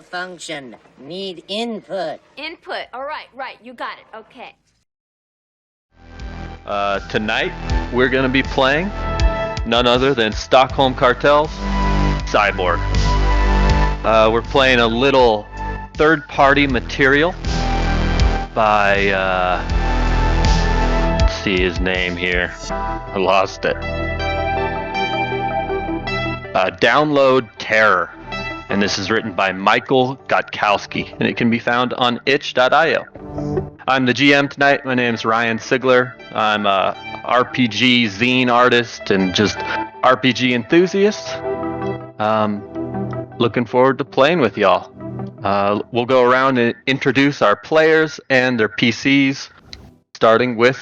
Function. Need input. Input. All right. You got it. Okay. Tonight, we're going to be playing none other than Stockholm Cartel's Cyborg. We're playing a little third-party material by, let's see his name here. I lost it. Download Terror. And this is written by Michael Gotkowski, and it can be found on itch.io. I'm the GM tonight. My name is Ryan Sigler. I'm a RPG zine artist and just RPG enthusiast. Looking forward to playing with y'all. We'll go around and introduce our players and their PCs, starting with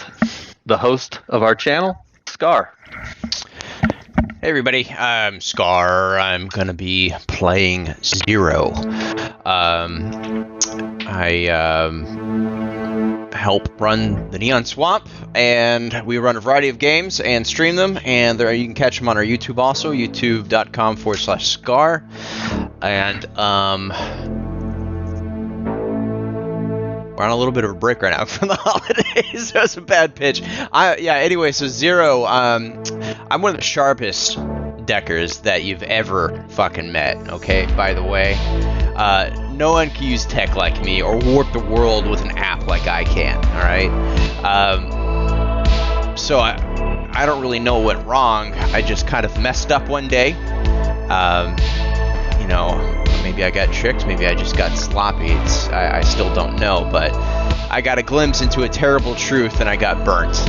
the host of our channel, Scar. Hey everybody, I'm Scar. I'm gonna be playing Zero. I help run the Neon Swamp, and we run a variety of games and stream them, and there you can catch them on our YouTube also, youtube.com/Scar. And we're on a little bit of a break right now from the holidays. That was a bad pitch. Anyway, so Zero, I'm one of the sharpest deckers that you've ever fucking met, okay, by the way. No one can use tech like me or warp the world with an app like I can, alright? So I don't really know what went wrong. I just kind of messed up one day. Maybe I got tricked, maybe I just got sloppy. I still don't know, but I got a glimpse into a terrible truth and I got burnt.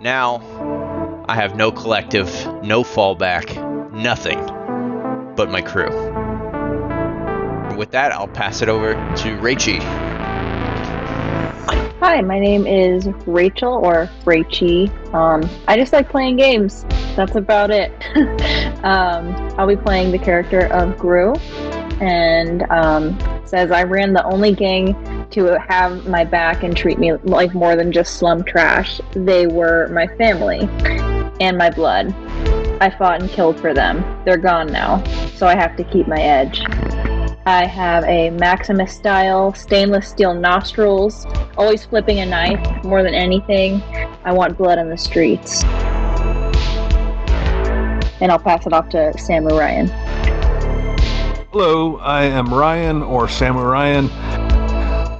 Now, I have no collective, no fallback, nothing but my crew. With that, I'll pass it over to Rachie. Hi, my name is Rachel, or Rachie. I just like playing games. That's about it. I'll be playing the character of Gru, and says I ran the only gang to have my back and treat me like more than just slum trash. They were my family and my blood. I fought and killed for them. They're gone now, so I have to keep my edge. I have a Maximus style, stainless steel nostrils, always flipping a knife more than anything. I want blood on the streets. And I'll pass it off to Samu Ryan. Hello, I am Ryan, or Samu Ryan.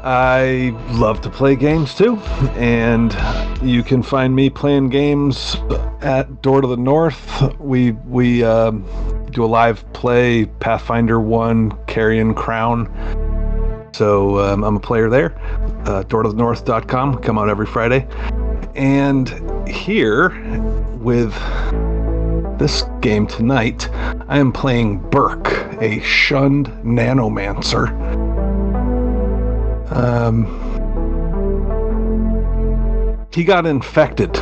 I love to play games too, and you can find me playing games at Door to the North. We do a live play, Pathfinder 1, Carrion Crown. So I'm a player there. DoorToTheNorth.com, come out every Friday. And here, with this game tonight, I am playing Burke, a shunned nanomancer. He got infected.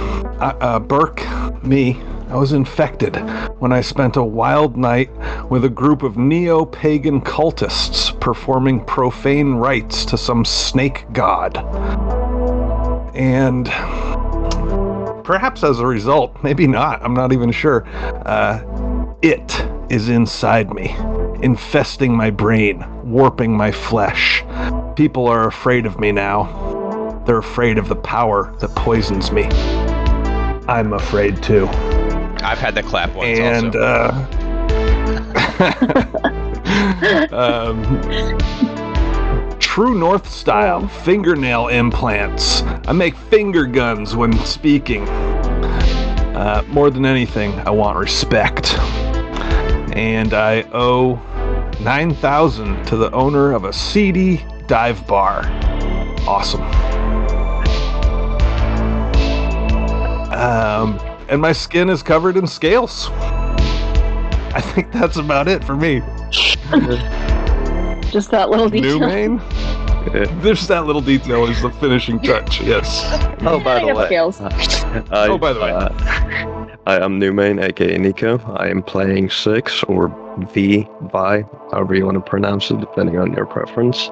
Burke, me, I was infected when I spent a wild night with a group of neo-pagan cultists performing profane rites to some snake god. And perhaps as a result, maybe not, I'm not even sure, it is inside me, infesting my brain, warping my flesh. People are afraid of me now. They're afraid of the power that poisons me. I'm afraid too. I've had the clap once and, also. True North style, fingernail implants. I make finger guns when speaking. More than anything, I want respect. And I owe $9,000 to the owner of a seedy dive bar. Awesome. And my skin is covered in scales. I think that's about it for me. Just that little detail. New main? There's that little detail is the finishing touch, yes. Oh, by the way. I am New Main, aka Nico. I am playing 6, or Vi, however you want to pronounce it, depending on your preference.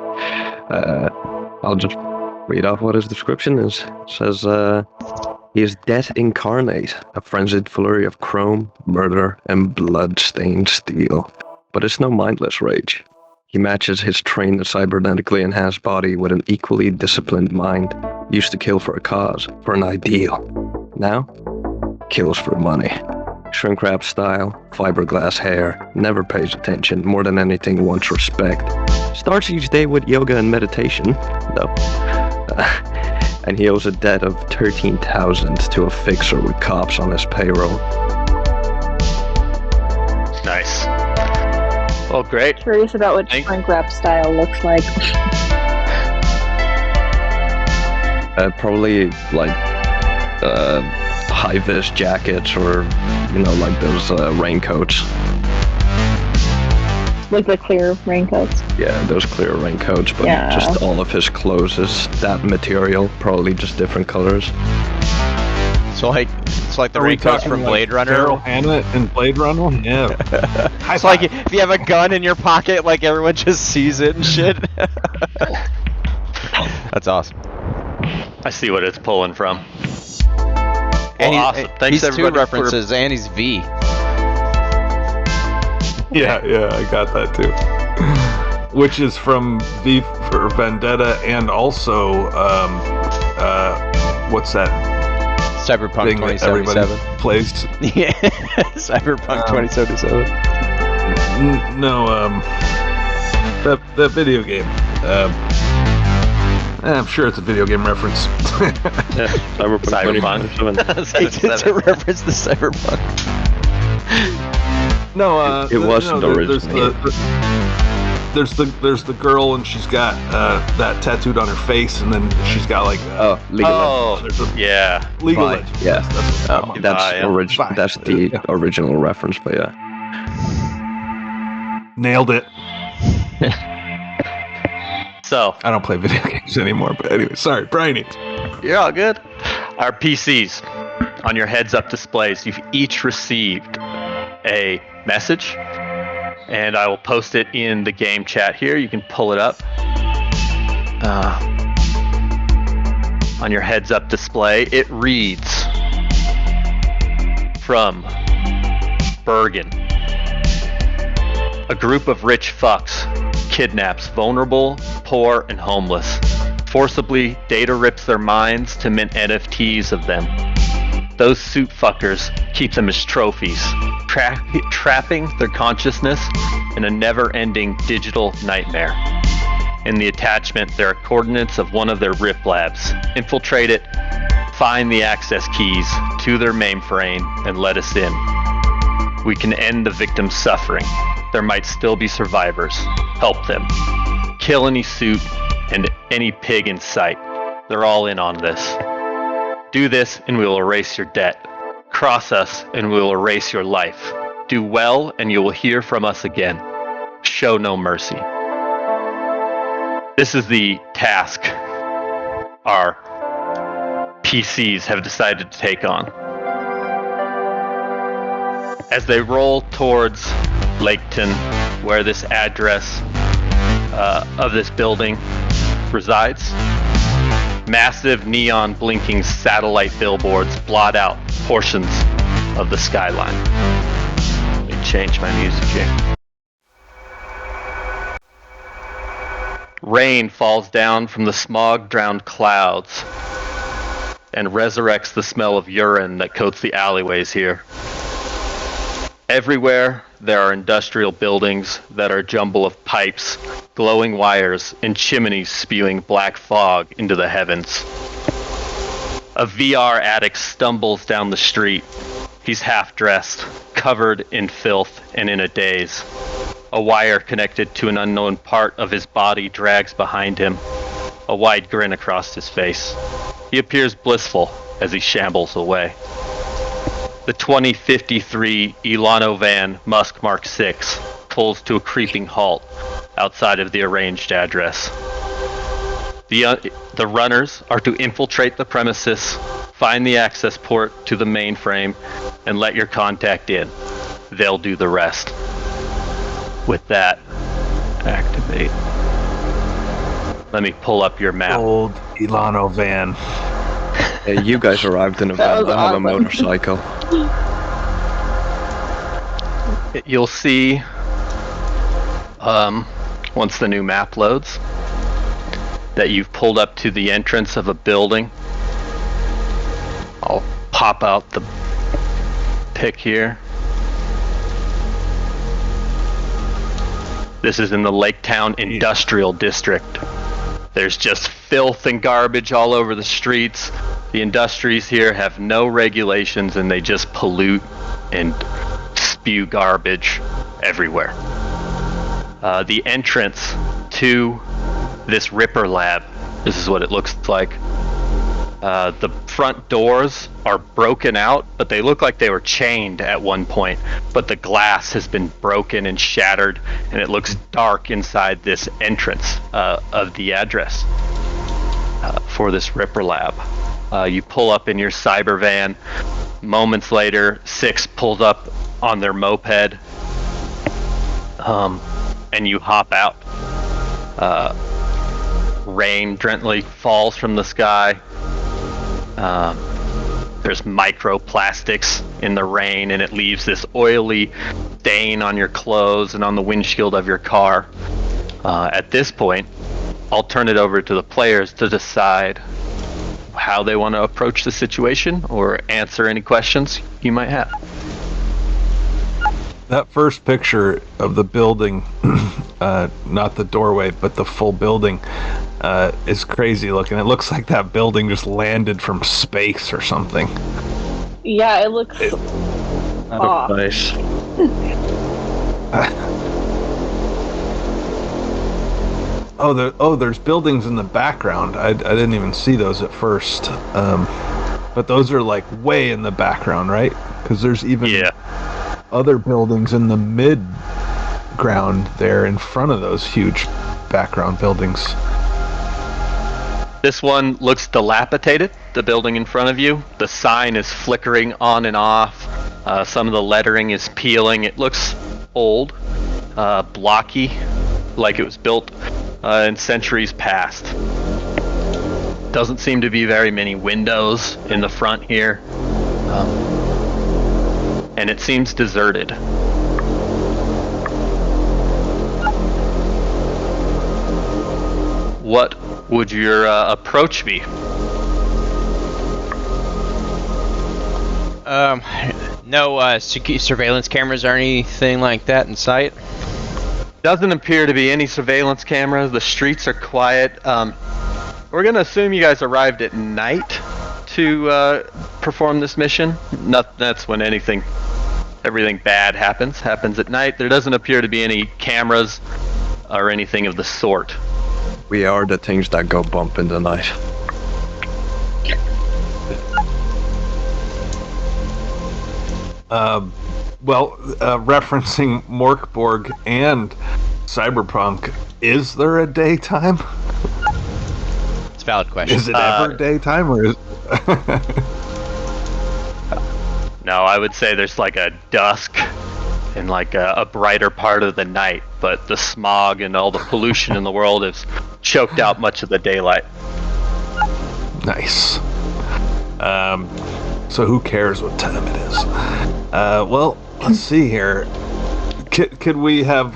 I'll just read off what his description is. It says, he is death incarnate, a frenzied flurry of chrome, murder, and blood-stained steel. But it's no mindless rage. He matches his trained cybernetically enhanced body with an equally disciplined mind. Used to kill for a cause, for an ideal. Now, kills for money. Shrink wrap style, fiberglass hair, never pays attention, more than anything wants respect. Starts each day with yoga and meditation, though. And he owes a debt of $13,000 to a fixer with cops on his payroll. Nice. Well, great. Curious about what shrink wrap style looks like. Probably like high-vis jackets or, like those raincoats. Like the clear raincoats. Yeah, those clear raincoats, but just all of his clothes is that material, probably just different colors. So it's like the raincoats from Blade Runner. Daryl Hannah and Blade Runner? Yeah. It's like if you have a gun in your pocket, like everyone just sees it and shit. That's awesome. I see what it's pulling from. And Well, awesome. Thanks he's everybody two references, and he's V. Yeah, I got that too. Which is from V for Vendetta and also, what's that Cyberpunk thing that 2077. everybody plays? Yeah, Cyberpunk 2077. No, that video game. I'm sure it's a video game reference. Yeah, Cyberpunk 2077. It's a reference to Cyberpunk. No, It wasn't original. There's the girl and she's got that tattooed on her face, and then she's got like League of Legends. Oh, yeah. League of Vi, Legends. yeah. That's what I'm That's Vi. That's the original reference, but yeah. Nailed it. So, I don't play video games anymore, but anyway, sorry, Bryony. you're all good. Our PCs on your heads-up displays, you've each received a message, and I will post it in the game chat here. You can pull it up. On your heads-up display, it reads from Bergen. A group of rich fucks kidnaps vulnerable, poor, and homeless. Forcibly data rips their minds to mint NFTs of them. Those suit fuckers keep them as trophies, trapping their consciousness in a never-ending digital nightmare. In the attachment, there are coordinates of one of their RIP labs. Infiltrate it, find the access keys to their mainframe, and let us in. We can end the victim's suffering. There might still be survivors. Help them. Kill any suit and any pig in sight. They're all in on this. Do this and we will erase your debt. Cross us and we will erase your life. Do well and you will hear from us again. Show no mercy. This is the task our PCs have decided to take on. As they roll towards Laketon, where this address of this building resides, massive neon blinking satellite billboards blot out portions of the skyline. Let me change my music here. Rain falls down from the smog-drowned clouds and resurrects the smell of urine that coats the alleyways here. Everywhere there are industrial buildings that are a jumble of pipes, glowing wires, and chimneys spewing black fog into the heavens. A VR addict stumbles down the street. He's half-dressed, covered in filth and in a daze. A wire connected to an unknown part of his body drags behind him, a wide grin across his face. He appears blissful as he shambles away. The 2053 Elano van Musk Mark 6 pulls to a creeping halt outside of the arranged address. The runners are to infiltrate the premises, find the access port to the mainframe, and let your contact in. They'll do the rest. With that, activate. Let me pull up your map. Old Elano van. Hey, you guys arrived in a van. I have a motorcycle. You'll see once the new map loads, that you've pulled up to the entrance of a building. I'll pop out the pic here. This is in the Laketown Industrial District. There's just filth and garbage all over the streets. The industries here have no regulations, and they just pollute and spew garbage everywhere. The entrance to this Ripper Lab, this is what it looks like. The front doors are broken out, but they look like they were chained at one point. But the glass has been broken and shattered, and it looks dark inside this entrance of the address for this Ripper Lab. You pull up in your cyber van. Moments later, 6 pulls up on their moped, and you hop out. Rain gently falls from the sky. There's microplastics in the rain, and it leaves this oily stain on your clothes and on the windshield of your car. At this point, I'll turn it over to the players to decide how they want to approach the situation or answer any questions you might have. That first picture of the building, not the doorway, but the full building, is crazy looking. It looks like that building just landed from space or something. Yeah, it looks off. Nice. There's buildings in the background. I didn't even see those at first. But those are like way in the background, right? Because there's even other buildings in the mid-ground there in front of those huge background buildings. This one looks dilapidated, the building in front of you. The sign is flickering on and off. Some of the lettering is peeling. It looks old, blocky, like it was built in centuries past. Doesn't seem to be very many windows in the front here. And it seems deserted. What would your approach be? No surveillance cameras or anything like that in sight? Doesn't appear to be any surveillance cameras. The streets are quiet. We're going to assume you guys arrived at night to perform this mission. That's when everything bad happens at night. There doesn't appear to be any cameras or anything of the sort. We are the things that go bump in the night. Referencing Morkborg and Cyberpunk, is there a daytime? It's a valid question. Is it ever daytime, or is No, I would say there's like a dusk and like a brighter part of the night, but the smog and all the pollution in the world has choked out much of the daylight. Nice. So who cares what time it is? Well, let's see here. Could we have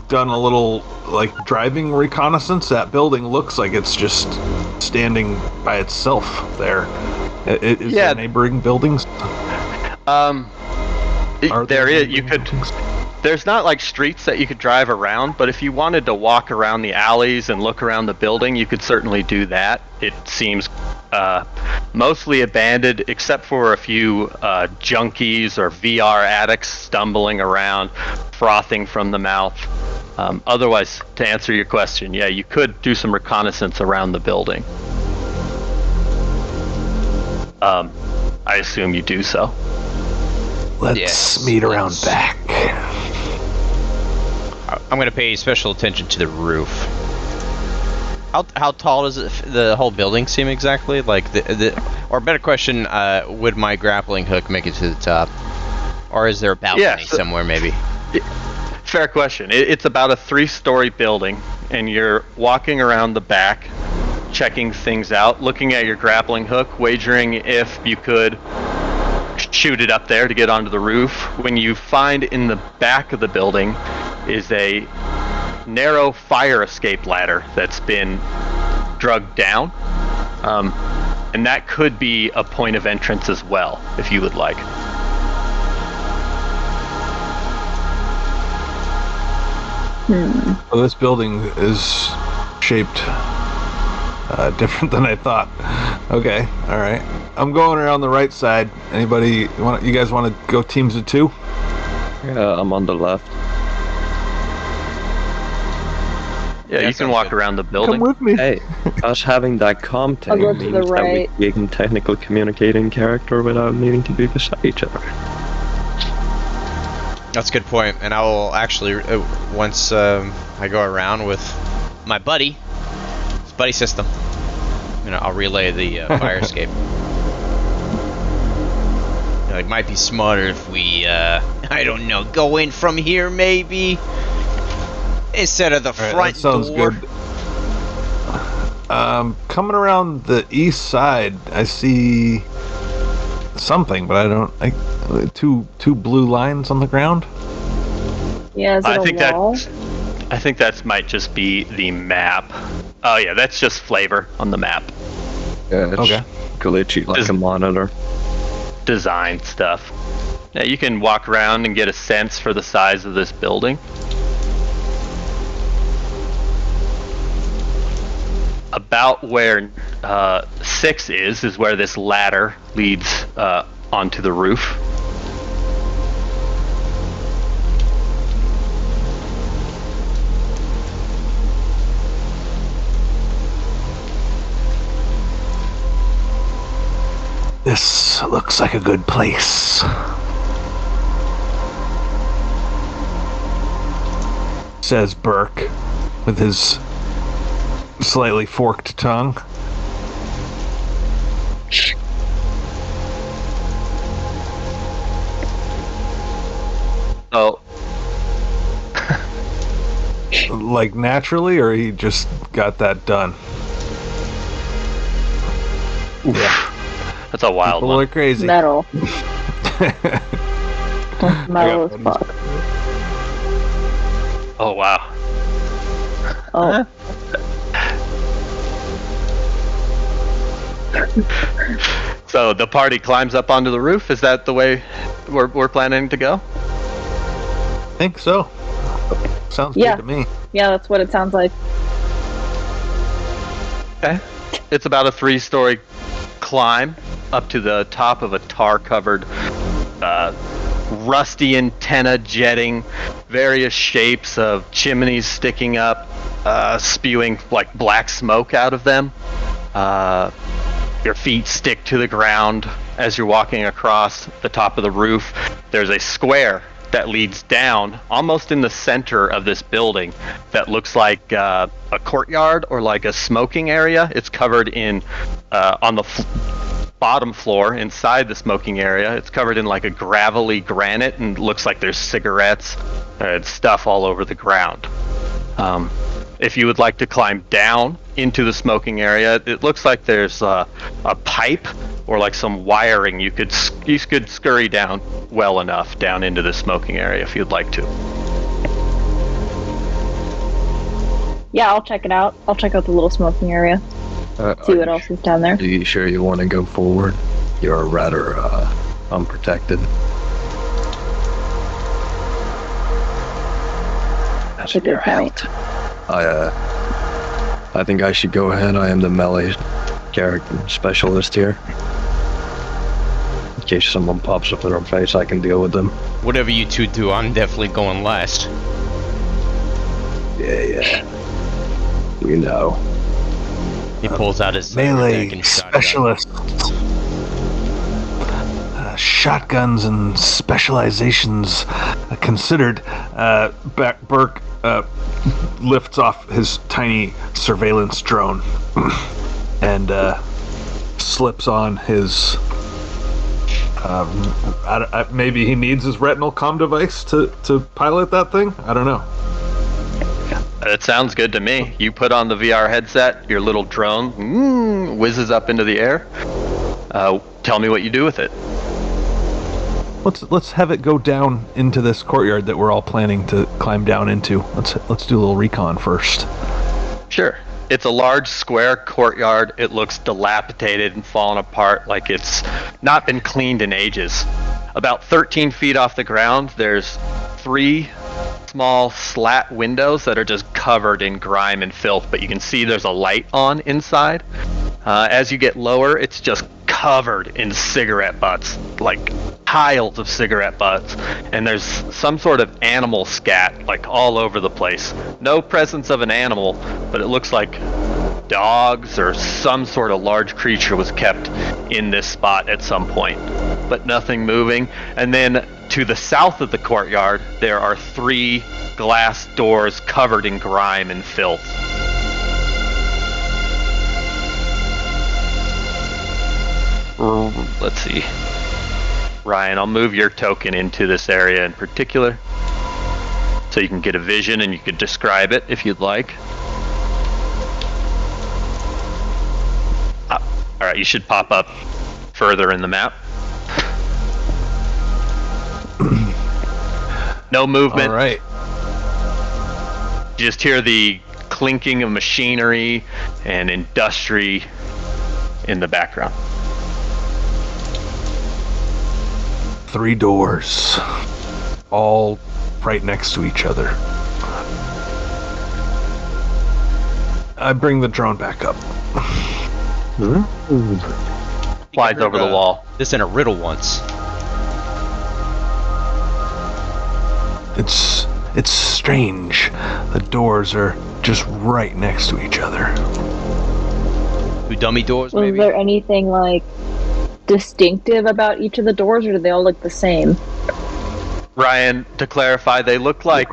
done a little like driving reconnaissance? That building looks like it's just standing by itself there. Is there neighboring buildings? There is. You could. There's not like streets that you could drive around, but if you wanted to walk around the alleys and look around the building, you could certainly do that. It seems mostly abandoned, except for a few junkies or VR addicts stumbling around, frothing from the mouth. Otherwise, to answer your question, yeah, you could do some reconnaissance around the building. I assume you do so. Let's meet around back. I'm going to pay special attention to the roof. How tall does the whole building seem exactly? Like or better question, would my grappling hook make it to the top? Or is there a balcony somewhere maybe? Fair question. It's about a 3-story building, and you're walking around the back, checking things out, looking at your grappling hook, wagering if you could shoot it up there to get onto the roof. When you find in the back of the building is a narrow fire escape ladder that's been drugged down. And that could be a point of entrance as well, if you would like. Well, this building is shaped different than I thought. Okay, all right. I'm going around the right side. Anybody? You guys want to go teams of two? Yeah, I'm on the left. Yeah, you can walk around the building. Come with me. Hey, us having that comm I'll go tank to the means that right. we can technically communicate in character without needing to be beside each other. That's a good point, and I will actually, once I go around with my buddy, it's buddy system, I'll relay the fire escape. It might be smarter if we, I don't know, go in from here maybe, instead of the front that sounds door. good. Coming around the east side, I see something, but two blue lines on the ground. Yeah, is it a wall? I think that might just be the map. Oh yeah, that's just flavor on the map. Yeah, it's Okay. glitchy like a monitor. Design stuff. Now you can walk around and get a sense for the size of this building. About where 6 is where this ladder leads onto the roof. This looks like a good place. Says Burke with his slightly forked tongue. Oh, Like naturally, or he just got that done? Yeah. that's a wild People one. are crazy. Metal. Metal as one. fuck. Oh wow. Oh. So the party climbs up onto the roof. Is that the way we're planning to go? Think so. Sounds Yeah. good to me. Yeah, that's what it sounds like. Okay. It's about a 3-story climb up to the top of a tar-covered, rusty antenna jetting, various shapes of chimneys sticking up, spewing like black smoke out of them. Your feet stick to the ground as you're walking across the top of the roof. There's a square that leads down almost in the center of this building that looks like a courtyard or like a smoking area. It's covered in on the bottom floor inside the smoking area. It's covered in like a gravelly granite and looks like there's cigarettes and stuff all over the ground. If you would like to climb down into the smoking area, it looks like there's a pipe or like some wiring. You could scurry down well enough down into the smoking area if you'd like to. Yeah, I'll check it out. I'll check out the little smoking area. See what else is down there. Are you sure you want to go forward? You're rather unprotected. That's a good point. I think I should go ahead. I am the melee character specialist here. In case someone pops up in our face, I can deal with them. Whatever you two do, I'm definitely going last. Yeah. You know. He pulls out his Melee and shotgun. specialists. Shotguns and specializations considered. Burke lifts off his tiny surveillance drone and slips on his. Maybe he needs his retinal comm device to pilot that thing. I don't know. It sounds good to me. You put on the VR headset, your little drone whizzes up into the air. Tell me what you do with it. let's have it go down into this courtyard that we're all planning to climb down into. Let's do a little recon first. Sure. It's a large square courtyard. It looks dilapidated and fallen apart, like it's not been cleaned in ages. About 13 feet off the ground, there's 3 small slat windows that are just covered in grime and filth, but you can see there's a light on inside. As you get lower, it's just covered in cigarette butts, like piles of cigarette butts, and there's some sort of animal scat like all over the place. No presence of an animal, but it looks like dogs or some sort of large creature was kept in this spot at some point, but nothing moving. And then to the south of the courtyard, there are 3 glass doors covered in grime and filth. Let's see. Ryan, I'll move your token into this area in particular so you can get a vision and you can describe it if you'd like. Alright, you should pop up further in the map. No movement. Alright. You just hear the clinking of machinery and industry in the background. 3 doors, all right next to each other. I bring the drone back up. Flies over the wall. This in a riddle once. It's strange. The doors are just right next to each other. 2 dummy doors, Was maybe? there anything like distinctive about each of the doors, or do they all look the same? Ryan, to clarify, they look like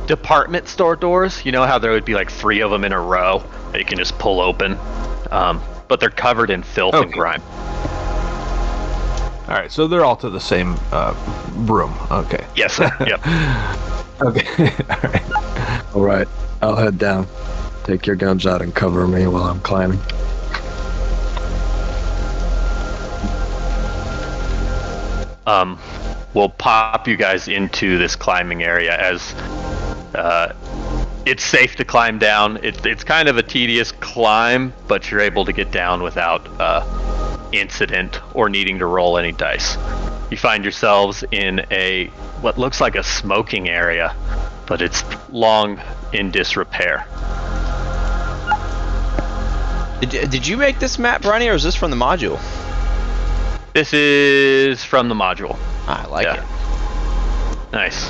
department store doors. You know how there would be like 3 of them in a row that you can just pull open? But they're covered in filth and grime. Alright, so they're all to the same room. Okay. Yes, sir. Yep. Okay. Alright. Alright, I'll head down. Take your guns out and cover me while I'm climbing. We'll pop you guys into this climbing area as it's safe to climb down. It's kind of a tedious climb, but you're able to get down without incident or needing to roll any dice. You find yourselves in what looks like a smoking area, but it's long in disrepair. Did you make this map, Bronny, or is this from the module? This is from the module. I like it. Nice.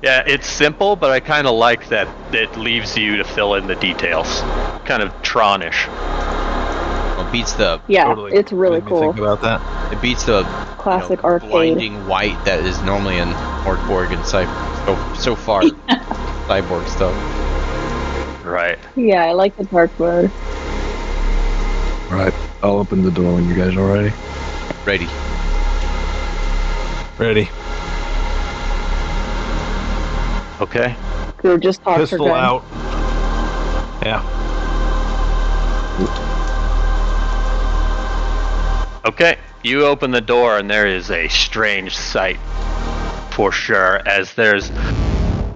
Yeah, it's simple, but I kind of like that it leaves you to fill in the details. Kind of Tronish. Well, it beats the... Yeah, Totally. it's really Made me cool. think about that. It beats the Classic arcade. blinding white that is normally in Morkborg and so far Cyborg stuff. Right. Yeah, I like the dark mode. Right, I'll open the door when you guys are ready. Ready. Ready. Okay. Gru just tossed her Pistol gun. out. Yeah. Okay. You open the door and there is a strange sight for sure, as there's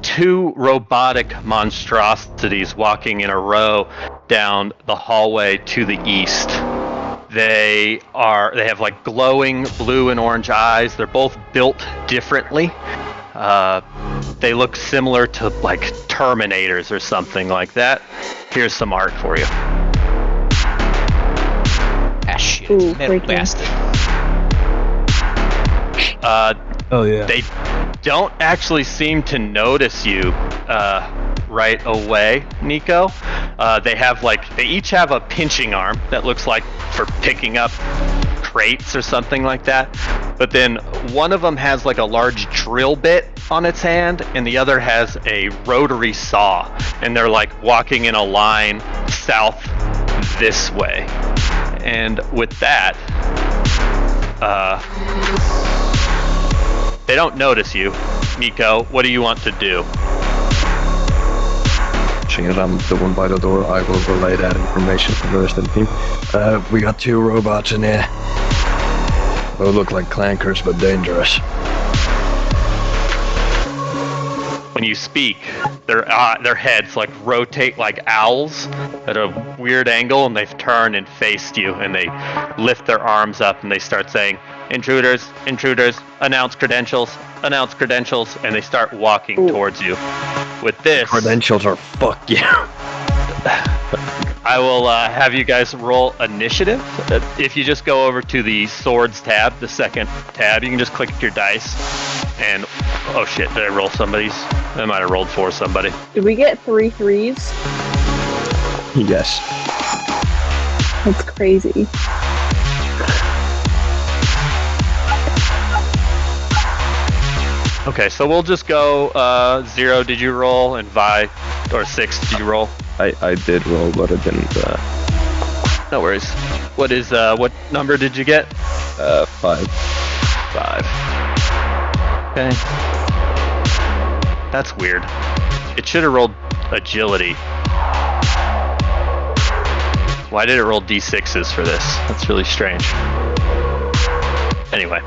2 robotic monstrosities walking in a row down the hallway to the east. They have like glowing blue and orange eyes. They're both built differently. They look similar to like Terminators or something like that. Here's some art for you. Ah, shit. Ooh, Metal freaky. bastard. Oh yeah. They don't actually seem to notice you right away, Nico. They each have a pinching arm that looks like for picking up crates or something like that. But then one of them has like a large drill bit on its hand, and the other has a rotary saw. And they're like walking in a line south this way. And with that, they don't notice you. Nico, what do you want to do? Seeing as I'm the one by the door, I will relay that information to the rest of the team. We got 2 robots in here. They look like clankers, but dangerous. When you speak, their heads like rotate like owls at a weird angle, and they've turned and faced you, and they lift their arms up and they start saying, "Intruders, intruders, announce credentials, and they start walking towards you. With this, Credentials are fuck you. I will have you guys roll initiative. If you just go over to the swords tab, the second tab, you can just click your dice. And oh shit, did I roll somebody's? I might have rolled for somebody. Did we get 3 3s? Yes. That's crazy. Okay, so we'll just go 0 did you roll, and Vi, or 6 did you roll? I did roll, but it didn't. No worries. What number did you get? 5. 5. Okay. That's weird. It should have rolled agility. Why did it roll d6s for this? That's really strange. Anyway.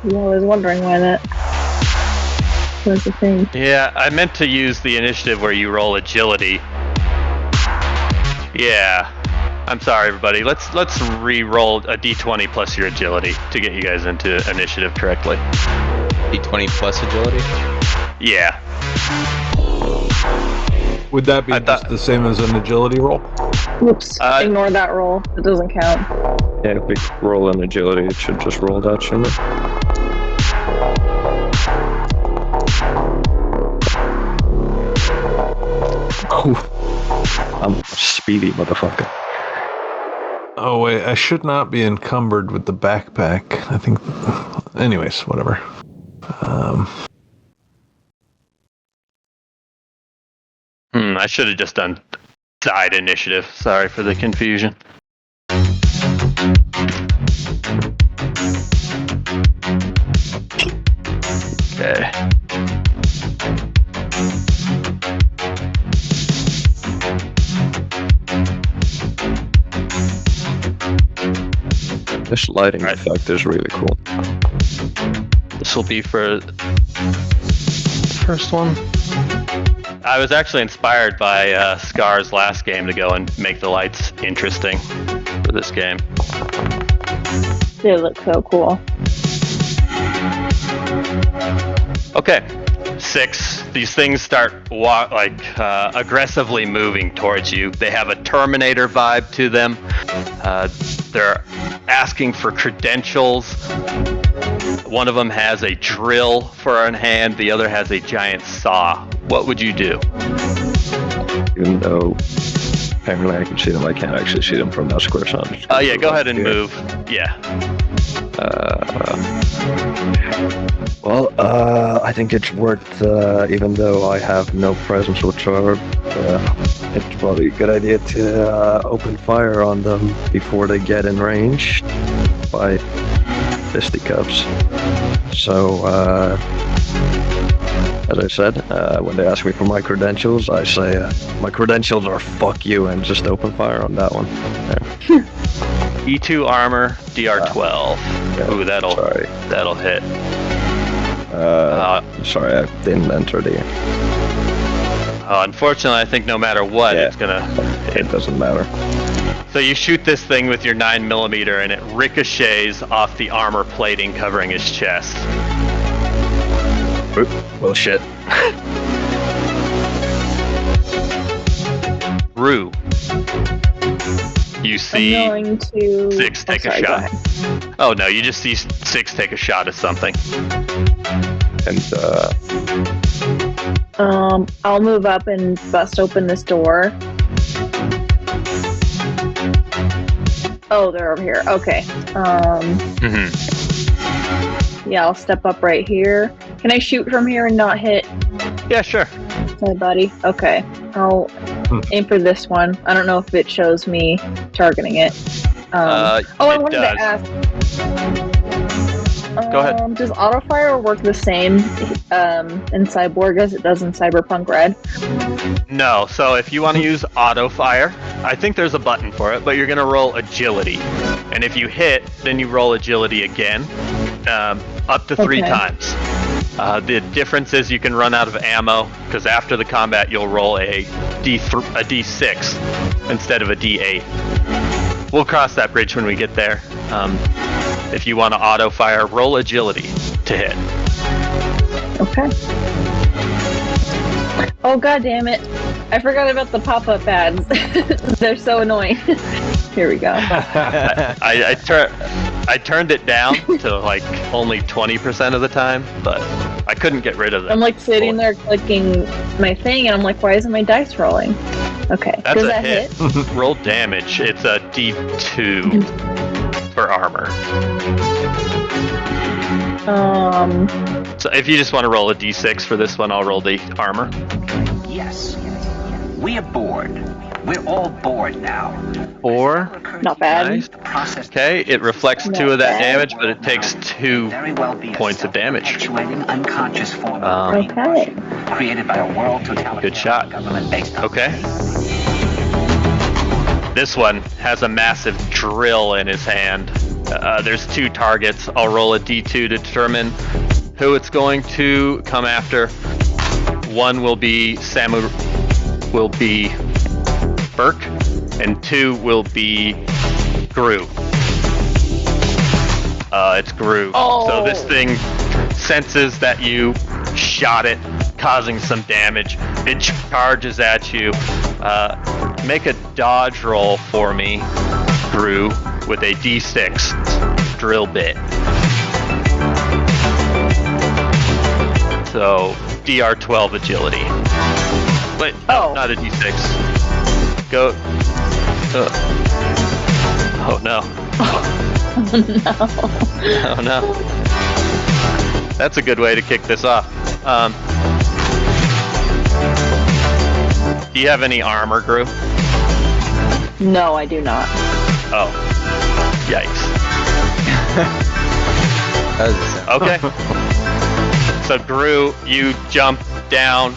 Yeah, I was wondering why that was the thing. Yeah, I meant to use the initiative where you roll agility. Yeah. I'm sorry, everybody. Let's re-roll a d20 plus your agility to get you guys into initiative correctly. D20 plus agility? Yeah. Would that be just the same as an agility roll? Whoops. Ignore that roll. It doesn't count. Yeah, if we roll an agility, it should just roll that, shouldn't it? Oh, I'm a speedy motherfucker. Oh wait, I should not be encumbered with the backpack. I think. Anyways, whatever. I should have just done side initiative. Sorry for the confusion. Okay. This lighting effect is really cool. This will be for the first one. I was actually inspired by Scar's last game to go and make the lights interesting for this game. They look so cool. Okay. 6. These things start aggressively moving towards you. They have a Terminator vibe to them. They're asking for credentials. One of them has a drill for an hand. The other has a giant saw. What would you do? Even though apparently I can see them, I can't actually see them from that square. So yeah, go ahead and move. Yeah. I think it's worth, even though I have no presence whatsoever, it's probably a good idea to open fire on them before they get in range by fisticuffs. So, as I said, when they ask me for my credentials, I say, my credentials are fuck you, and just open fire on that one. There. E2 armor, DR12. Ooh, that'll hit. Sorry, I didn't enter the... unfortunately, I think no matter what, it's gonna... It doesn't matter. So you shoot this thing with your 9mm, and it ricochets off the armor plating covering his chest. Oop, well, shit. Rue. You see I'm going to... 6 take a shot. Oh no, you just see 6 take a shot at something. And, I'll move up and bust open this door. Oh, they're over here. Okay. Yeah, I'll step up right here. Can I shoot from here and not hit? Yeah, sure. My buddy. Okay. I'll aim for this one. I don't know if it shows me targeting it. I wanted to ask. Go ahead. Does autofire work the same in Cyborg as it does in Cyberpunk Red? No, so if you want to use auto fire, I think there's a button for it, but you're going to roll agility. And if you hit, then you roll agility again, up to 3 times. The difference is you can run out of ammo, because after the combat you'll roll a D6 instead of a D8. We'll cross that bridge when we get there. If you want to auto fire, roll agility to hit. Okay. Oh god damn it. I forgot about the pop-up ads. They're so annoying. Here we go. I turned it down to like only 20% of the time, but I couldn't get rid of them. I'm like sitting there clicking my thing and I'm like, why isn't my dice rolling? Okay. That's Does a that hit. Roll damage. It's a D2 for armor. So if you just want to roll a D6 for this one, I'll roll the armor. Yes. We are bored. We're all bored now. 4. Not bad. Nice. Okay, it reflects 2 of that damage, but it takes 2 points of damage. Unconscious form Okay. created by a world totalitarian Good shot. government based on Okay. This one has a massive drill in his hand. There's 2 targets. I'll roll a D2 to determine who it's going to come after. 1 will be Burke, and 2 will be Gru. It's Gru. Oh. So this thing senses that you shot it, causing some damage. It charges at you. Make a dodge roll for me, Gru, with a D6 drill bit. So DR12 agility. Wait, no, not a D6. Go. Oh no. Oh no. That's a good way to kick this off. Do you have any armor, Gru? No, I do not. Oh. Yikes. Okay. So Gru, you jump down,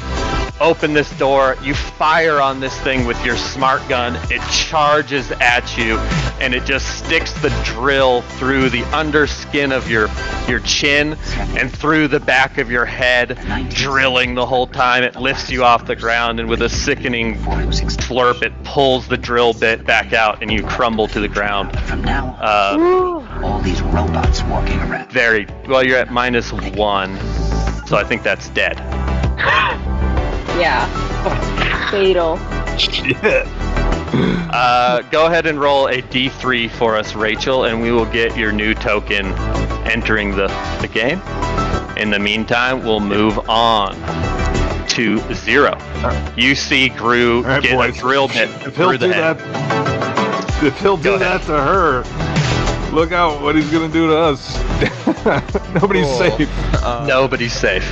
open this door, you fire on this thing with your smart gun, it charges at you, and it just sticks the drill through the underskin of your chin and through the back of your head, drilling the whole time. It lifts you off the ground, and with a sickening slurp, it pulls the drill bit back out, and you crumble to the ground. From now on, all these robots walking around. Well, you're at -1, so I think that's dead. Yeah. Fatal. Shit. Go ahead and roll a D3 for us, Rachel, and we will get your new token entering the game. In the meantime, we'll move on to 0. You see Gru All right, get boys. a drill bit If he'll through the do head. that, if he'll do that to her, look out what he's gonna do to us. Nobody's safe. Nobody's safe.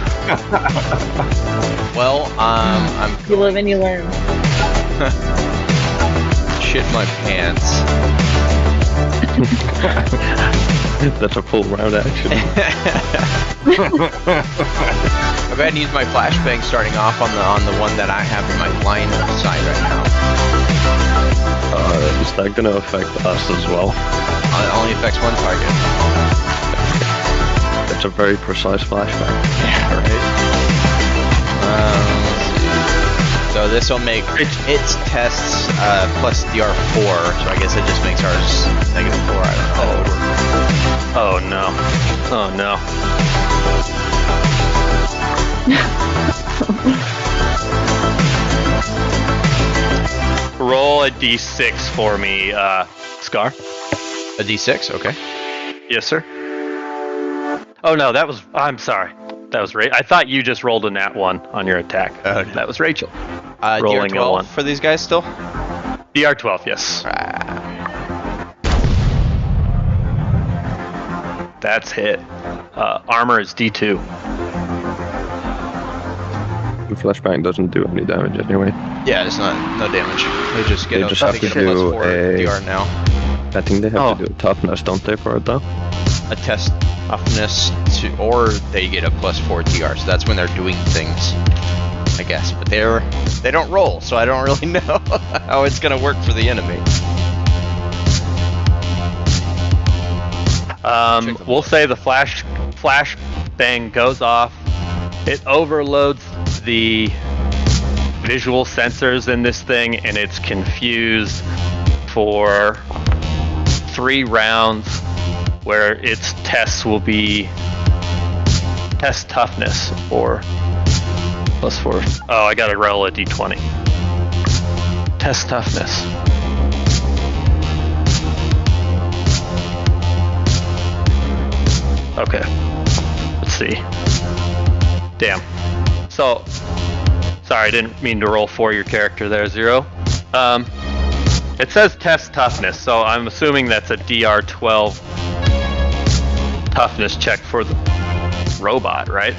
Well, I'm You live and you learn. shit my pants. That's a full round action. I'll go ahead and use my flashbang starting off on the one that I have in my line of sight right now. Is that going to affect us as well? It only affects one target. It's a very precise flashback. Yeah, right. Let's see. So this will make its tests plus DR4, so I guess it just makes ours -4. I don't know. Oh no. Oh no. Roll a D6 for me, Scar. A D6, okay. Yes, sir. Oh no, I'm sorry. That was I thought you just rolled a nat 1 on your attack. Oh, no. That was Rachel. Rolling a DR12 1. for these guys still? DR12, yes. That's hit. Armor is D2. The flashbang doesn't do any damage anyway. Yeah, it's no damage. They just get They just have to do +4 DR now. I think they have to do a toughness, don't they, for it though? A test toughness or they get a +4 DR. So that's when they're doing things, I guess. But they don't roll, so I don't really know how it's gonna work for the enemy. We'll say the flash bang goes off. It overloads the visual sensors in this thing, and it's confused for 3 rounds, where its tests will be test toughness or +4. Oh, I gotta roll a d20. Test toughness. Okay. Let's see. Damn. So, sorry, I didn't mean to roll for your character there, Zero. It says test toughness, so I'm assuming that's a DR12 toughness check for the robot, right?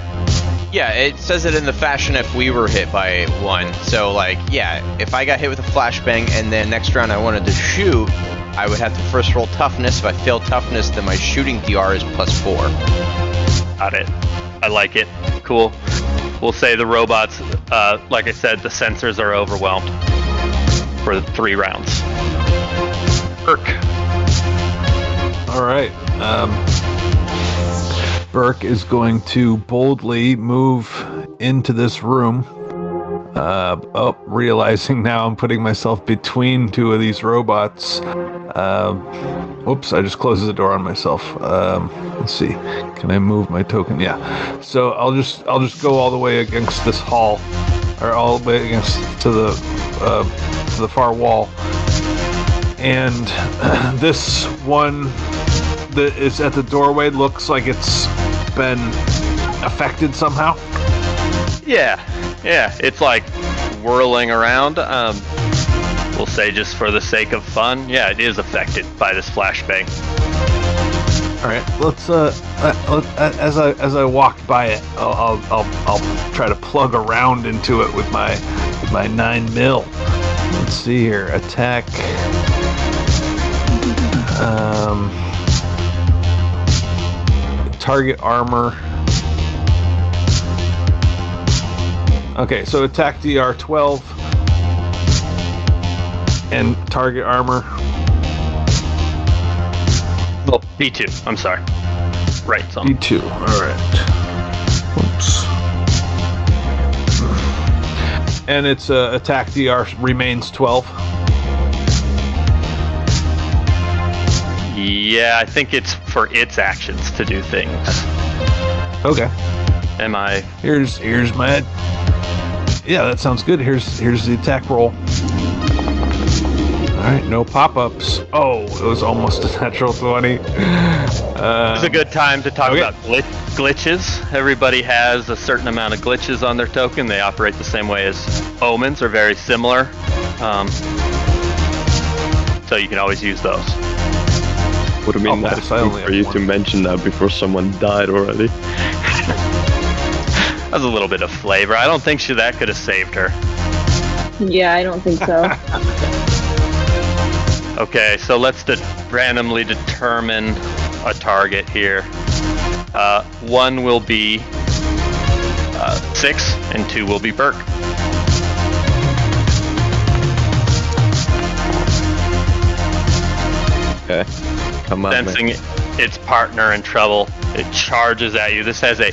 Yeah, it says it in the fashion if we were hit by one. So, like, yeah, if I got hit with a flashbang and then next round I wanted to shoot, I would have to first roll toughness. If I fail toughness, then my shooting DR is +4. Got it. I like it. Cool. We'll say the robots, like I said, the sensors are overwhelmed for 3 rounds. Burke. All right. Burke is going to boldly move into this room. Realizing now I'm putting myself between 2 of these robots. Oops, I just closed the door on myself. Let's see. Can I move my token? Yeah. So I'll just go all the way against this hall, or all the way against to the far wall. And this one that is at the doorway looks like it's been affected somehow. Yeah, it's like whirling around. We'll say just for the sake of fun, yeah, it is affected by this flashbang. All right, let's as I walked by it, I'll try to plug around into it with my 9mm. Let's see here, attack. Target armor. Okay, so attack DR 12 and target armor. Oh, B2. I'm sorry. Right. B2. All right. Oops. And its attack DR remains 12. Yeah, I think it's for its actions to do things. Okay. Am I? Here's my. Yeah, that sounds good. Here's the attack roll. All right, no pop-ups. Oh, it was almost a natural 20. It's a good time to talk about glitches. Everybody has a certain amount of glitches on their token. They operate the same way as omens, or very similar. So you can always use those. Would have been nice for you to mention that before someone died already. That was a little bit of flavor. I don't think that could have saved her. Yeah, I don't think so. Okay, so let's randomly determine a target here. 1 will be 6, and 2 will be Burke. Okay. Come on, Sensing its partner in trouble, it charges at you. This has a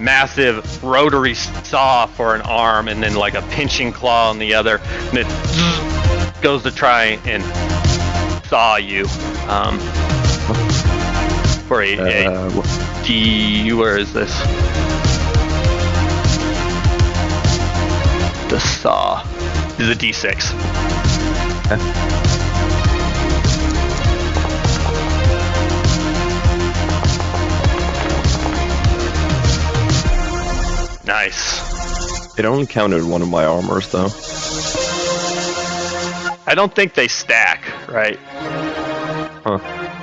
massive rotary saw for an arm, and then like a pinching claw on the other, and it goes to try and saw you. For a D. Where is this? The saw. This is a D6. Nice. It only counted one of my armors, though. I don't think they stack, right? Huh.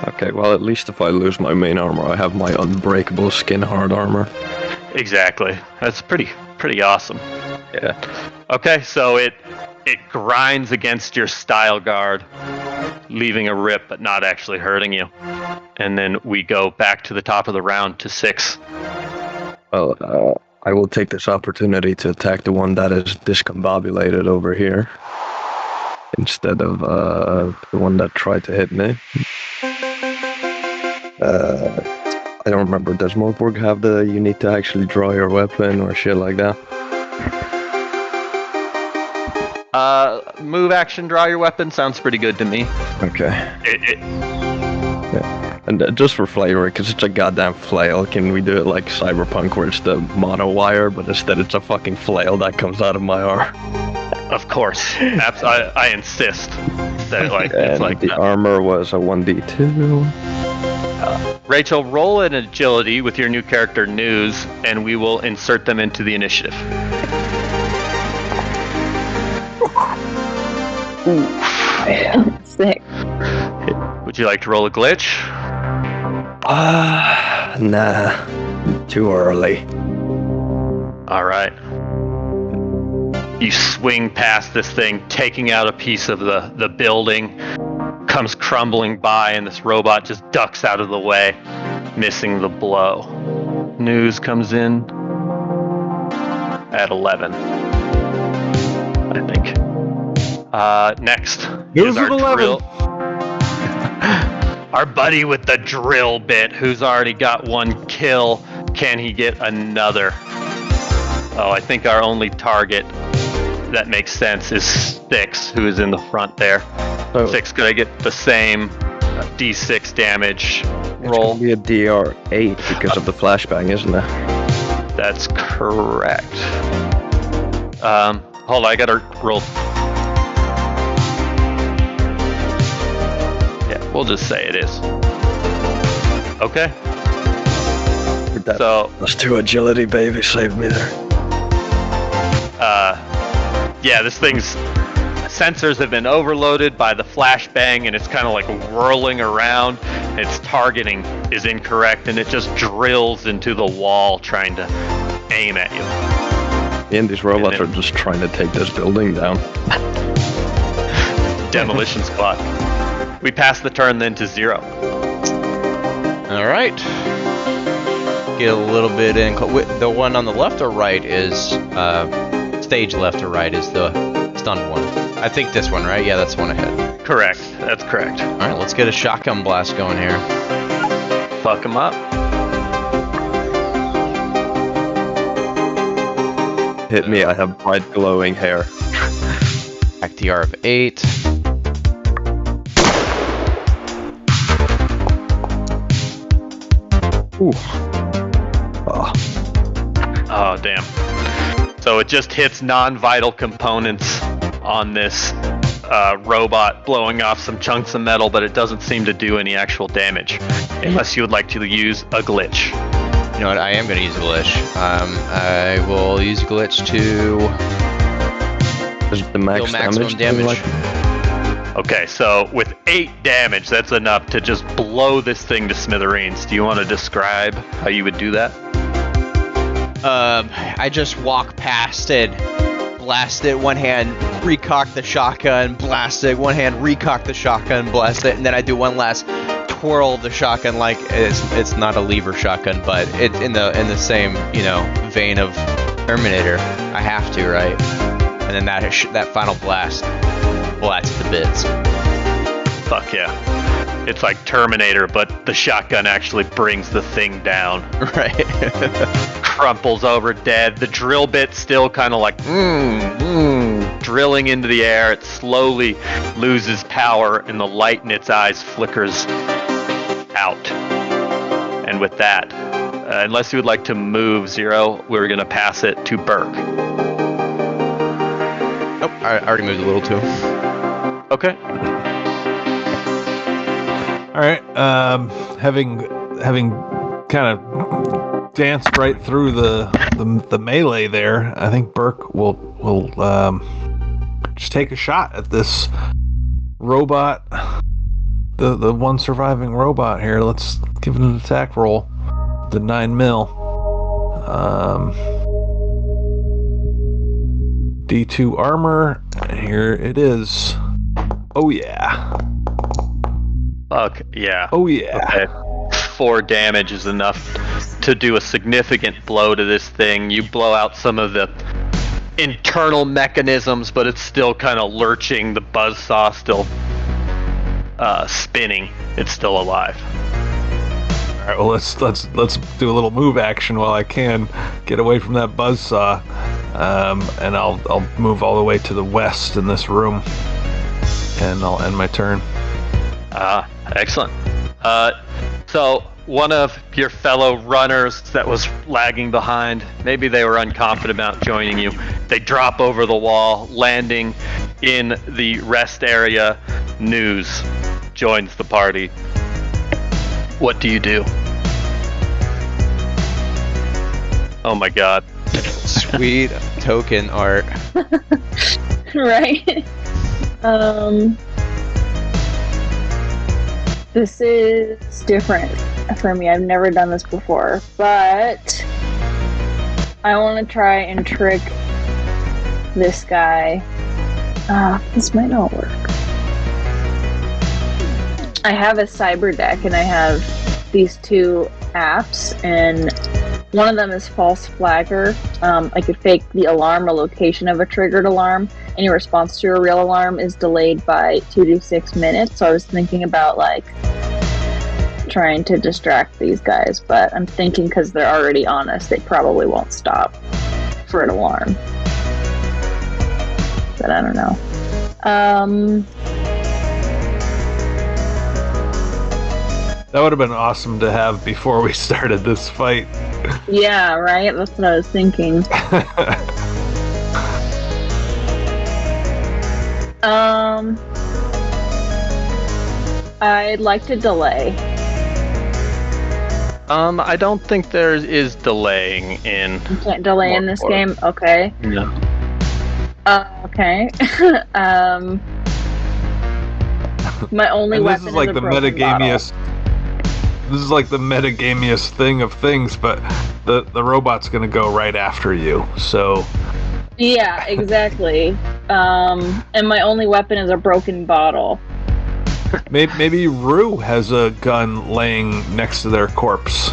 Okay, well, at least if I lose my main armor, I have my unbreakable skin hard armor. Exactly. That's pretty awesome. Yeah. Okay, so it grinds against your style guard, leaving a rip but not actually hurting you. and then we go back to the top of the round to 6. Well, I will take this opportunity to attack the one that is discombobulated over here, instead of the one that tried to hit me. I don't remember. Does Morgborg have you need to actually draw your weapon or shit like that? Move action, draw your weapon sounds pretty good to me. Okay. Yeah. And just for flavor, because it's a goddamn flail, can we do it like Cyberpunk where it's the mono wire, but instead it's a fucking flail that comes out of my arm? Of course. I insist that it's like the that. Armor was a 1d2. Rachel, roll an agility with your new character News, and we will insert them into the initiative. Ooh. Sick. Would you like to roll a glitch? Nah. Too early. All right. You swing past this thing, taking out a piece of the building, comes crumbling by, and this robot just ducks out of the way, missing the blow. News comes in at 11, I think. Next News is our at 11. drill. Our buddy with the drill bit, who's already got 1 kill. Can he get another? Oh, I think our only target that makes sense is 6, who is in the front there. So 6, could I get the same D6 damage roll? It's gonna be a DR8 because of the flashbang, isn't it? That's correct. Hold on, I gotta roll. Yeah, we'll just say it is. Okay. So Let's do agility, baby. Save me there. yeah, this thing's sensors have been overloaded by the flashbang, and it's kind of like whirling around. Its targeting is incorrect, and it just drills into the wall trying to aim at you. And these robots are just trying to take this building down. Demolition squad. We pass the turn then to 0. All right. Get a little bit in. The one on the left or right is stage left or right is the stunned one. I think this one, right? Yeah, that's the one ahead. Correct. That's correct. All right, let's get a shotgun blast going here. Fuck him up. Hit me, I have bright glowing hair. ACTR of 8. Ooh. Oh. Oh, damn. So it just hits non-vital components on this robot, blowing off some chunks of metal, but it doesn't seem to do any actual damage. Unless you would like to use a glitch. You know what? I am going to use a glitch. I will use a glitch to Is it the max deal maximum damage. Okay, so with 8 damage, that's enough to just blow this thing to smithereens. Do you want to describe how you would do that? I just walk past it, blast it, one hand, recock the shotgun, blast it, one hand, recock the shotgun, blast it, and then I do one last twirl of the shotgun like it's not a lever shotgun, but it's in the same, vein of Terminator. I have to, right? And then that final blast blast to bits. Fuck yeah. It's like Terminator, but the shotgun actually brings the thing down. Right. Crumples over dead. The drill bit still kind of like drilling into the air. It slowly loses power, and the light in its eyes flickers out. And with that, unless you would like to move 0, we're going to pass it to Burke. Nope, I already moved a little too. Okay. All right. Having kind of danced right through the melee there, I think Burke will just take a shot at this robot, the one surviving robot here. Let's give it an attack roll. The 9mm. D2 armor. Here it is. Oh yeah. Fuck yeah. Oh yeah. Okay. 4 damage is enough to do a significant blow to this thing. You blow out some of the internal mechanisms, but it's still kind of lurching. The buzzsaw still spinning. It's still alive. All right, well, let's do a little move action while I can get away from that buzzsaw, and I'll move all the way to the west in this room, and I'll end my turn. Excellent. So one of your fellow runners that was lagging behind, maybe they were unconfident about joining you. They drop over the wall, landing in the rest area. News joins the party. What do you do? Oh my god. Sweet token art. Right? This is different for me. I've never done this before, but I want to try and trick this guy. This might not work. I have a cyber deck and I have these 2 apps, and one of them is false flagger. I could fake the alarm or location of a triggered alarm. Any response to a real alarm is delayed by 2 to 6 minutes. So I was thinking about like trying to distract these guys, but I'm thinking because they're already on us, they probably won't stop for an alarm. But I don't know. That would have been awesome to have before we started this fight. Yeah, right? That's what I was thinking. I'd like to delay. I don't think there is delaying in. You can't delay in this game? Okay. No. Okay. My only and weapon this is like a the broken metagamiest. This is like the metagamiest thing of things, but the robot's gonna go right after you. So. Yeah, exactly. And my only weapon is a broken bottle. Maybe Rue has a gun laying next to their corpse.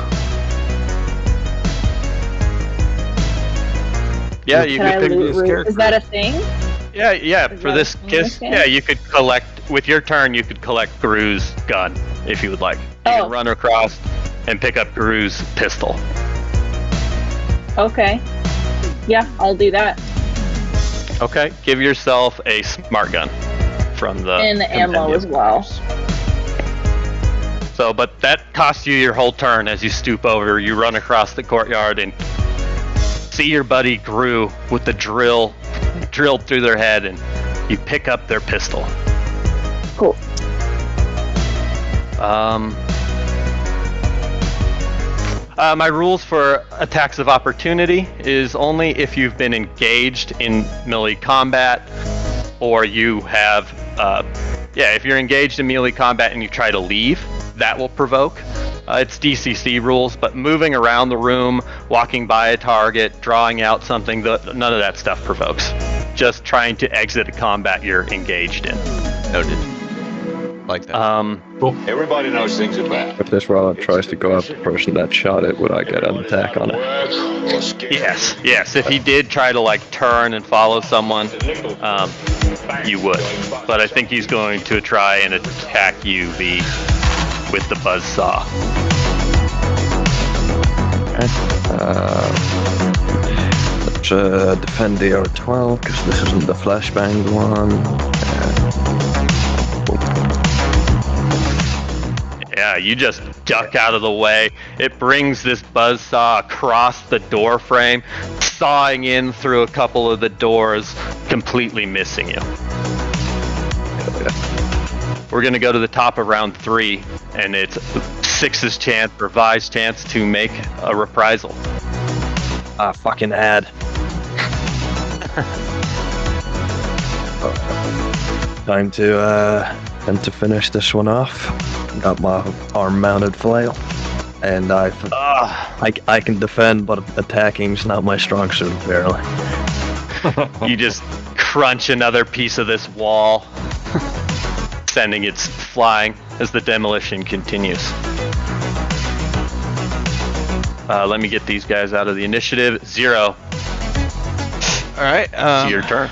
Yeah, you Can I could. loot Rue? Is that a thing? Yeah. Is For that this a thing kiss, again? yeah, you could collect with your turn. You could collect Gru's gun if you would like. You can run across and pick up Gru's pistol. Okay. Yeah, I'll do that. Okay, give yourself a smart gun from the And the ammo as well. So, but that costs you your whole turn as you stoop over. You run across the courtyard and see your buddy Gru with the drill drilled through their head, and you pick up their pistol. Cool. My rules for attacks of opportunity is only if you've been engaged in melee combat, or you have, if you're engaged in melee combat and you try to leave, that will provoke. It's DCC rules, but moving around the room, walking by a target, drawing out something, none of that stuff provokes. Just trying to exit a combat you're engaged in. Noted. Like that. Cool. Everybody knows things are bad. If this robot tries to go after the person that shot it, would I get an attack on it? Yes. If he did try to turn and follow someone, you would. But I think he's going to try and attack you, with the buzzsaw. Let's defend the R12 because this isn't the flashbang one. Yeah, you just duck out of the way. It brings this buzzsaw across the door frame, sawing in through a couple of the doors, completely missing you. We're going to go to the top of round 3, and it's 6's chance, or Vi's chance, to make a reprisal. Fucking ad. Time to finish this one off. Got my arm-mounted flail, and I can defend, but attacking's not my strong suit, apparently. You just crunch another piece of this wall, sending it flying as the demolition continues. Let me get these guys out of the initiative. 0. All right. It's your turn.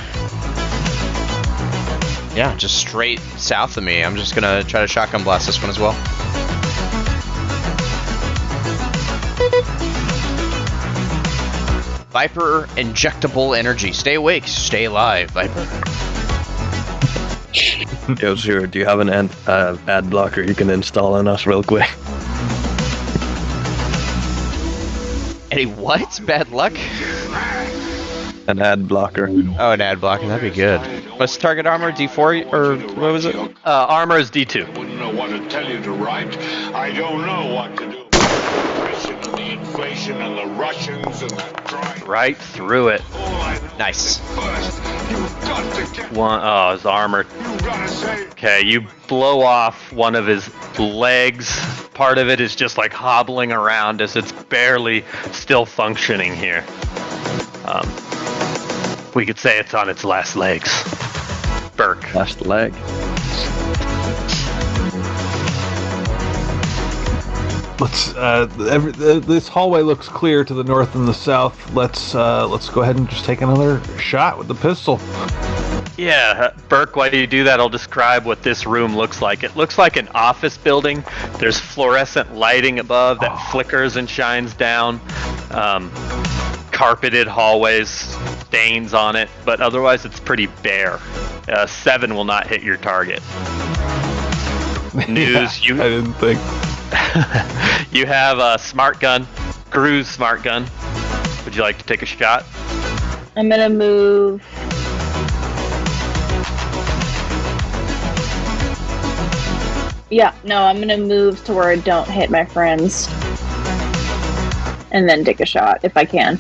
Yeah, just straight south of me. I'm just gonna try to shotgun blast this one as well. Viper injectable energy. Stay awake, stay alive, Viper. Yo, Zero, do you have an ad blocker you can install on us real quick? Any what? Bad luck? An ad blocker. Oh, an ad blocker. That'd be good. What's target armor? D4 or what was it? Armor is D2. I wouldn't know what to tell you to write. I don't know what to do. The inflation and the Russians and the crime. Right through it. Nice. First, you've got to get. His armor. You've got to say. Okay, you blow off one of his legs. Part of it is just like hobbling around as it's barely still functioning here. We could say it's on its last legs. Burke. Last leg. Let's. This hallway looks clear to the north and the south. Let's go ahead and just take another shot with the pistol. Yeah, Burke, while you do that, I'll describe what this room looks like. It looks like an office building. There's fluorescent lighting above that flickers and shines down. Carpeted hallways, stains on it, but otherwise it's pretty bare. 7 will not hit your target. News, I didn't think. You have a smart gun, Gru's smart gun. Would you like to take a shot? I'm gonna move. Yeah, no, I'm gonna move to where I don't hit my friends. And then take a shot if I can.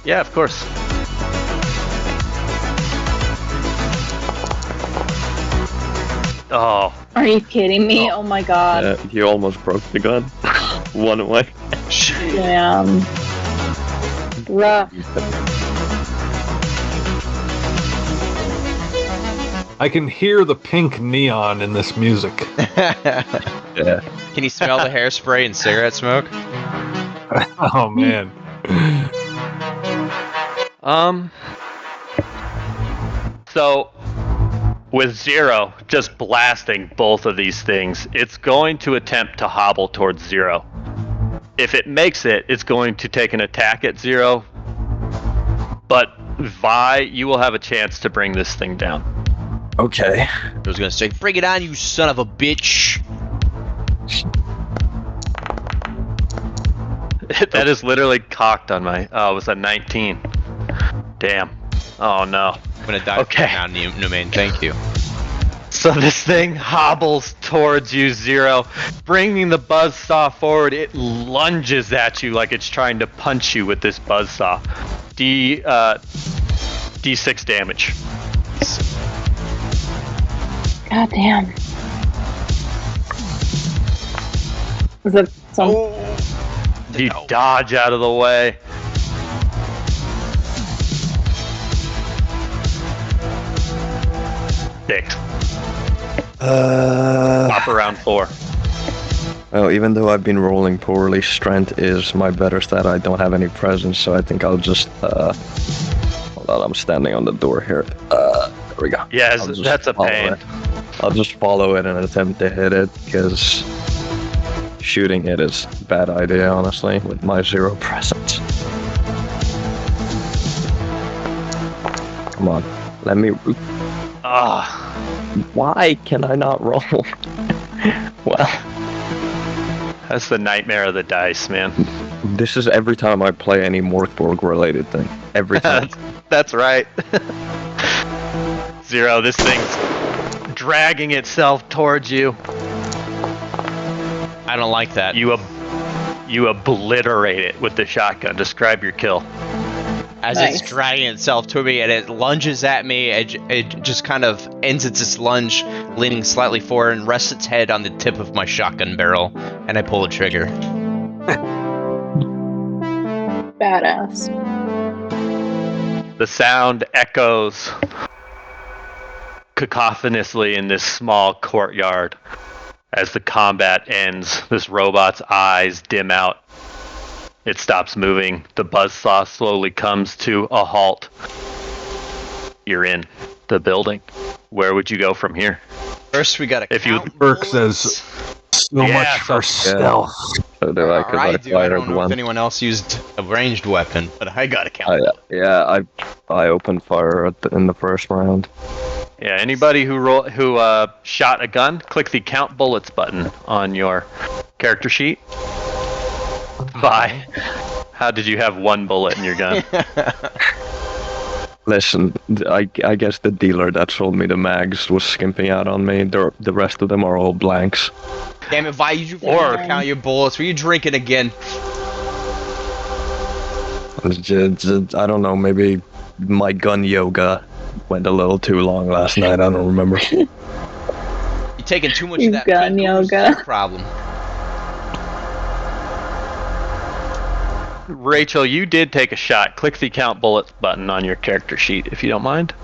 Yeah, of course. Oh. Are you kidding me? Oh my god. You almost broke the gun. One away. Damn. Rough. I can hear the pink neon in this music. Yeah. Can you smell the hairspray and cigarette smoke? Oh man. So with 0 just blasting both of these things, it's going to attempt to hobble towards 0. If it makes it, it's going to take an attack at 0. But Vi, you will have a chance to bring this thing down. Okay. I was gonna say, bring it on, you son of a bitch. That is literally cocked on my... Oh, it was a 19. Damn. Oh, no. I'm gonna die now, Newman. Thank you. So this thing hobbles towards you, 0. Bringing the buzzsaw forward, it lunges at you like it's trying to punch you with this buzzsaw. D6 damage. God damn. Is it some... You dodge out of the way. Picked. Pop around 4. Well, even though I've been rolling poorly, strength is my better stat. I don't have any presence, so I think I'll just hold on, I'm standing on the door here. There we go. Yeah, that's a pain. I'll just follow it and attempt to hit it, because shooting it is a bad idea, honestly, with my 0 presence. Come on, let me... Why can I not roll? Well... That's the nightmare of the dice, man. This is every time I play any Morkborg-related thing. Every time. That's right. 0, this thing's dragging itself towards you. I don't like that. You obliterate it with the shotgun. Describe your kill. As it's dragging itself to me and it lunges at me, it just kind of ends its lunge, leaning slightly forward and rests its head on the tip of my shotgun barrel, and I pull the trigger. Badass. The sound echoes cacophonously in this small courtyard. As the combat ends, this robot's eyes dim out. It stops moving. The buzzsaw slowly comes to a halt. You're in the building. Where would you go from here? First, we gotta If you- count Burke bullets. says, so Yeah, much for stealth. So do I, 'cause I do. I fired don't know one. if anyone else used a ranged weapon, but I gotta count. I opened fire in the first round. Yeah, anybody who shot a gun, click the count bullets button on your character sheet. Bye. How did you have one bullet in your gun? Listen, I guess the dealer that sold me the mags was skimping out on me. The rest of them are all blanks. Damn it, Vi, you Or- forgot to count your bullets. Were you drinking again? I don't know, maybe my gun yoga went a little too long last night. I don't remember. You're taking too much of You've that gun pink ooze, yoga. that's the problem. Rachel, you did take a shot. Click the count bullets button on your character sheet, if you don't mind.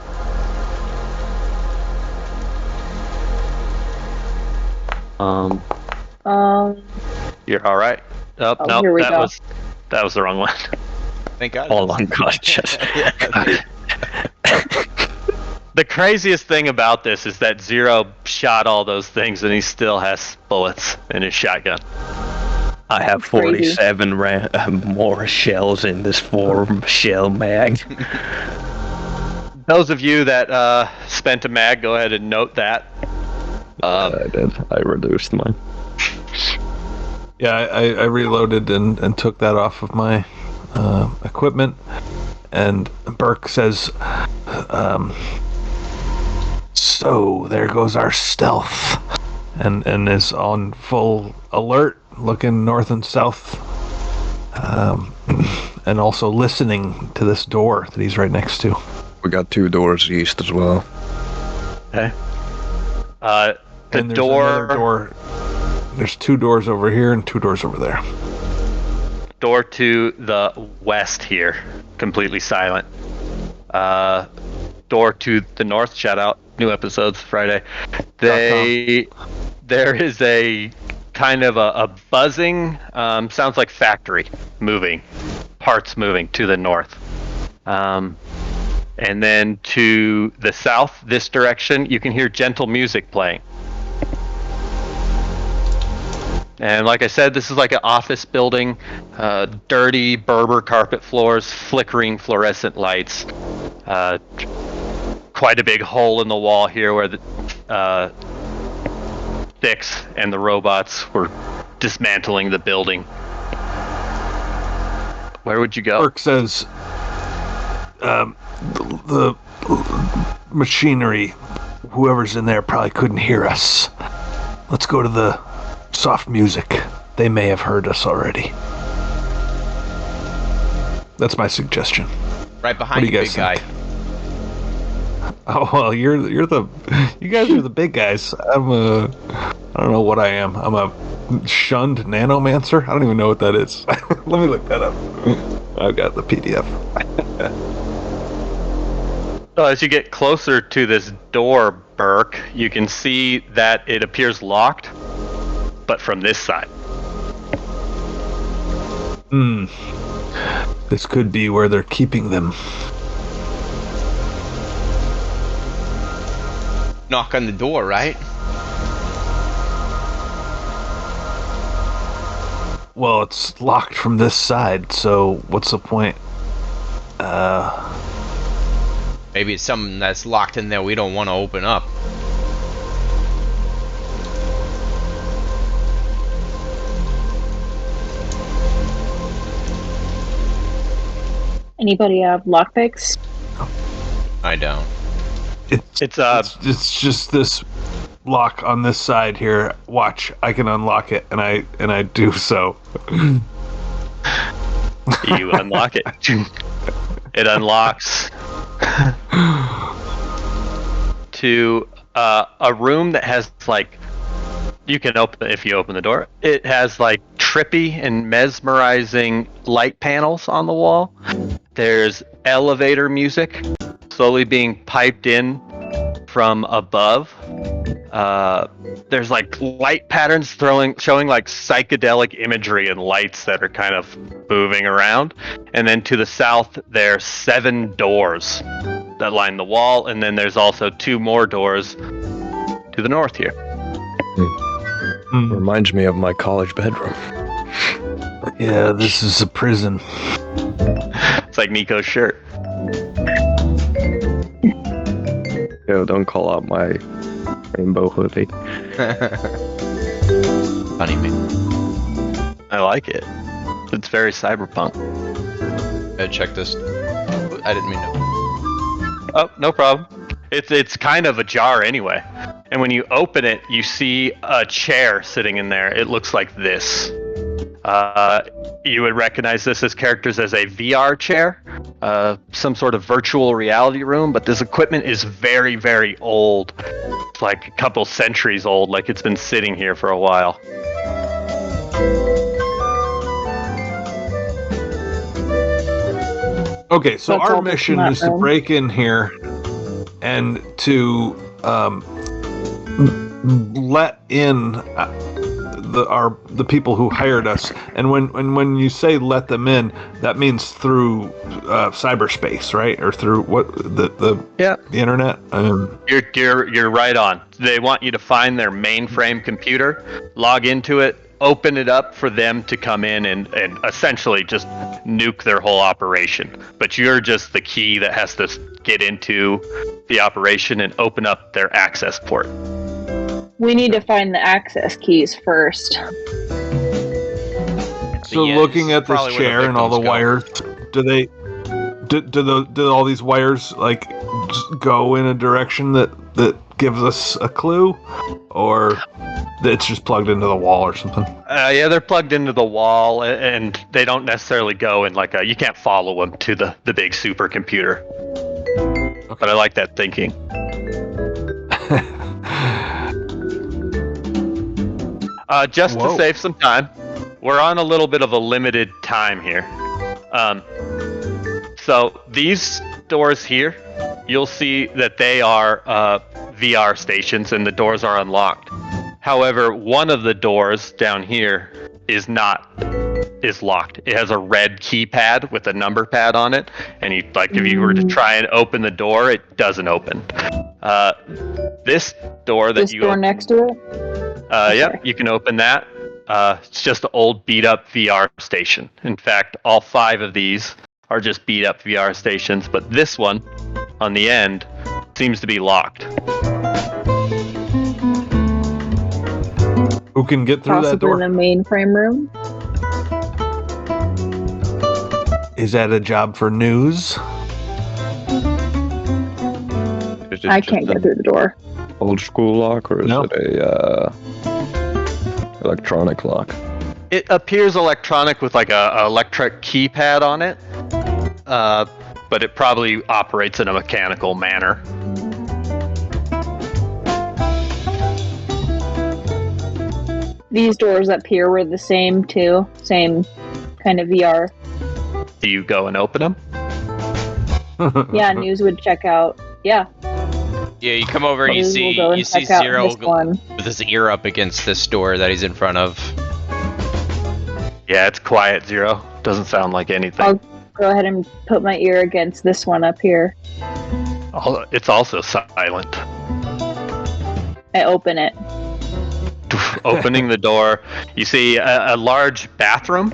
You're all right. Oh, no, here we go. that was the wrong one. Thank God. All unconscious. The craziest thing about this is that Zero shot all those things and he still has bullets in his shotgun. I have 47 more shells in this 4-shell mag. Those of you that spent a mag, go ahead and note that. I did. I reduced mine. Yeah, I reloaded and took that off of my equipment. And Burke says, so there goes our stealth. And is on full alert, looking north and south. And also listening to this door that he's right next to. We got 2 doors east as well. Okay. The And there's another door. There's 2 doors over here and 2 doors over there. door to the west here, completely silent. Door to the north, shout out, new episodes Friday. There is a kind of a buzzing, sounds like factory moving, parts moving to the north. And then to the south, this direction, you can hear gentle music playing. And like I said, this is like an office building, dirty Berber carpet floors, flickering fluorescent lights. Quite a big hole in the wall here where the Six and the robots were dismantling the building. Where would you go? Burke says, the machinery, whoever's in there probably couldn't hear us. Let's go to the soft music. They may have heard us already. That's my suggestion. Right behind you, big guy. Oh well, you guys are the big guys. I don't know what I am. I'm a shunned nanomancer. I don't even know what that is. Let me look that up. I've got the PDF. So as you get closer to this door, Burke, you can see that it appears locked, but from this side. This could be where they're keeping them. Knock on the door, right? Well, it's locked from this side, so what's the point? Maybe it's something that's locked in there we don't want to open up. Anybody have lockpicks? I don't. It's just this lock on this side here. Watch, I can unlock it, and I do so. You unlock it. It unlocks to a room that has like, you can open if you open the door. It has like trippy and mesmerizing light panels on the wall. There's elevator music slowly being piped in from above. There's like light patterns showing like psychedelic imagery and lights that are kind of moving around. And then to the south, there's 7 doors that line the wall, and then there's also 2 more doors to the north here. Reminds me of my college bedroom. Yeah, this is a prison. It's like Nico's shirt. Yo, don't call out my rainbow hoodie. Funny me. I like it. It's very cyberpunk. Check this. I didn't mean to. Oh, no problem. It's kind of ajar anyway. And when you open it, you see a chair sitting in there. It looks like this. You would recognize this as characters as a VR chair, some sort of virtual reality room, but this equipment is very, very old. It's like a couple centuries old, like it's been sitting here for a while. Okay, so That's our all mission that's in is that to room. break in here and to let in the people who hired us. And when you say let them in, that means through cyberspace, right? Or through what the internet. You're right on. They want you to find their mainframe computer, log into it, open it up for them to come in and essentially just nuke their whole operation. But you're just the key that has to get into the operation and open up their access port. We need to find the access keys first. So Yeah, looking it's at this probably where the chair and all the victims go. wires, do all these wires like just go in a direction that gives us a clue, or it's just plugged into the wall or something? Yeah, they're plugged into the wall, and they don't necessarily go in like you can't follow them to the big supercomputer. Okay. But I like that thinking. Just to save some time, we're on a little bit of a limited time here. So these doors here, you'll see that they are VR stations and the doors are unlocked. However, one of the doors down here is locked. It has a red keypad with a number pad on it, and if you were to try and open the door, it doesn't open. This door that This door next to it? Yep, you can open that. It's just an old beat-up VR station. In fact, all 5 of these are just beat-up VR stations, but this one on the end seems to be locked. Who can get through that Possibly door? the mainframe room? Is that a job for news? Is it I just can't get an through the door. old school lock, or is No. it a electronic lock? It appears electronic with like a electric keypad on it, but it probably operates in a mechanical manner. These doors up here were the same too. Same kind of VR. Do you go and open them? Yeah, news would check out. Yeah. Yeah, you come over and you News see will go and see check out Zero this one. with his ear up against this door that he's in front of. Yeah, it's quiet, Zero. Doesn't sound like anything. I'll go ahead and put my ear against this one up here. It's also silent. I open it. Opening the door, you see a large bathroom,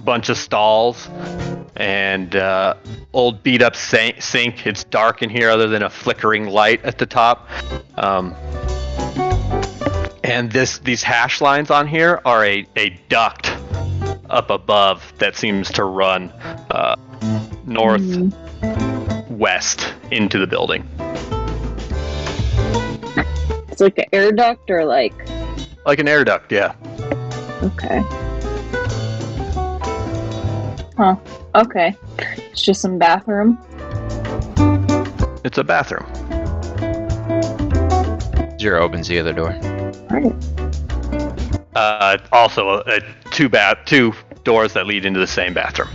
bunch of stalls, and old beat up sink. It's dark in here other than a flickering light at the top. And these hash lines on here are a duct up above that seems to run northwest into the building. It's like an air duct or like... Like an air duct, yeah. Okay. Huh. Okay. It's just some bathroom. It's a bathroom. Zero opens the other door. Alright. Also, two doors that lead into the same bathroom.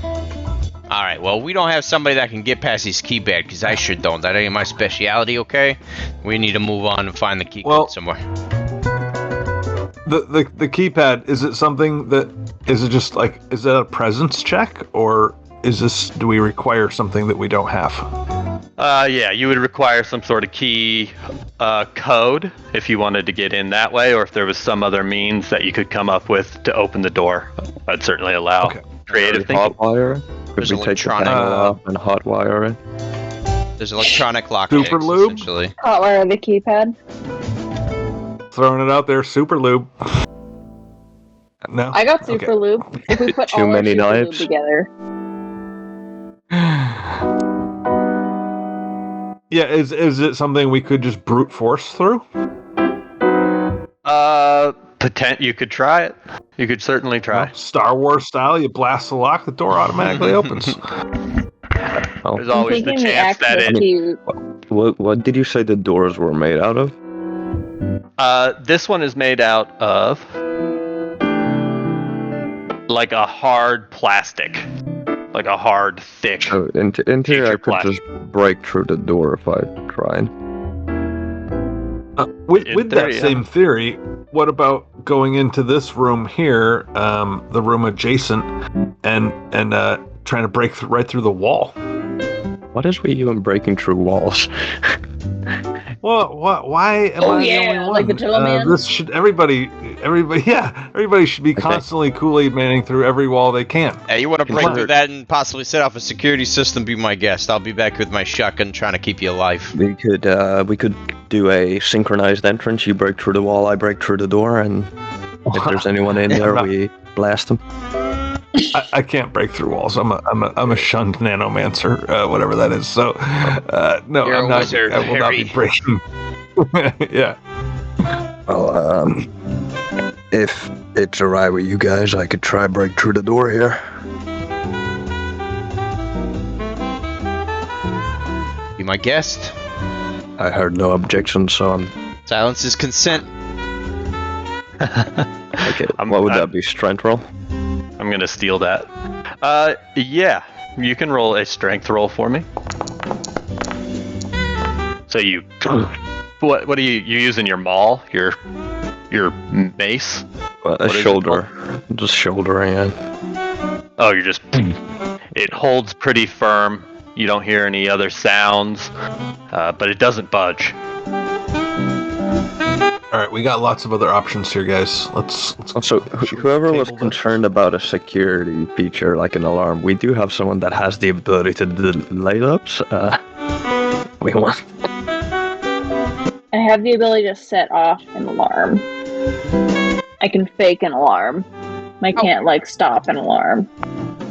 All right. Well, we don't have somebody that can get past his keypad because I sure don't. That ain't my specialty. Okay. We need to move on and find the key code somewhere. The keypad, is it something that is it just like, is that a presence check, or do we require something that we don't have? Yeah, you would require some sort of key code if you wanted to get in that way, or if there was some other means that you could come up with to open the door. I'd certainly allow creative thinking. Hotwire? Could we take the panel off and hotwire it? There's electronic lock Super lube? essentially. Hotwire the keypad. Throwing it out there, super lube. No? I got super lube. If we put Too all many our super knives? lube together. Yeah, is it something we could just brute force through? You could try it. You could certainly try. Star Wars style, you blast the lock, the door automatically opens. There's always the chance that it... What did you say the doors were made out of? This one is made out of like a hard plastic. Like a hard, thick. So in theory, I could just break through the door if I tried. With that same theory, what about going into this room here, the room adjacent, and trying to break right through the wall? What is with you and breaking through walls? Well, why am I the only one? Like the Turtle Man? This should everybody should be constantly Kool-Aid manning through every wall they can. Hey, you want to break through that and possibly set off a security system? Be my guest. I'll be back with my shotgun trying to keep you alive. We could do a synchronized entrance. You break through the wall, I break through the door, and if there's anyone in there, we blast them. I can't break through walls. I'm a shunned nanomancer, whatever that is. So, no, You're I'm a not. wizard, I will not be breaking. Yeah. Well, if it's alright with you guys, I could try break through the door here. Be my guest. I heard no objection, so I'm... Silence is consent. Okay, what would that be? Strength roll? I'm gonna steal that. Yeah, you can roll a strength roll for me. So you, what are you using? Your maul? Your mace? A shoulder, just shouldering it. Oh, you're just. It holds pretty firm. You don't hear any other sounds, but it doesn't budge. All right, we got lots of other options here, guys. Let's also, whoever was concerned about a security feature like an alarm, we do have someone that has the ability to do light ups. We want. I have the ability to set off an alarm. I can fake an alarm. I can't stop an alarm.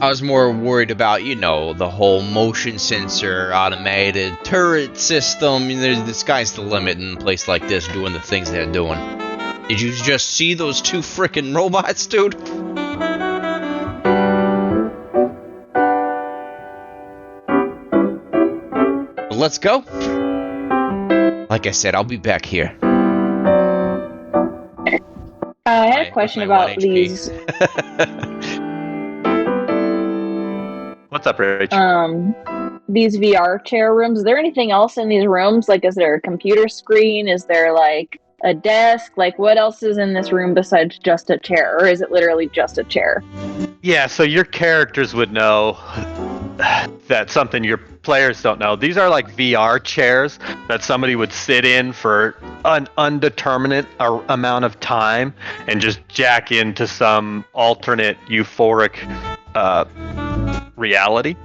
I was more worried about, the whole motion sensor, automated turret system. The sky's the limit in a place like this doing the things they're doing. Did you just see those two frickin' robots, dude? Let's go. Like I said, I'll be back here. I had a question about these. What's up, Rich? These VR chair rooms. Is there anything else in these rooms? Is there a computer screen? Is there a desk? What else is in this room besides just a chair? Or is it literally just a chair? Yeah, so your characters would know that's something your players don't know. These are VR chairs that somebody would sit in for an undeterminate amount of time and just jack into some alternate euphoric reality.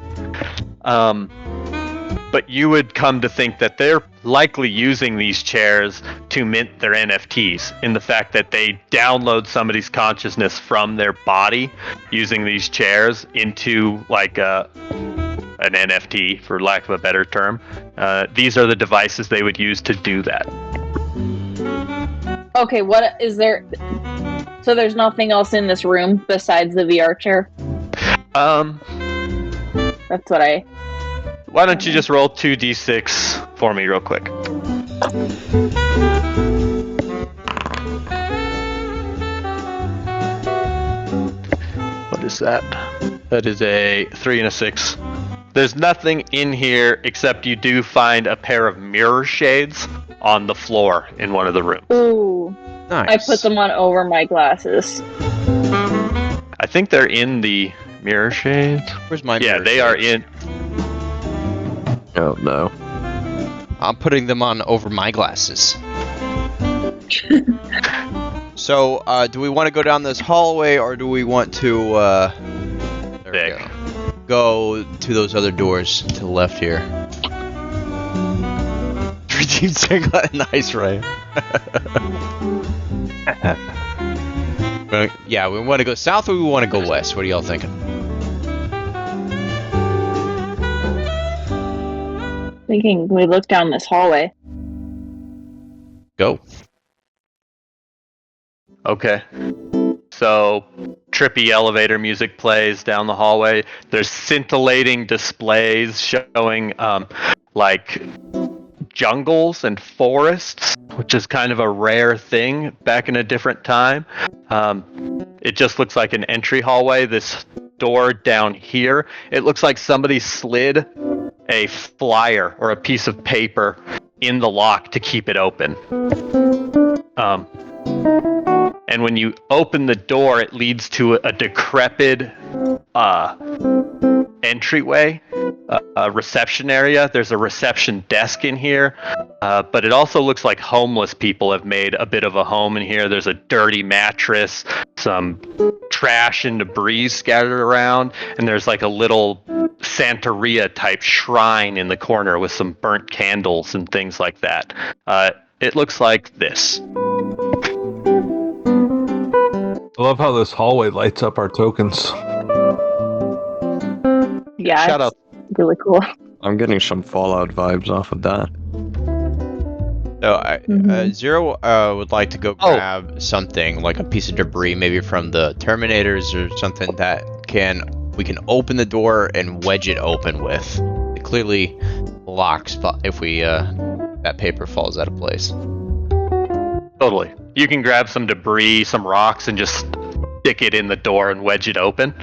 But you would come to think that they're likely using these chairs to mint their NFTs, in the fact that they download somebody's consciousness from their body using these chairs into an NFT, for lack of a better term. These are the devices they would use to do that. Okay, what is there? So there's nothing else in this room besides the VR chair? That's what I... Why don't you just roll 2d6 for me real quick? What is that? That is a 3 and a 6. There's nothing in here except you do find a pair of mirror shades on the floor in one of the rooms. Ooh. Nice. I put them on over my glasses. I think they're in the mirror shades. Where's my Yeah, mirror they shades? are in. Oh no. I'm putting them on over my glasses. So, do we want to go down this hallway, or do we want to, there we go to those other doors to the left here? Redeem Singlet, nice, right? Yeah, we want to go south or we want to go west? What are y'all thinking? Thinking we look down this hallway. Go. Okay. So, trippy elevator music plays down the hallway. There's scintillating displays showing, like, jungles and forests, which is kind of a rare thing back in a different time. It just looks like an entry hallway. This door down here, it looks like somebody slid a flyer or a piece of paper in the lock to keep it open. And when you open the door, it leads to a decrepit entryway, a reception area. There's a reception desk in here, but it also looks like homeless people have made a bit of a home in here. There's a dirty mattress, some trash and debris scattered around, and there's like a little Santeria type shrine in the corner with some burnt candles and things like that. It looks like this. I love how this hallway lights up our tokens. Yeah, Shout it's out. really cool. I'm getting some Fallout vibes off of that. So, Zero would like to go grab something like a piece of debris, maybe from the Terminators or something that we can open the door and wedge it open with. It clearly locks if we that paper falls out of place. Totally. You can grab some debris, some rocks, and just stick it in the door and wedge it open.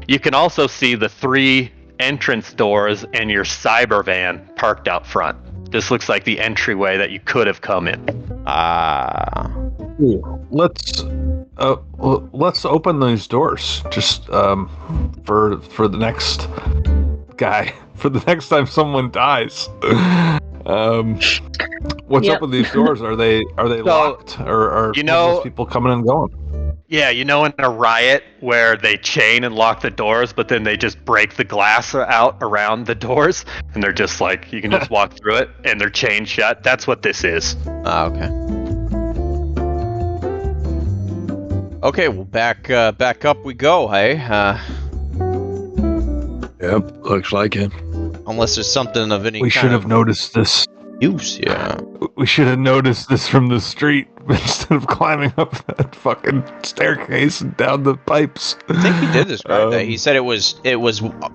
You can also see the 3 entrance doors and your cyber van parked out front. This looks like the entryway that you could have come in. Let's open those doors just for the next guy, for the next time someone dies. What's up with these doors? Are they locked, or are those people coming and going? Yeah, in a riot where they chain and lock the doors, but then they just break the glass out around the doors, and they're just like, you can just walk through it, and they're chained shut. That's what this is. Okay. Okay, well, back up we go, hey? Yep, looks like it. Unless there's something of any We kind should of have noticed this. use, yeah. We should have noticed this from the street instead of climbing up that fucking staircase and down the pipes. I think he did describe that. He said it was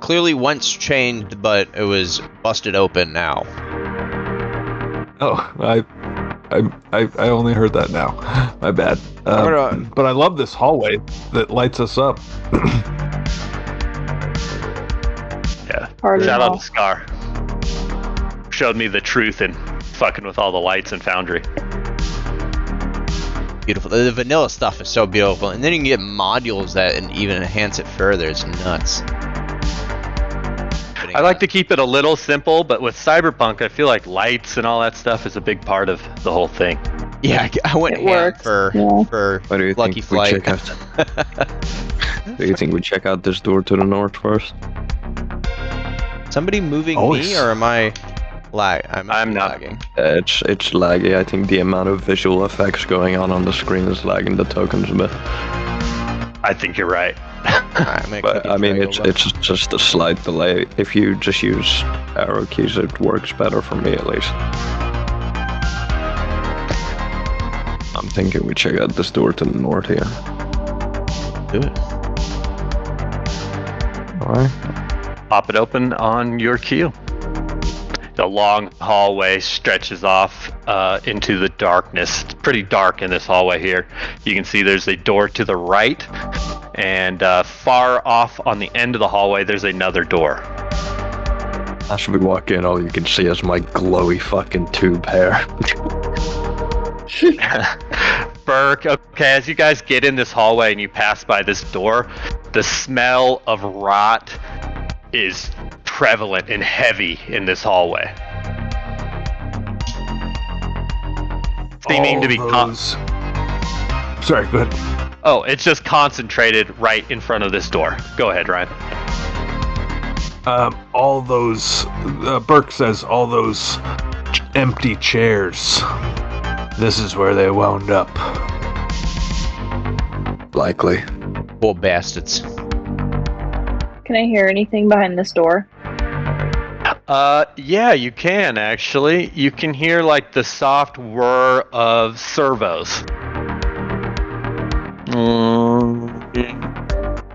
clearly once chained, but it was busted open now. Oh, I only heard that now. My bad. But I love this hallway that lights us up. Yeah. Pardon Shout out all. to Scar. Showed me the truth in fucking with all the lights in Foundry. Beautiful. The vanilla stuff is so beautiful, and then you can get modules that even enhance it further. It's nuts. I like to keep it a little simple, but with Cyberpunk, I feel like lights and all that stuff is a big part of the whole thing. Yeah, I went It ham works, for What do you Lucky think we Flight. check out? Do you think we check out this door to the north first? Somebody moving Always. me, or am I I'm not. lagging? It's laggy. I think the amount of visual effects going on the screen is lagging the tokens a bit. I think you're right. But I mean, it's just a slight delay. If you just use arrow keys, it works better for me at least. I'm thinking we check out this door to the north here. Do it. Alright. Pop it open on your queue. The long hallway stretches off into the darkness. It's pretty dark in this hallway here. You can see there's a door to the right, And far off on the end of the hallway, there's another door. As we walk in, all you can see is my glowy fucking tube hair. Burke, okay, as you guys get in this hallway and you pass by this door, the smell of rot is prevalent and heavy in this hallway. Seeming to be Sorry, go ahead. Oh, it's just concentrated right in front of this door. Go ahead, Ryan. All those, Burke says, all those empty chairs. This is where they wound up. Likely. Poor bastards. Can I hear anything behind this door? Yeah, you can actually. You can hear like the soft whir of servos.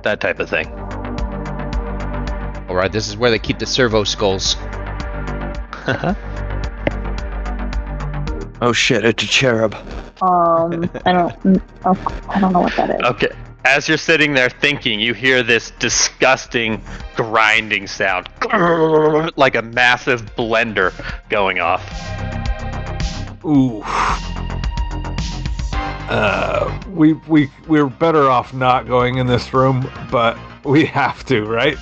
That type of thing. Alright, this is where they keep the servo skulls. Oh shit, it's a cherub. I don't know what that is. Okay. As you're sitting there thinking, you hear this disgusting grinding sound. Like a massive blender going off. Ooh. We're better off not going in this room, but we have to, right?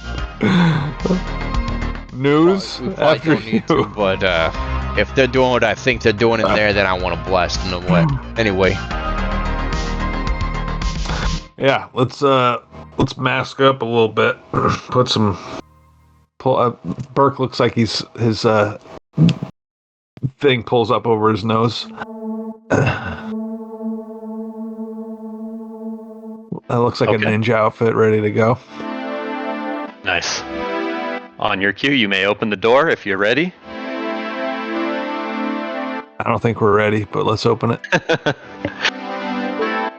News We after don't need to, but if they're doing what I think they're doing in there, then I want to blast them away. Anyway. Yeah, let's mask up a little bit. Put some. Burke looks like his thing pulls up over his nose. That looks like a ninja outfit ready to go. Nice. On your cue, you may open the door if you're ready. I don't think we're ready, but let's open it.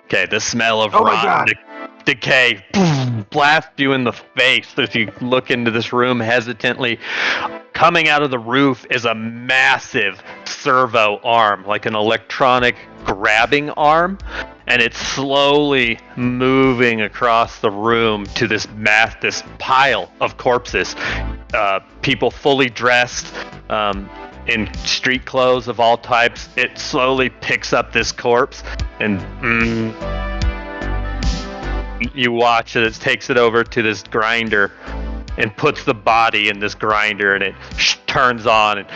Okay, the smell of rot and decay blasts you in the face as you look into this room hesitantly. Coming out of the roof is a massive servo arm, like an electronic grabbing arm, and it's slowly moving across the room to this pile of corpses. People fully dressed, in street clothes of all types. It slowly picks up this corpse and you watch as it takes it over to this grinder and puts the body in this grinder, and it turns on and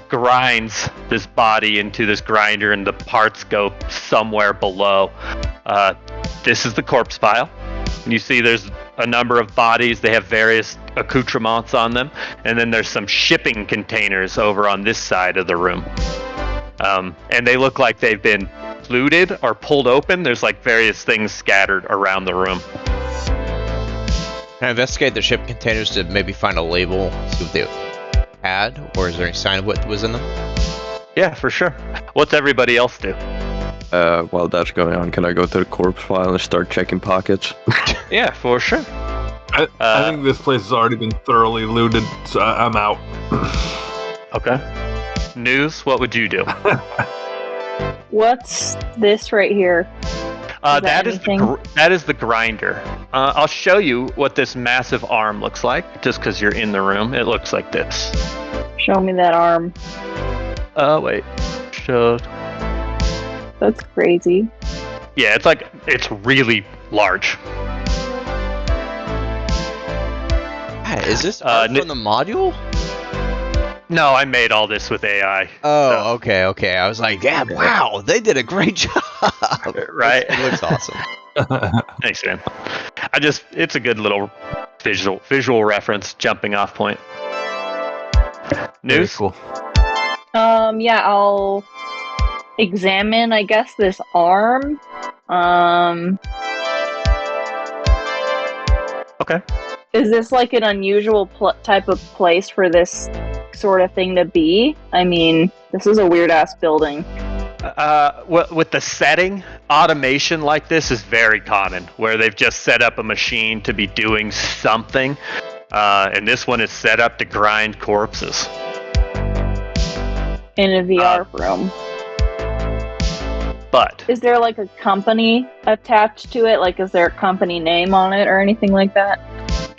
grinds this body into this grinder, and the parts go somewhere below. This is the corpse pile. You see there's a number of bodies. They have various accoutrements on them. And then there's some shipping containers over on this side of the room. And they look like they've been looted or pulled open. There's like various things scattered around the room. Can I investigate the ship containers to maybe find a label, see what they had, or is there any sign of what was in them? Yeah, for sure. What's everybody else do? While that's going on, can I go to the corpse file and start checking pockets? Yeah, for sure. I think this place has already been thoroughly looted, so I'm out. Okay. News, what would you do? What's this right here? That is the grinder. I'll show you what this massive arm looks like, just because you're in the room. It looks like this. Show me that arm. Wait. Show. That's crazy. Yeah, it's really large. Is this art from the module? No, I made all this with AI. Oh, so. Okay. I was like, yeah, wow, they did a great job. Right? It looks awesome. Thanks, man. It's a good little visual reference, jumping off point. News? Very cool. Yeah, I'll examine, I guess, this arm. Okay. Is this like an unusual type of place for this sort of thing to be? I mean, this is a weird-ass building. With the setting, automation like this is very common, where they've just set up a machine to be doing something, and this one is set up to grind corpses. In a VR room. But Is there like a company attached to it? Like, is there a company name on it or anything like that?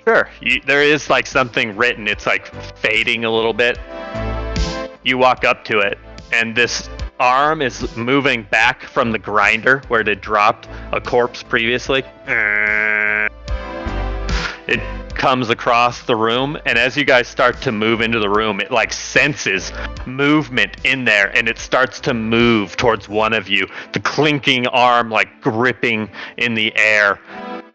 sure, there is like something written. It's like fading a little bit. You walk up to it, and this arm is moving back from the grinder where it had dropped a corpse previously. It comes across the room, and as you guys start to move into the room, it like senses movement in there, and it starts to move towards one of you, the clinking arm like gripping in the air.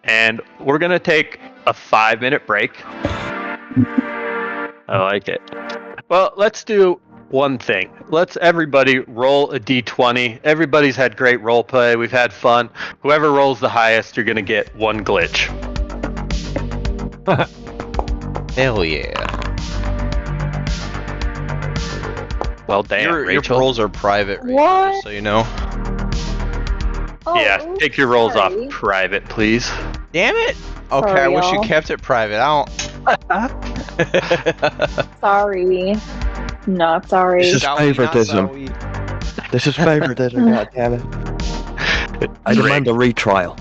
And we're gonna take a 5-minute break. I like it. Well, let's do one thing. Let's everybody roll a d20. Everybody's had great role play. We've had fun. Whoever rolls the highest, you're gonna get one glitch. Hell yeah. Well, damn, Your Rachel. rolls are private, Rachel, What? just so you know. Oh, Yeah, take your rolls off sorry. private, please. Damn it! Okay, Sorry, I wish you y'all. kept it private. I don't. Sorry. Not sorry. This is Sorry, not favoritism. sorry. This is favoritism, God damn it. I demand a retrial.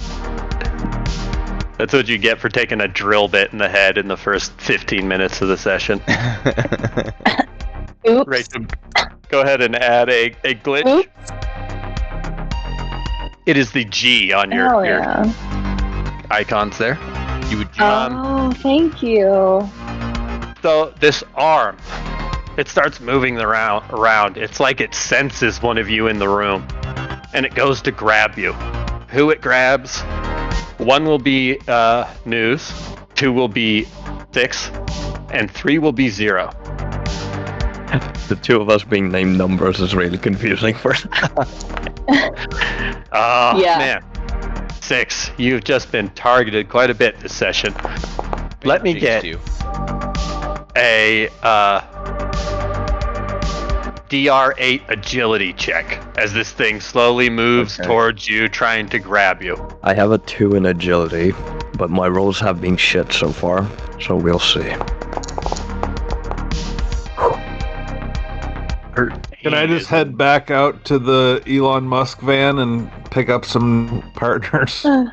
That's what you get for taking a drill bit in the head in the first 15 minutes of the session. Oops. Rachel, go ahead and add a glitch. Oops. It is the G on Hell your yeah. icons there. You would Oh, thank you. So this arm, it starts moving around. It's like it senses one of you in the room, and it goes to grab you. Who it grabs? 1 will be News, 2 will be 6, and 3 will be 0. The two of us being named numbers is really confusing for Oh, Yeah. man. 6, you've just been targeted quite a bit this session. Let me get you. a DR8 agility check as this thing slowly moves Okay. towards you, trying to grab you. I have a 2 in agility, but my rolls have been shit so far, so we'll see. Can I just head back out to the Elon Musk van and pick up some partners? The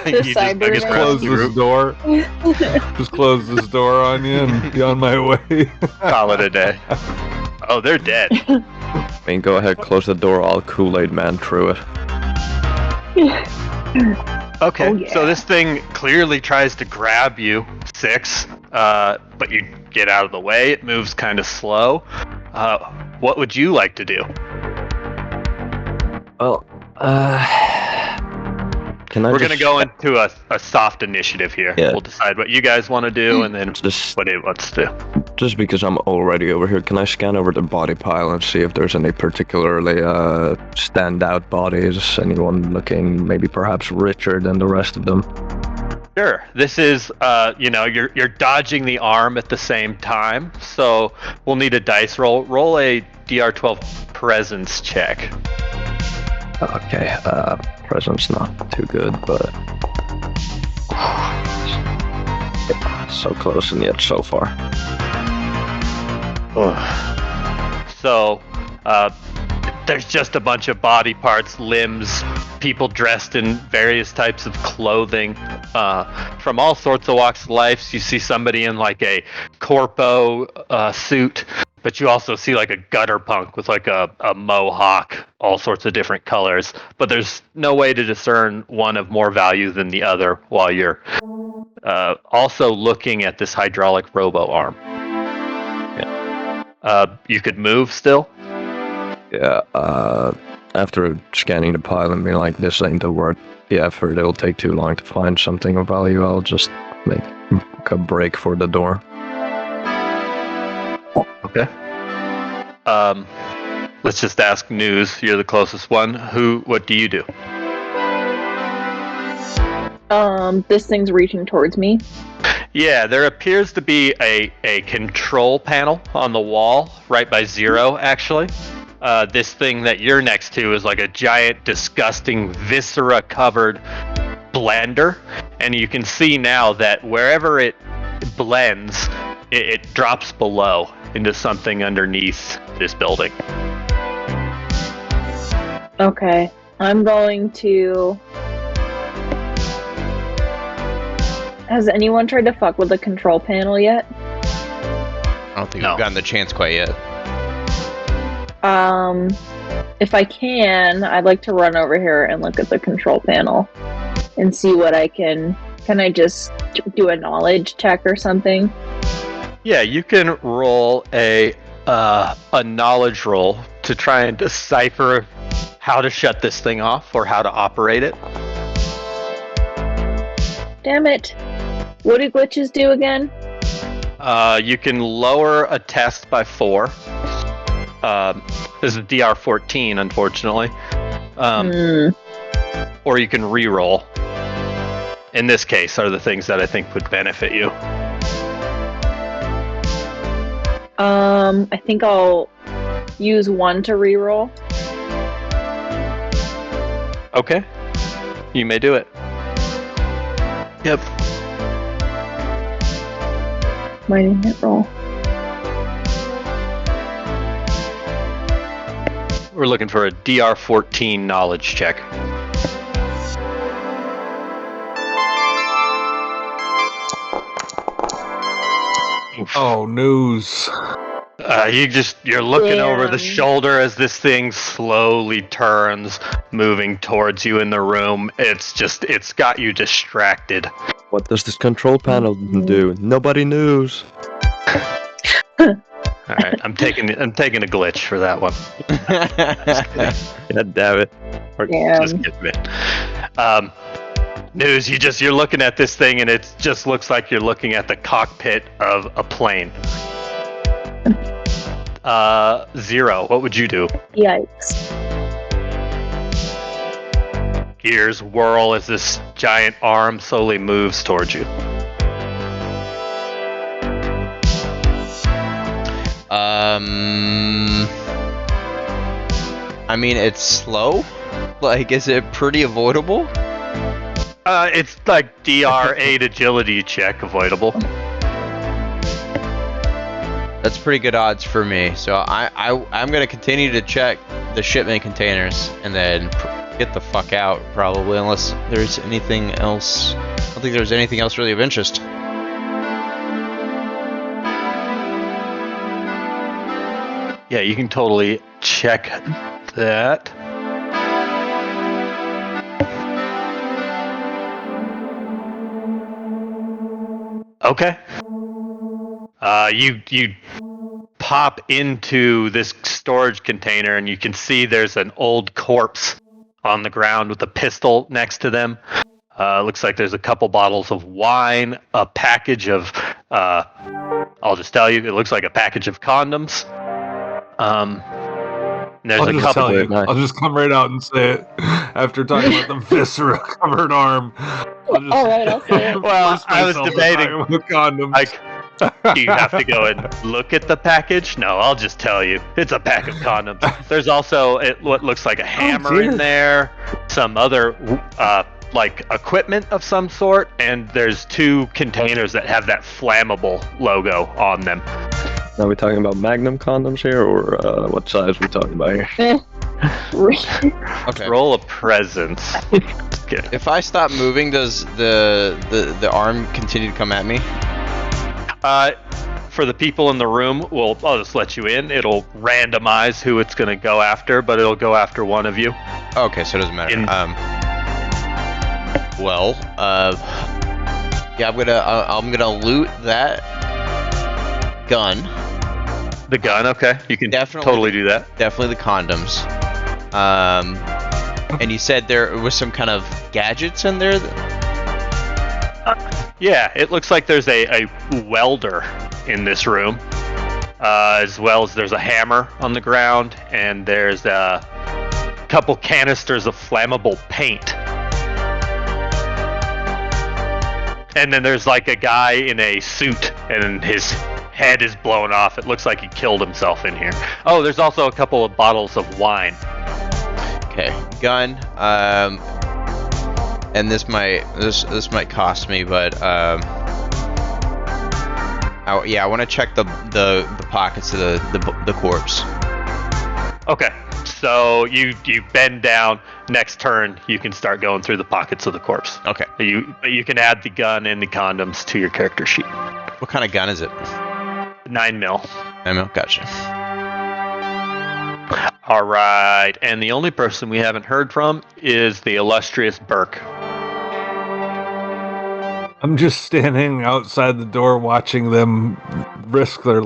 You just cyber took it van. Close this door. Just close this door on you and be on my way. Call it a day. Oh, they're dead. I mean, go ahead, close the door, I'll Kool-Aid man through it. Okay, Oh, yeah. so this thing clearly tries to grab you, 6, but you get out of the way. It moves kind of slow. What would you like to do? Well, can I We're just... going to go into a soft initiative here. Yeah. We'll decide what you guys want to do and then Just, what it wants to do. just because I'm already over here, can I scan over the body pile and see if there's any particularly standout bodies? Anyone looking maybe perhaps richer than the rest of them? Sure. This is, you're dodging the arm at the same time, so we'll need a dice roll. Roll a DR12 presence check. Okay, present's not too good, but... So close and yet so far. So, there's just a bunch of body parts, limbs, people dressed in various types of clothing, from all sorts of walks of life. You see somebody in like a corpo suit, but you also see like a gutter punk with like a mohawk, all sorts of different colors. But there's no way to discern one of more value than the other while you're also looking at this hydraulic robo arm. You could move still. Yeah, after scanning the pile and being like, this ain't worth the effort, it'll take too long to find something of value, I'll just make a break for the door. Okay. Let's just ask News. You're the closest one. What do you do? This thing's reaching towards me. Yeah, there appears to be a control panel on the wall right by 0, actually. This thing that you're next to is like a giant, disgusting, viscera-covered blender. And you can see now that wherever it blends, it drops below into something underneath this building. Okay. I'm going to... Has anyone tried to fuck with the control panel yet? I don't think we've gotten the chance quite yet. If I can, I'd like to run over here and look at the control panel and see what I can... Can I just do a knowledge check or something? Yeah, you can roll a knowledge roll to try and decipher how to shut this thing off or how to operate it. Damn it. What do glitches do again? You can lower a test by 4. This is DR14, unfortunately. Or you can re-roll. In this case, are the things that I think would benefit you. I think I'll use 1 to re-roll. Okay. You may do it. Yep. Why didn't it roll? We're looking for a DR14 knowledge check. Oh, news. You're looking over the shoulder as this thing slowly turns, moving towards you in the room. It's got you distracted. What does this control panel do? Nobody knows. All right, I'm taking a glitch for that one. God damn it. Just kidding, man. News, you're looking at this thing and it just looks like you're looking at the cockpit of a plane. 0, what would you do? Yikes. Gears whirl as this giant arm slowly moves towards you. I mean, it's slow? Like, is it pretty avoidable? It's like DR8 agility check avoidable. That's pretty good odds for me. So I'm gonna continue to check the shipment containers and then get the fuck out, probably, unless there's anything else. I don't think there's anything else really of interest. Yeah, you can totally check that. Okay. You pop into this storage container and you can see there's an old corpse on the ground with a pistol next to them. Looks like there's a couple bottles of wine, a package of, I'll just tell you, it looks like a package of condoms. There's I'll a just couple. tell you. I'll just come right out and say it. After talking about the viscera-covered arm. All right, I'll say it. Well, I was debating. With condoms. Like, do you have to go and look at the package? No, I'll just tell you. It's a pack of condoms. There's also what looks like a hammer in there, some other like equipment of some sort, and there's 2 containers that have that flammable logo on them. Are we talking about Magnum condoms here, or what size are we talking about here? Okay. Roll a presence. If I stop moving, does the arm continue to come at me? For the people in the room, I'll just let you in. It'll randomize who it's going to go after, but it'll go after one of you. Okay, so it doesn't matter. Yeah, I'm gonna loot that gun. The gun, okay. You can totally do that. Definitely the condoms. And you said there was some kind of gadgets in there? Yeah, it looks like there's a welder in this room, as well as there's a hammer on the ground, and there's a couple canisters of flammable paint. And then there's like a guy in a suit, and his head is blown off. It looks like he killed himself in here. Oh, there's also a couple of bottles of wine. Okay, gun. And this might cost me, but I want to check the pockets of the corpse. Okay, so you bend down. Next turn, you can start going through the pockets of the corpse. Okay. You can add the gun and the condoms to your character sheet. What kind of gun is it? 9mm. 9mm. Gotcha. All right, and the only person we haven't heard from is the illustrious Burke. I'm just standing outside the door watching them risk their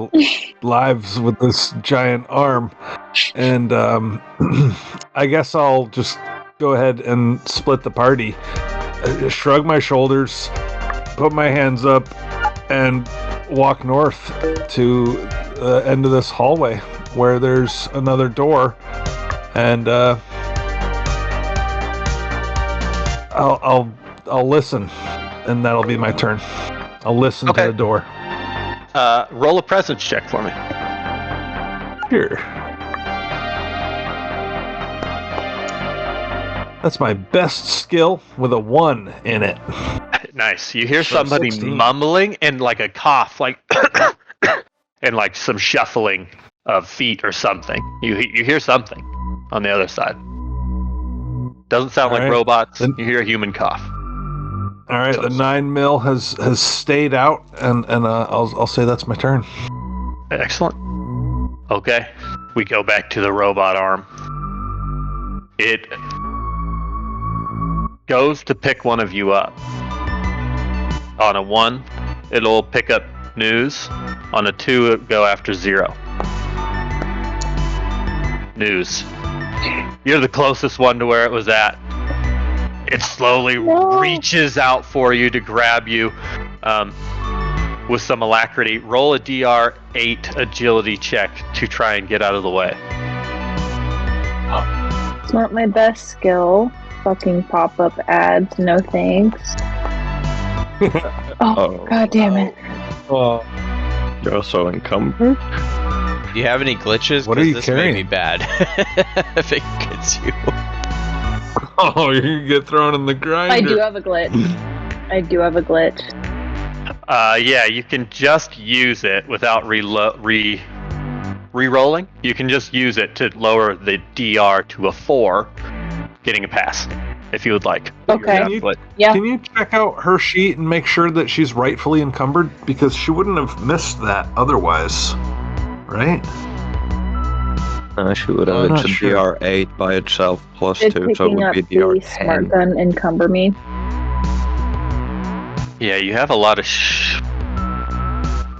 lives with this giant arm. And I guess I'll just go ahead and split the party. Shrug my shoulders, put my hands up, and walk north to the end of this hallway where there's another door. And I'll listen. And that'll be my turn. I'll listen to the door. Roll a presence check for me. Here. That's my best skill with a 1 in it. Nice. You hear somebody 16. mumbling and like a cough, like and like some shuffling of feet or something. You hear something on the other side. Doesn't sound like robots. You hear a human cough. All right, the 9mm has stayed out, and I'll say that's my turn. Excellent. Okay, we go back to the robot arm. It goes to pick one of you up. On a 1, it'll pick up news. On a 2, it'll go after 0. News. You're the closest one to where it was at. It slowly reaches out for you to grab you with some alacrity. Roll a DR8 agility check to try and get out of the way. It's not my best skill. Fucking pop-up ads, no thanks. God damn it. Oh, you're so encumbered. Do you have any glitches? What are you this carrying? may be bad if it gets you. Oh, you get thrown in the grinder. I do have a glitch. Yeah, you can just use it without re-rolling. You can just use it to lower the DR to a 4, getting a pass, if you would like. Okay. Can you check out her sheet and make sure that she's rightfully encumbered? Because she wouldn't have missed that otherwise, right? She would have. It's a DR8 by itself plus Did 2, so it would be picking up the smart DR10. gun encumber me? Yeah, you have a lot of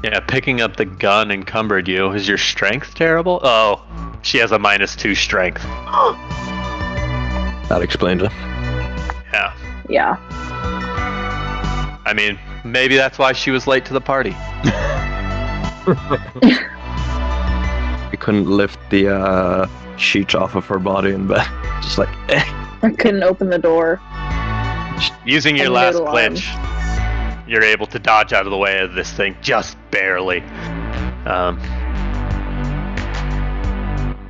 Yeah, picking up the gun encumbered you. Is your strength terrible? Oh, she has a -2 strength. That explains it. Yeah. Yeah. I mean, maybe that's why she was late to the party. We couldn't lift the sheets off of her body in bed. Just like, I couldn't open the door. Using your And last noodle glitch, you're able to dodge out of the way of this thing, just barely.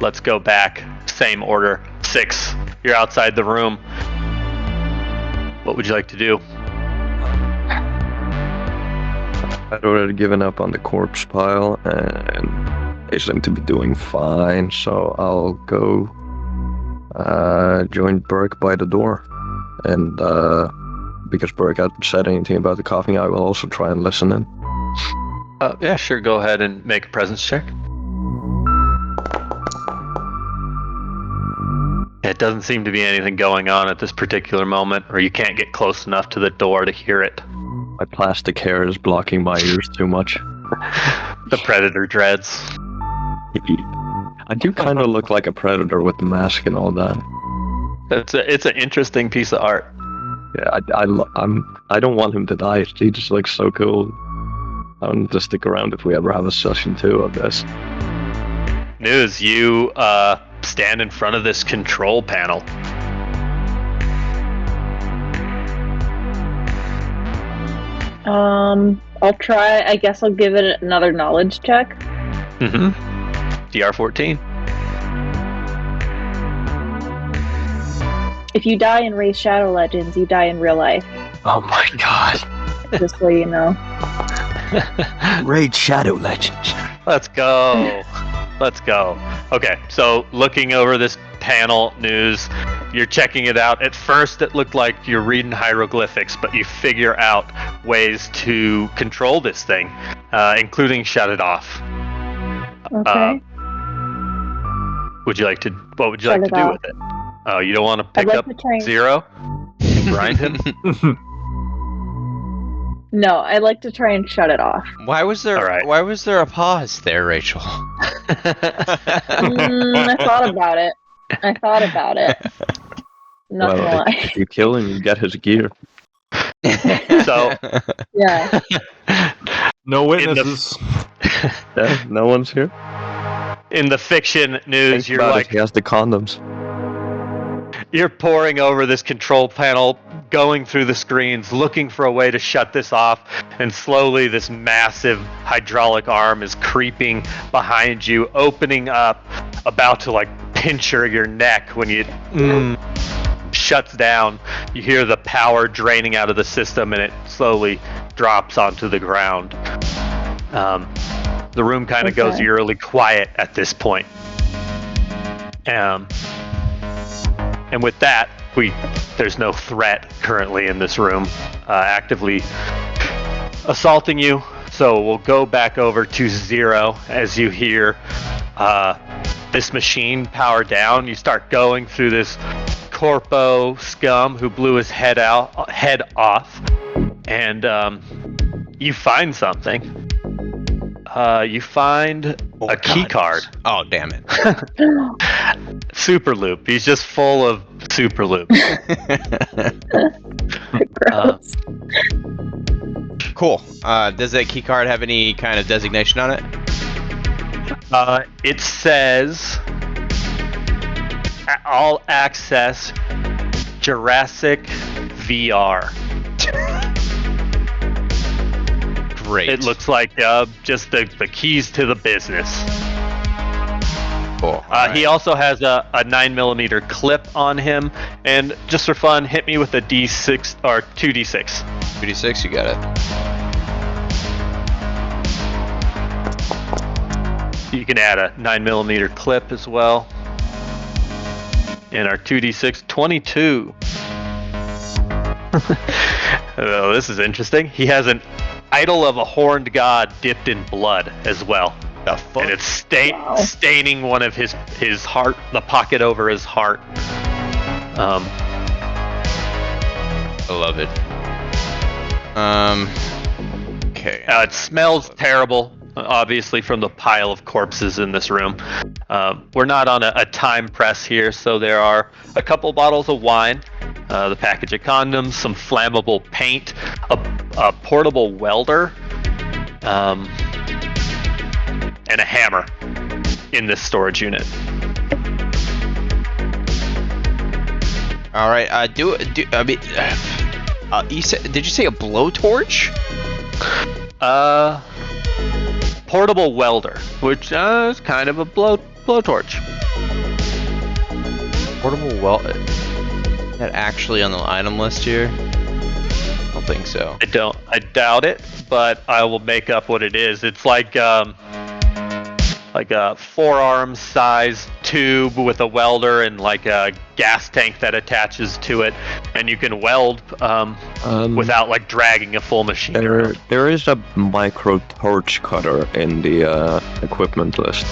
Let's go back. Same order. 6. You're outside the room. What would you like to do? I'd already given up on the corpse pile, and they seem to be doing fine, so I'll go join Burke by the door. And because Burke hadn't said anything about the coughing, I will also try and listen in. Yeah, sure. Go ahead and make a presence check. It doesn't seem to be anything going on at this particular moment, or you can't get close enough to the door to hear it. My plastic hair is blocking my ears too much. The predator dreads. I do kind of look like a predator with the mask and all that. It's an interesting piece of art. Yeah, I don't want him to die. He just looks so cool. I want to stick around if we ever have a session 2 of this. News, you stand in front of this control panel. I'll try. I guess I'll give it another knowledge check. Mm-hmm. DR14. If you die in Race Shadow Legends, you die in real life. Oh my god. Just so you know. Raid Shadow Legends. Let's go. Let's go. Okay, so looking over this panel news, you're checking it out. At first, it looked like you're reading hieroglyphics, but you figure out ways to control this thing, including shut it off. Okay. What would you like to Shut it do off. with it? Oh, you don't want to I'd pick like up to try and- Zero and grind him? No, I'd like to try and shut it off. Why was there? All right. Why was there a pause there, Rachel? I thought about it. Not gonna Well, lie. if you kill him, you get his gear. So, Yeah. No witnesses. Yeah, no one's here. in the fiction news, Think you're about it, like, he has the condoms. you're poring over this control panel, going through the screens, looking for a way to shut this off, and slowly this massive hydraulic arm is creeping behind you, opening up, about to like pinch your neck when you shuts down. You hear the power draining out of the system, and it slowly drops onto the ground. The room kind of goes Okay. eerily quiet at this point. And with that, there's no threat currently in this room actively assaulting you. So we'll go back over to Zero as you hear this machine power down. You start going through this corpo scum who blew his head off, and you find something. You find a key card. Oh, damn it. Super loop. He's just full of super loop. Gross. Cool. Does that key card have any kind of designation on it? It says all access Jurassic VR. Great. It looks like just the keys to the business. Cool. He also has a 9mm clip on him, and just for fun, hit me with a D6 or 2D6. 2d6, you got it. You can add a 9mm clip as well. And our 2D6, 22. Oh, this is interesting. He has an idol of a horned god dipped in blood as well. The fuck? And it's staining one of his heart, the pocket over his heart. I love it. Okay. It smells terrible, obviously, from the pile of corpses in this room. We're not on a time press here, so there are a couple bottles of wine, the package of condoms, some flammable paint, a portable welder, and a hammer in this storage unit. All right. You said? Did you say a blowtorch? Portable welder, which is kind of a blowtorch. Portable Is that actually on the item list here? I don't think so. I doubt it, but I will make up what it is. It's like a forearm-sized tube with a welder and like a gas tank that attaches to it, and you can weld without like dragging a full machine around. There is a micro torch cutter in the equipment list.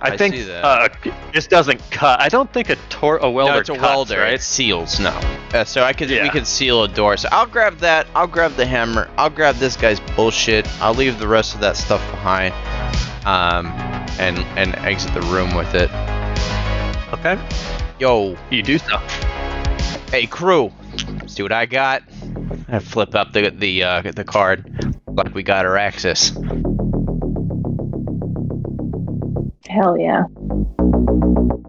I think see that. this doesn't cut. I don't think a welder No, it's a cuts, welder. right? It seals. No. So we Yeah. could seal a door. So I'll grab that. I'll grab the hammer. I'll grab this guy's bullshit. I'll leave the rest of that stuff behind. And exit the room with it. Okay. Yo, You do so. hey crew, see what I got? I flip up the card like we got our access. Hell yeah.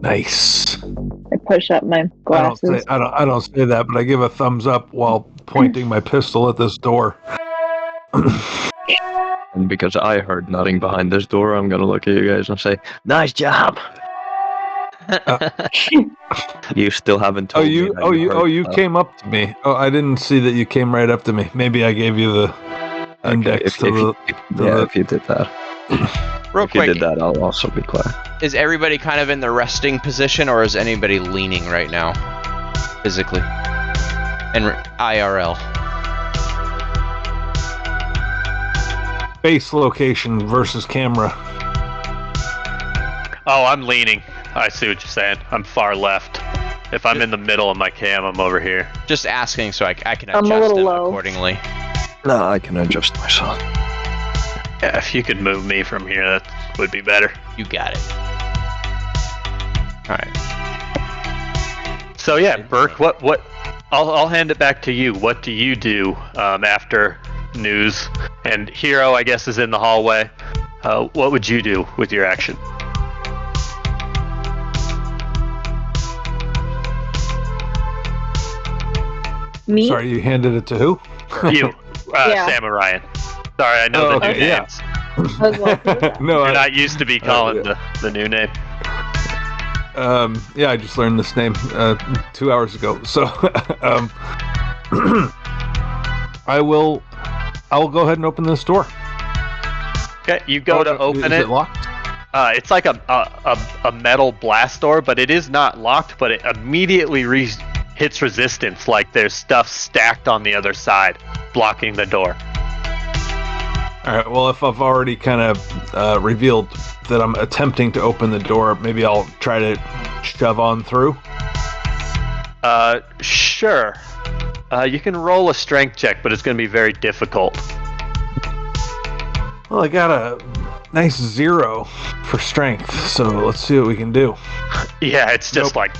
Nice. I push up my glasses. I don't say that, but I give a thumbs up while pointing my pistol at this door. And because I heard nothing behind this door, I'm gonna look at you guys and say, "Nice job." You still haven't told me. You came up to me. Oh, I didn't see that you came right up to me. Maybe I gave you the index if you did that. Real If you quick, did that, I'll also be glad. is everybody kind of in the resting position, or is anybody leaning right now, physically, and IRL? Base location versus camera. Oh, I'm leaning. I see what you're saying. I'm far left. If I'm in the middle of my cam, I'm over here. Just asking so I can I'm a adjust little it low. accordingly. No, I can adjust myself. Yeah, if you could move me from here, that would be better. You got it. All right. So yeah, Burke, what? I'll hand it back to you. What do you do after news? And Hero, I guess, is in the hallway. What would you do with your action? Me? Sorry, you handed it to who? You, Yeah. Sam and Ryan. Sorry, I know Oh, the new okay, yeah. names. As well. No, You're not used to be calling the new name. yeah, I just learned this name 2 hours ago. So, I'll go ahead and open this door. Okay, you go to open Is it. it locked? It's like a metal blast door, but it is not locked. But it immediately hits resistance, like there's stuff stacked on the other side, blocking the door. All right. Well, if I've already kind of revealed that I'm attempting to open the door, maybe I'll try to shove on through. Sure. You can roll a strength check, but it's going to be very difficult. Well, I got a nice 0 for strength, so let's see what we can do. Yeah, it's just like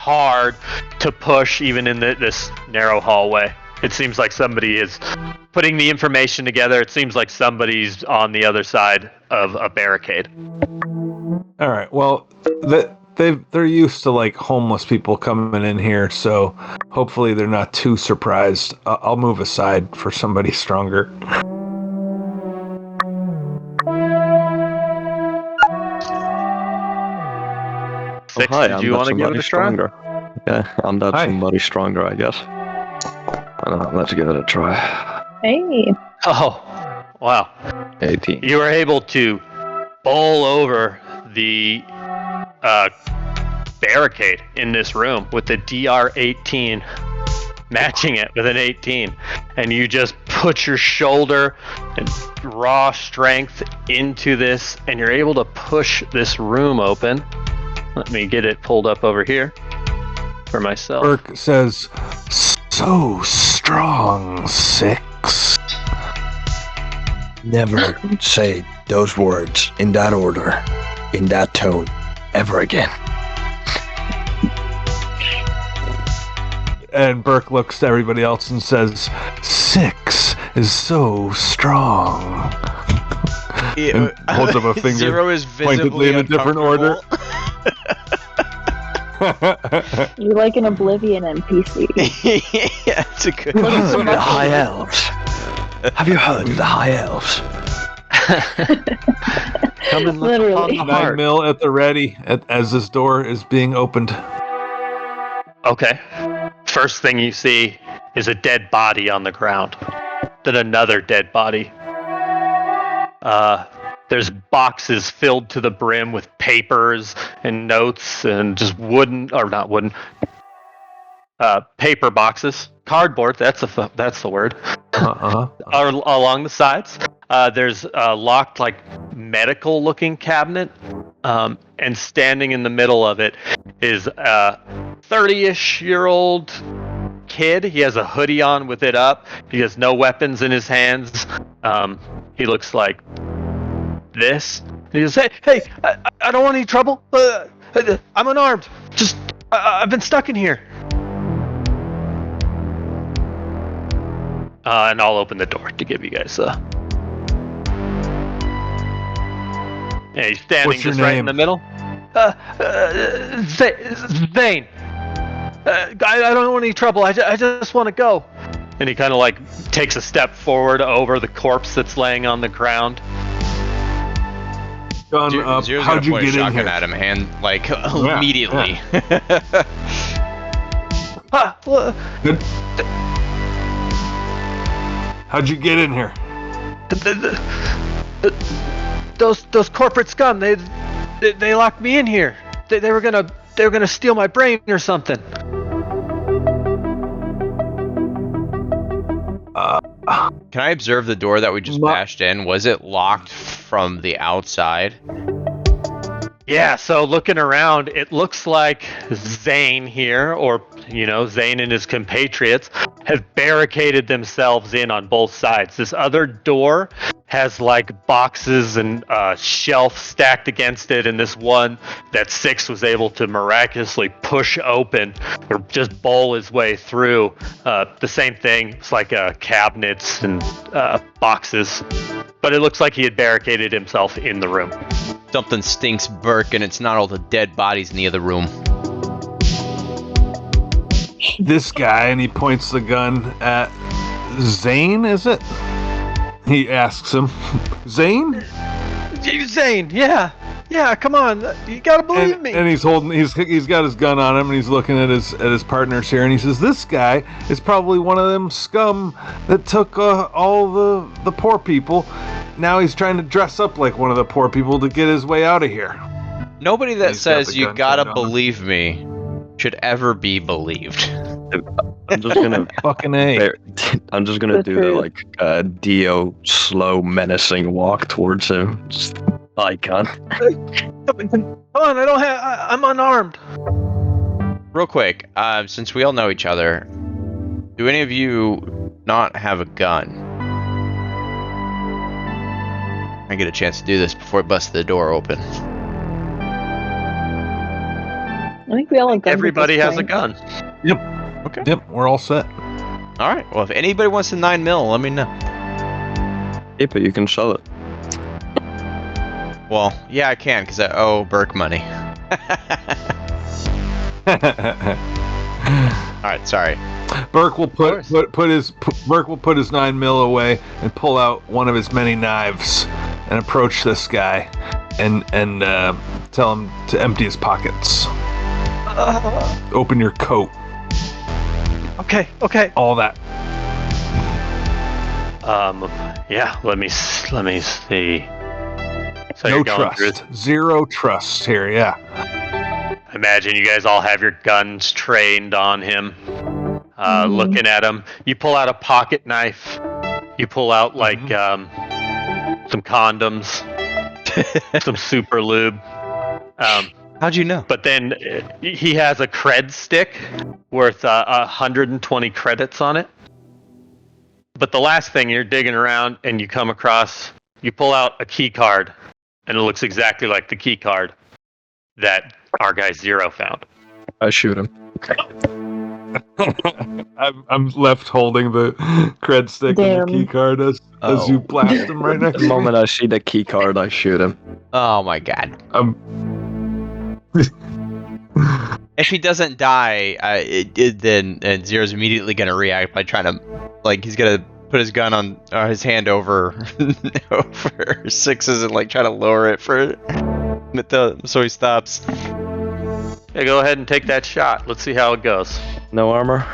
hard to push even in this narrow hallway. It seems like somebody is putting the information together. It seems like somebody's on the other side of a barricade. All right. Well, they're used to like homeless people coming in here, so hopefully they're not too surprised. I'll move aside for somebody stronger. Six, Hi, did you want to give it a try? stronger. Yeah, I'm not Hi. somebody stronger, I guess. Let's give it a try. Hey. Oh, wow. 18. You were able to bowl over the barricade in this room with the DR-18 matching it with an 18, and you just put your shoulder and raw strength into this, and you're able to push this room open. Let me get it pulled up over here for myself. Burke says, "So strong, 6." Never say those words in that order, in that tone, ever again. And Burke looks to everybody else and says, 6 is so strong. And holds up a finger, 0 is pointedly visibly in a different order. You like an Oblivion NPC. Yeah, it's a good The High Elves. Have you heard of the High Elves? Come and look Literally. upon the 9 heart. mil at the ready as this door is being opened. Okay. First thing you see is a dead body on the ground. Then another dead body. There's boxes filled to the brim with papers and notes and just paper boxes. Cardboard, that's the word. Along the sides. There's a locked, like, medical-looking cabinet. And standing in the middle of it is a 30-ish-year-old kid. He has a hoodie on with it up. He has no weapons in his hands. He looks like this. He says, hey, I don't want any trouble. I'm unarmed. Just, I've been stuck in here. And I'll open the door to give you guys yeah, he's standing What's your just right in name? the middle. Zane. I don't want any trouble. I just want to go. And he kind of like takes a step forward over the corpse that's laying on the ground. John, Zero's how'd gonna you point a get in shotgun here? at him, immediately. Good. How'd you get in here? those corporate scum. They locked me in here. They were gonna steal my brain or something. Can I observe the door that we just bashed in? Was it locked from the outside? Yeah, so looking around, it looks like Zane here, or, Zane and his compatriots, have barricaded themselves in on both sides. This other door has, boxes and shelf stacked against it, and this one that Six was able to miraculously push open, or just bowl his way through. The same thing, it's like cabinets and boxes. But it looks like he had barricaded himself in the room. Something stinks, Burke, and it's not all the dead bodies in the other room. This guy, and he points the gun at Zane, is it? He asks him, Zane? Zane, yeah. Yeah, come on. You gotta believe me. And he's got his gun on him, and he's looking at his partners here, and he says, this guy is probably one of them scum that took all the poor people. Now he's trying to dress up like one of the poor people to get his way out of here. Nobody that says you gotta believe me should ever be believed. I'm just gonna fucking A. I'm just gonna do the Dio slow menacing walk towards him. Just icon. Come on, I'm unarmed. Real quick, since we all know each other, do any of you not have a gun? I get a chance to do this before I bust the door open. I think we all have guns. Everybody has a gun. Yep. Okay. Yep, we're all set. All right. Well, if anybody wants a 9mm, let me know. Yeah, but you can sell it. Well, yeah, I can because I owe Burke money. All right, sorry. Burke will put his 9mm away and pull out one of his many knives and approach this guy and tell him to empty his pockets. Open your coat. Okay. All that. Yeah. Let me see. So No trust. Zero trust here. Yeah. I imagine you guys all have your guns trained on him. Looking at him, you pull out a pocket knife. You pull out some condoms, some super lube. How'd you know? But then he has a cred stick worth 120 credits on it. But the last thing, you're digging around and you come across, you pull out a key card, and it looks exactly like the key card that our guy Zero found. I shoot him. I'm left holding the cred stick and the key card as you blast him right next to me. The moment I see the key card, I shoot him. Oh my god. If he doesn't die, then Zero's immediately gonna react by trying to, he's gonna put his gun on his hand over Six's and try to lower it so he stops. Yeah, go ahead and take that shot. Let's see how it goes. No armor?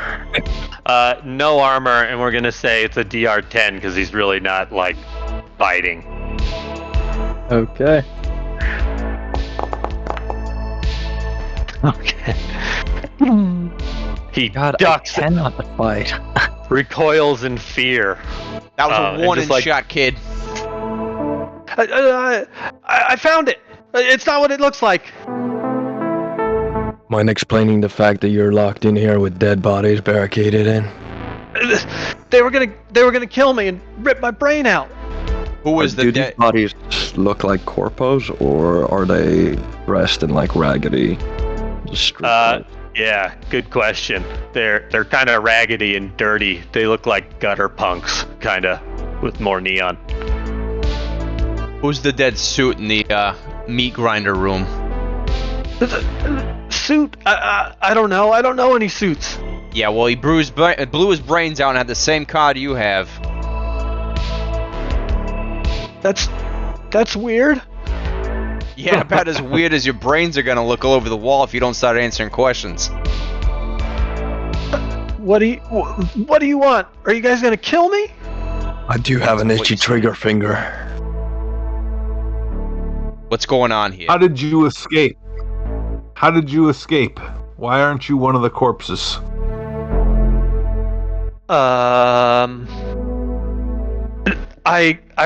No armor, and we're gonna say it's a DR10 because he's really not biting. Okay. Okay. He ducks. I cannot fight. Recoils in fear. That was a warning shot, kid. I found it. It's not what it looks like. Mind explaining the fact that you're locked in here with dead bodies barricaded in? They were gonna kill me and rip my brain out. Who was Do these bodies look like corpos, or are they dressed in raggedy? Yeah, good question. They're kind of raggedy and dirty. They look like gutter punks, kind of, with more neon. Who's the dead suit in the meat grinder room? Suit? I don't know. I don't know any suits. Yeah, well, he blew his brains out and had the same card you have. That's weird. Yeah, about as weird as your brains are gonna look all over the wall if you don't start answering questions. What do you want? Are you guys gonna kill me? I do have an itchy trigger finger. What's going on here? How did you escape? How did you escape? Why aren't you one of the corpses? I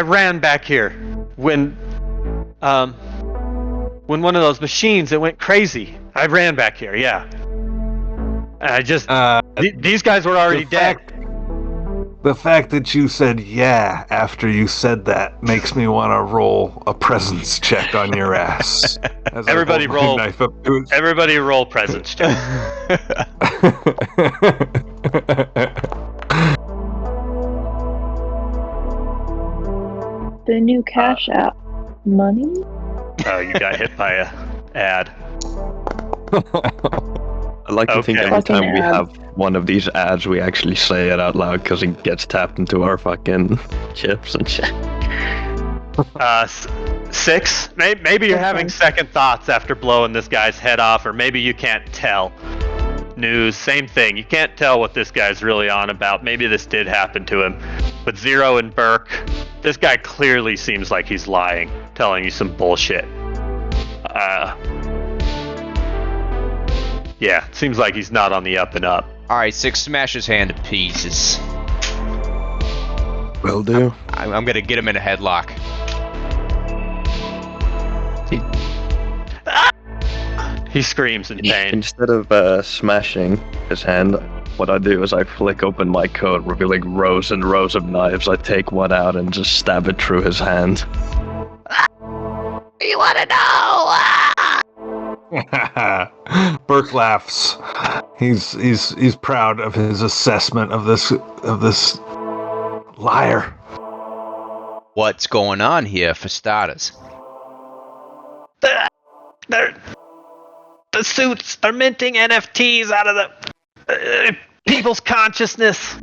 ran back here when one of those machines that went crazy. I ran back here, yeah. And I just these guys were already dead. The fact that you said yeah after you said that makes me want to roll a presence check on your ass. Everybody roll. Everybody roll presence check. The new Cash App. Money? Oh, you got hit by a ad. I like to think every time we have one of these ads, we actually say it out loud because it gets tapped into our fucking chips and shit. 6? Maybe you're having second thoughts after blowing this guy's head off, or maybe you can't tell. News, same thing. You can't tell what this guy's really on about. Maybe this did happen to him. But Zero and Burke, this guy clearly seems like he's lying, telling you some bullshit. Yeah, seems like he's not on the up and up. Alright, 6, smash his hand to pieces. Will do. I'm gonna get him in a headlock. He screams in pain. Instead of smashing his hand, what I do is I flick open my coat, revealing rows and rows of knives. I take one out and just stab it through his hand. You wanna know? Burke laughs. He's proud of his assessment of this liar. What's going on here, for starters? The suits are minting NFTs out of the people's consciousness.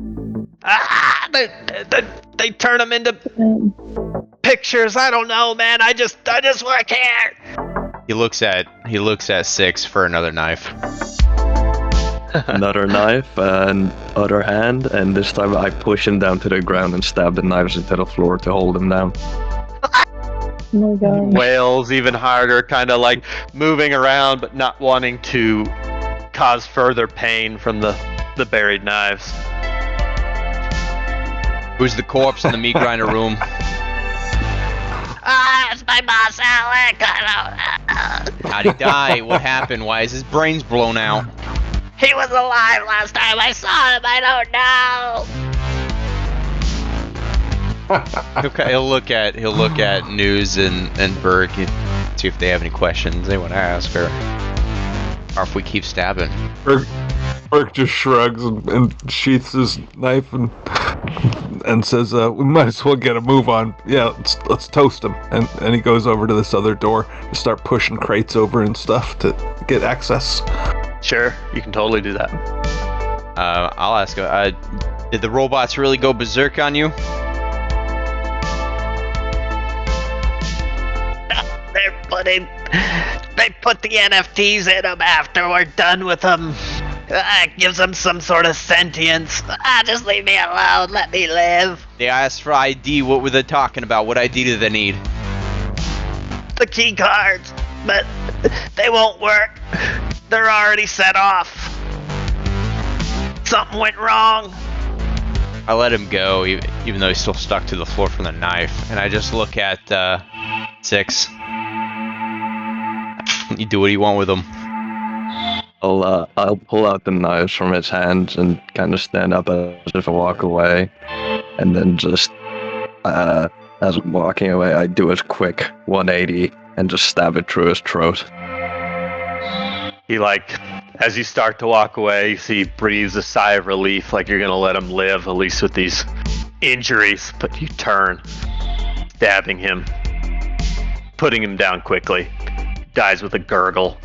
They turn them into pictures. I don't know, man. I just work here. He looks at 6 for another knife. Another knife, and other hand, and this time I push him down to the ground and stab the knives into the floor to hold him down. Oh my god. Wails even harder, kind of like moving around but not wanting to cause further pain from the buried knives. Who's the corpse in the meat grinder room? It's my boss, Alec. How'd he die? What happened? Why is his brains blown out? He was alive last time I saw him. I don't know. He'll look at News and Burke and see if they have any questions they want to ask, or if we keep stabbing. Burke just shrugs and sheaths his knife and says, "We might as well get a move on. Yeah, let's toast him." And he goes over to this other door to start pushing crates over and stuff to get access. Sure, you can totally do that. I'll ask him. Did the robots really go berserk on you? They put the NFTs in them after we're done with them. Gives them some sort of sentience. Just leave me alone. Let me live. They asked for ID. What were they talking about? What ID do they need? The key cards, but they won't work. They're already set off. Something went wrong. I let him go, even though he's still stuck to the floor from the knife. And I just look at 6. You do what you want with him. I'll pull out the knives from his hands and kind of stand up as if I walk away, and then just as I'm walking away, I do a quick 180 and just stab it through his throat. He as you start to walk away, you see he breathes a sigh of relief, like you're gonna let him live, at least with these injuries. But you turn, stabbing him, putting him down quickly. Dies with a gurgle.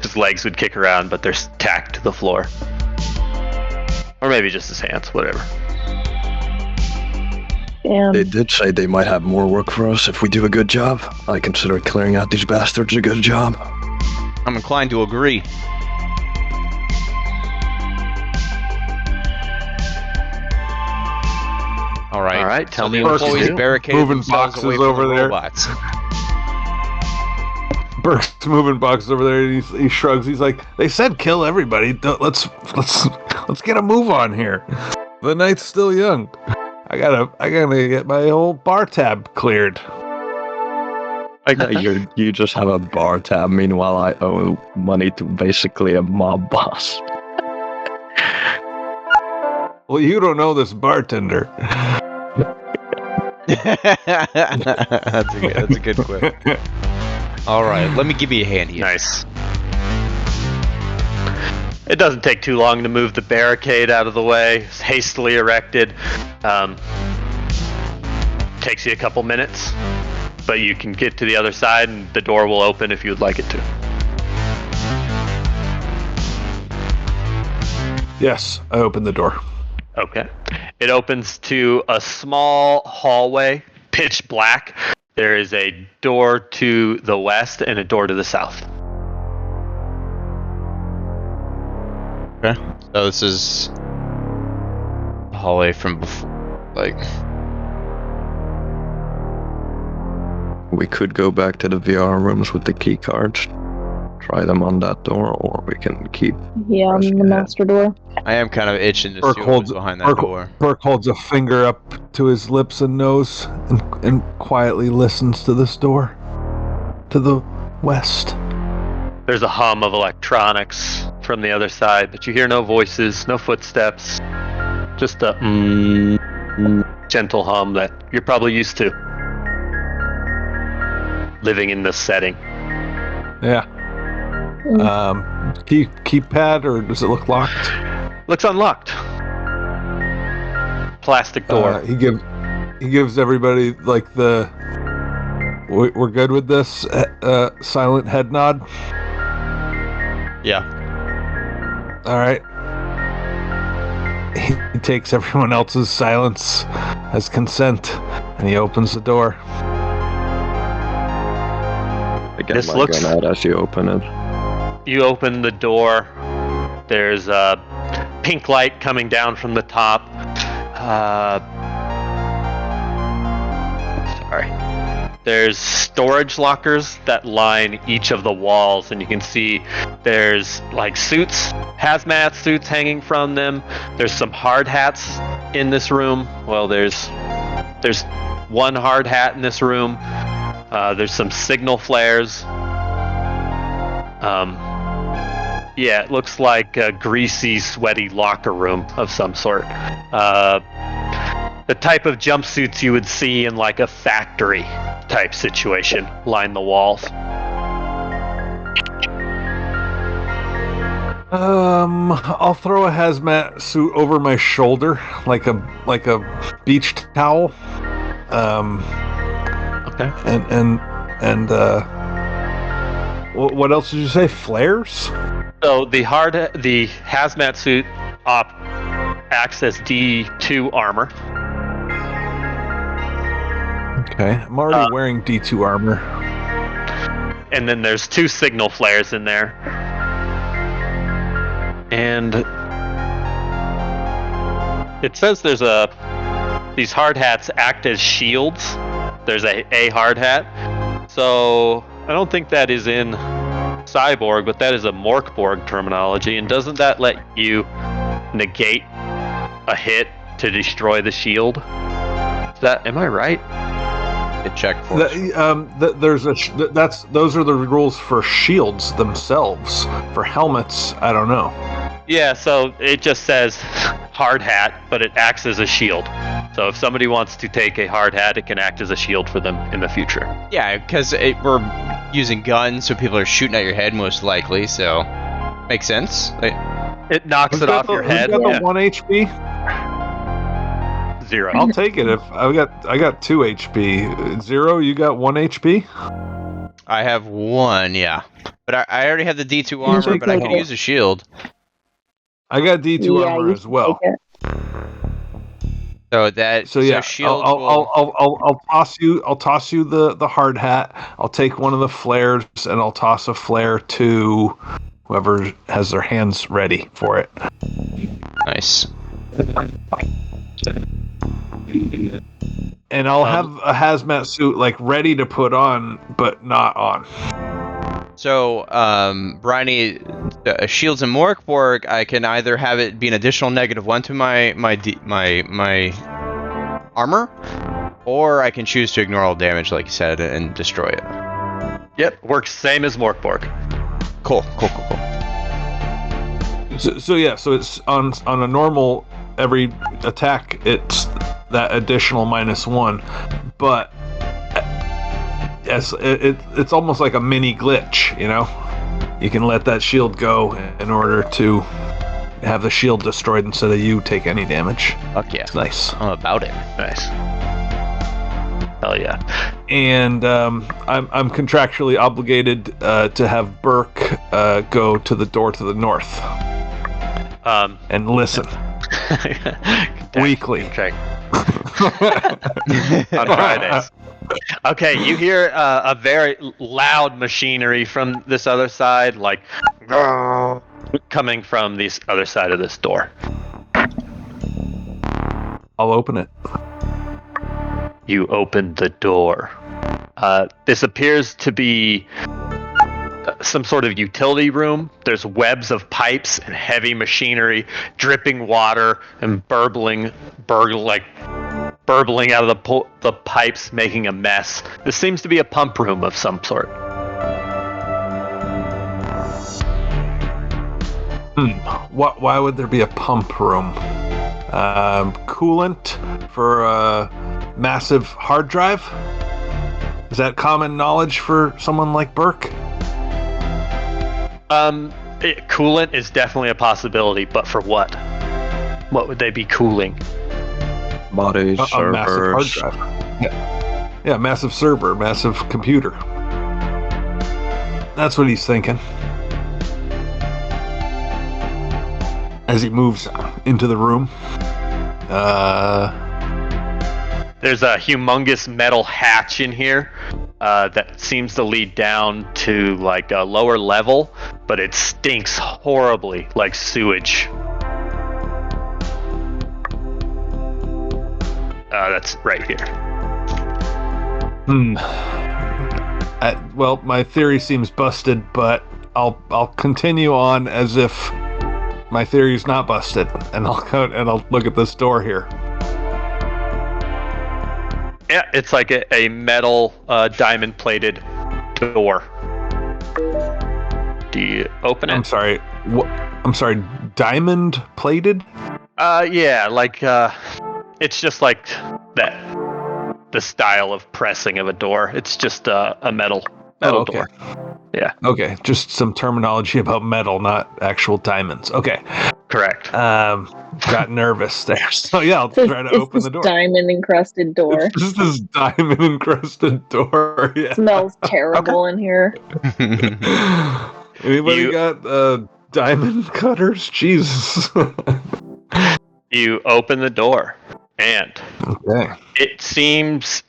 His legs would kick around, but they're tacked to the floor. Or maybe just his hands, whatever. Damn. They did say they might have more work for us if we do a good job. I consider clearing out these bastards a good job. I'm inclined to agree. All right. Tell so me the what to employees do. barricade Moving themselves boxes away from over the there. robots. Burke's moving boxes over there, and he shrugs. He's like, "They said kill everybody. Let's get a move on here. The night's still young. I gotta get my old bar tab cleared." You just have a bar tab. Meanwhile, I owe money to basically a mob boss. Well, you don't know this bartender. That's a good quip. All right, let me give you a hand here. Nice. It doesn't take too long to move the barricade out of the way. It's hastily erected. Takes you a couple minutes, but you can get to the other side and the door will open if you would like it to. Yes, I opened the door. Okay. It opens to a small hallway, pitch black. There is a door to the west and a door to the south. Okay. So this is the hallway from before, like. We could go back to the VR rooms with the key cards, try them on that door, or we can keep. Yeah, on pressing the ahead. master door. I am kind of itching to Burke see what's behind that door. Burke holds a finger up to his lips and nose and quietly listens to this door. To the west. There's a hum of electronics from the other side, but you hear no voices, no footsteps. Just a gentle hum that you're probably used to living in this setting. Yeah. Keypad, or does it look locked? Looks unlocked. Plastic door. He gives everybody like the we're good with this silent head nod. Yeah. All right. He takes everyone else's silence as consent, and he opens the door. Again, This my looks- gun out as you open it. You open the door. There's a pink light coming down from the top. Sorry. There's storage lockers that line each of the walls, and you can see there's like suits, hazmat suits hanging from them. There's some hard hats in this room. Well, there's one hard hat in this room. There's some signal flares. Yeah, it looks like a greasy, sweaty locker room of some sort. The type of jumpsuits you would see in like a factory type situation line the walls. I'll throw a hazmat suit over my shoulder, like a beach towel. Okay. And what else did you say? Flares? So the hazmat suit acts as D2 armor. Okay, I'm already wearing D2 armor. And then there's 2 signal flares in there. And it says these hard hats act as shields. There's a hard hat. So I don't think that is in Cyborg, but that is a Morkborg terminology. And doesn't that let you negate a hit to destroy the shield? Am I right? Check for it. Those are the rules for shields themselves. For helmets, I don't know. Yeah, so it just says hard hat, but it acts as a shield. So if somebody wants to take a hard hat, it can act as a shield for them in the future. Yeah, because we're using guns, so people are shooting at your head most likely. So makes sense. It knocks it off your head. Who's got the 1 HP? 0. I'll take it if I got 2 HP. 0, you got 1 HP? I have 1, yeah. But I already have the D2 armor, but I can use a shield. I got D2 armor as well. So yeah, shield. I'll toss you the hard hat. I'll take one of the flares and I'll toss a flare to whoever has their hands ready for it. Nice. And I'll have a hazmat suit like ready to put on, but not on. So, Bryony, shields and Morkborg, I can either have it be an additional -1 to my armor, or I can choose to ignore all damage, like you said, and destroy it. Yep, works same as Morkborg. Cool. So it's on a normal every attack. It's that additional -1, but yes, it's almost like a mini glitch. You know, you can let that shield go in order to have the shield destroyed instead of you take any damage. Fuck yeah, it's nice. I'm about it. Nice. Hell yeah. And I'm contractually obligated to have Burke go to the door to the north and listen weekly on Fridays. Okay, you hear a very loud machinery from this other side, like coming from this other side of this door. I'll open it. You open the door. This appears to be some sort of utility room. There's webs of pipes and heavy machinery, dripping water and burbling out of the pipes, making a mess. This seems to be a pump room of some sort. Why would there be a pump room? Coolant for a massive hard drive? Is that common knowledge for someone like Burke? Coolant is definitely a possibility, but for what? What would they be cooling? Bodies, a massive servers. hard drive. Yeah, massive server, massive computer. That's what he's thinking. As he moves into the room. There's a humongous metal hatch in here that seems to lead down to like a lower level, but it stinks horribly like sewage. That's right here. Well, my theory seems busted, but I'll continue on as if my theory's not busted, and I'll look at this door here. Yeah, it's like a metal diamond-plated door. Do you open it? I'm sorry. I'm sorry. Diamond-plated? Yeah, like it's just like that. The style of pressing of a door. It's just a metal door. Yeah. Okay, just some terminology about metal, not actual diamonds. Okay. Correct. Got nervous there. So yeah, I'll try to open the door. Diamond encrusted door. It's just this diamond encrusted door. Yeah. Smells terrible in here. Anybody got diamond cutters? Jesus. You open the door, and it seems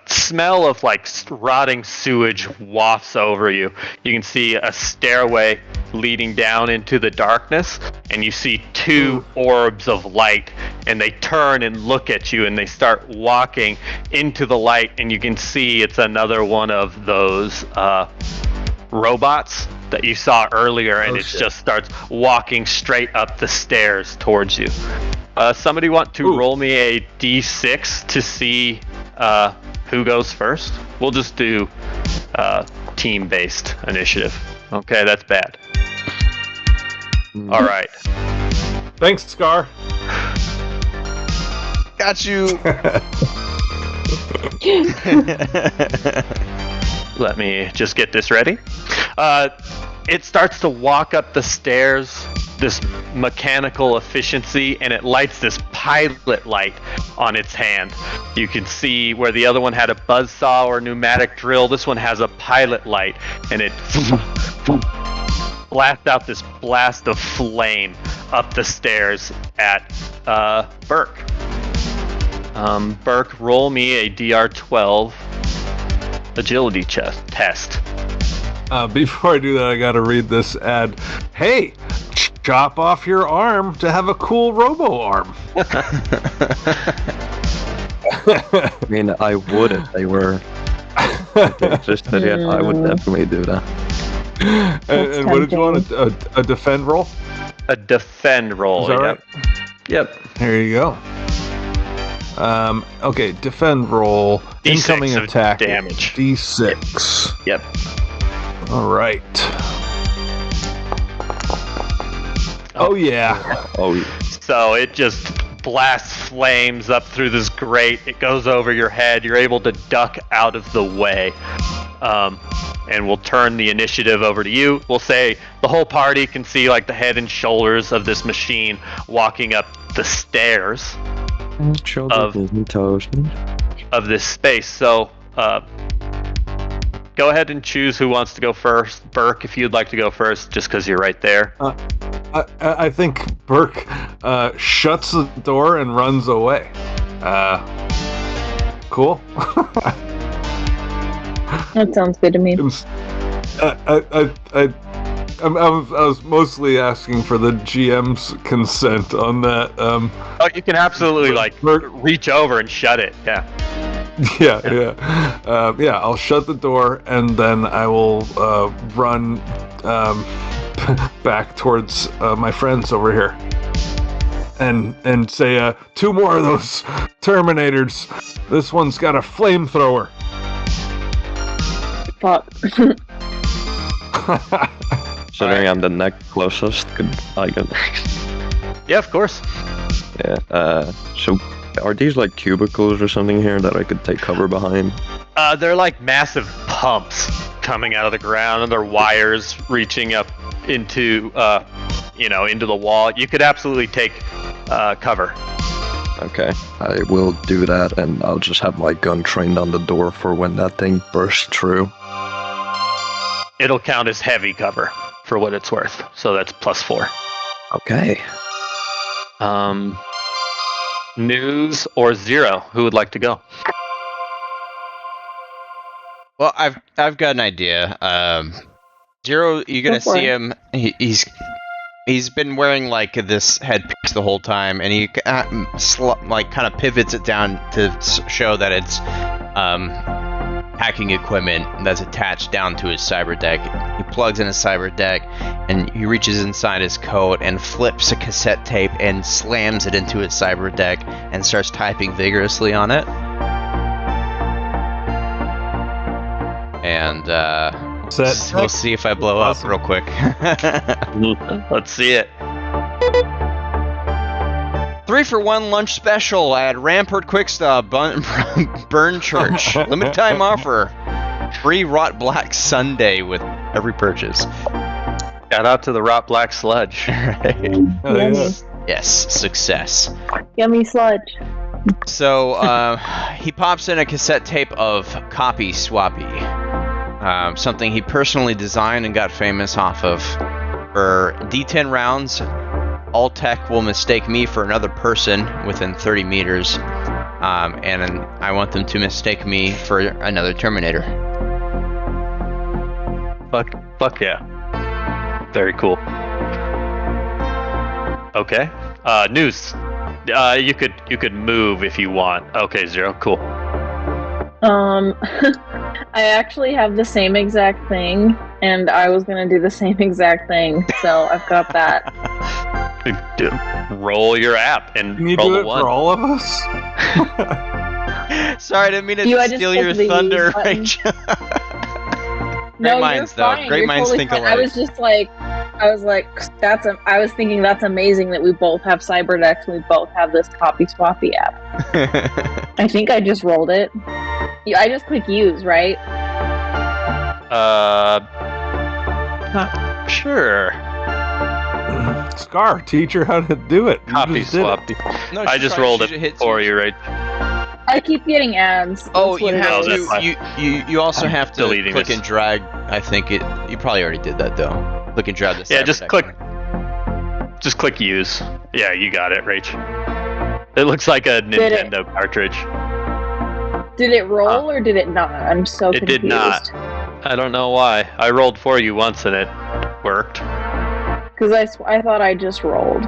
smell of like rotting sewage wafts over you. You can see a stairway leading down into the darkness, and you see two orbs of light, and they turn and look at you, and they start walking into the light, and you can see it's another one of those robots that you saw earlier, and just starts walking straight up the stairs towards you. Somebody want to roll me a d6 to see who goes first? We'll just do team-based initiative. Okay, that's bad. All right. Thanks, Scar. Got you. Let me just get this ready. It starts to walk up the stairs, this mechanical efficiency, and it lights this pilot light on its hand. You can see where the other one had a buzzsaw or pneumatic drill, this one has a pilot light, and it blasts out this blast of flame up the stairs at Burke. Burke, roll me a DR12 agility test. Before I do that, I gotta read this ad. Hey, chop off your arm to have a cool robo arm. I mean, I would if they were. If they existed, yeah, I would definitely do that. And what did you want? A defend roll? A defend roll. Is that Yep. right? Yep. There you go. Okay, defend roll. D6 Incoming of attack. damage. D6. Yep. All right. Oh yeah. Oh, yeah. So it just blasts flames up through this grate. It goes over your head. You're able to duck out of the way. And we'll turn the initiative over to you. We'll say the whole party can see like the head and shoulders of this machine walking up the stairs of this space. So go ahead and choose who wants to go first. Burke, if you'd like to go first, just because you're right there. I think Burke shuts the door and runs away. Cool. That sounds good to me. I was mostly asking for the GM's consent on that. Oh, you can absolutely reach over and shut it. Yeah. Yeah. I'll shut the door and then I will run back towards my friends over here, and say, 2 more of those Terminators. This one's got a flamethrower. Fuck. Considering I'm the next closest, could I go next? Yeah, of course. Yeah. So, are these like cubicles or something here that I could take cover behind? They're like massive pumps coming out of the ground, and they're wires reaching up into, into the wall. You could absolutely take cover. Okay, I will do that, and I'll just have my gun trained on the door for when that thing bursts through. It'll count as heavy cover for what it's worth, so that's +4. Okay. News or Zero? Who would like to go? Well, I've got an idea. Zero, you're gonna see him. He's been wearing like this headpiece the whole time, and he kind of pivots it down to show that it's hacking equipment that's attached down to his cyber deck. He plugs in his cyber deck, and he reaches inside his coat and flips a cassette tape and slams it into his cyber deck and starts typing vigorously on it. And we'll see if I blow up real quick. Let's see it. 3-for-1 lunch special at Rampart Quick Stop, Burn Church. Limited time offer. Free Rot Black Sundae with every purchase. Shout out to the Rot Black Sludge. Right. Yes, success. Yummy sludge. So he pops in a cassette tape of Copy Swappy. Something he personally designed and got famous off of. For D10 rounds, all tech will mistake me for another person within 30 meters, and I want them to mistake me for another Terminator. Fuck yeah. Very cool. Okay. News. You could move if you want. Okay, Zero. Cool. I actually have the same exact thing, and I was gonna do the same exact thing, so I've got that. Roll your app and Can you roll do a it 1. for all of us? Sorry, I didn't mean to steal your thunder, Rachel. Great minds, though. Fine. Great You're minds totally think fine. alike. I was thinking that's amazing that we both have cyber decks and we both have this Copy Swappy app. I think I just rolled it. I just click use, right? Not sure. Scar, teach her how to do it. Copy Swappy. No, I just rolled it for you, right? I keep getting ads. Oh, That's what it is. you also have to deleting click this. and drag. I think you probably already did that though. Click and drag the Yeah, cyber just deck click. on. Just click use. Yeah, you got it, Rach. It looks like a Nintendo cartridge. Did it roll or did it not? I'm so confused. It did not. I don't know why. I rolled for you once and it worked. Because I thought I just rolled.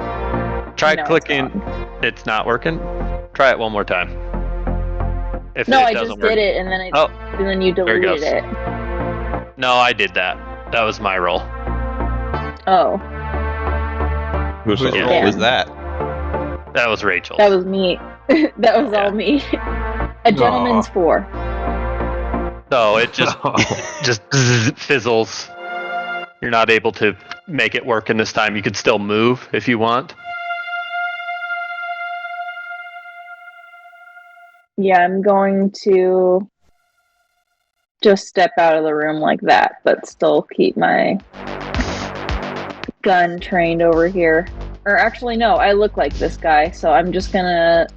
Try No, clicking. It's not working. Try it one more time. If No, it I doesn't just work. did it, and then and then you there it deleted goes. it. No, I did that. That was my role. Oh, Who's Whose that? role was that? That was Rachel. that was me. That was Yeah. all me. A gentleman's Aw. 4. So it just fizzles. You're not able to make it work in this time. You could still move if you want. Yeah, I'm going to just step out of the room like that, but still keep my gun trained over here. Or actually, no, I look like this guy, so I'm just gonna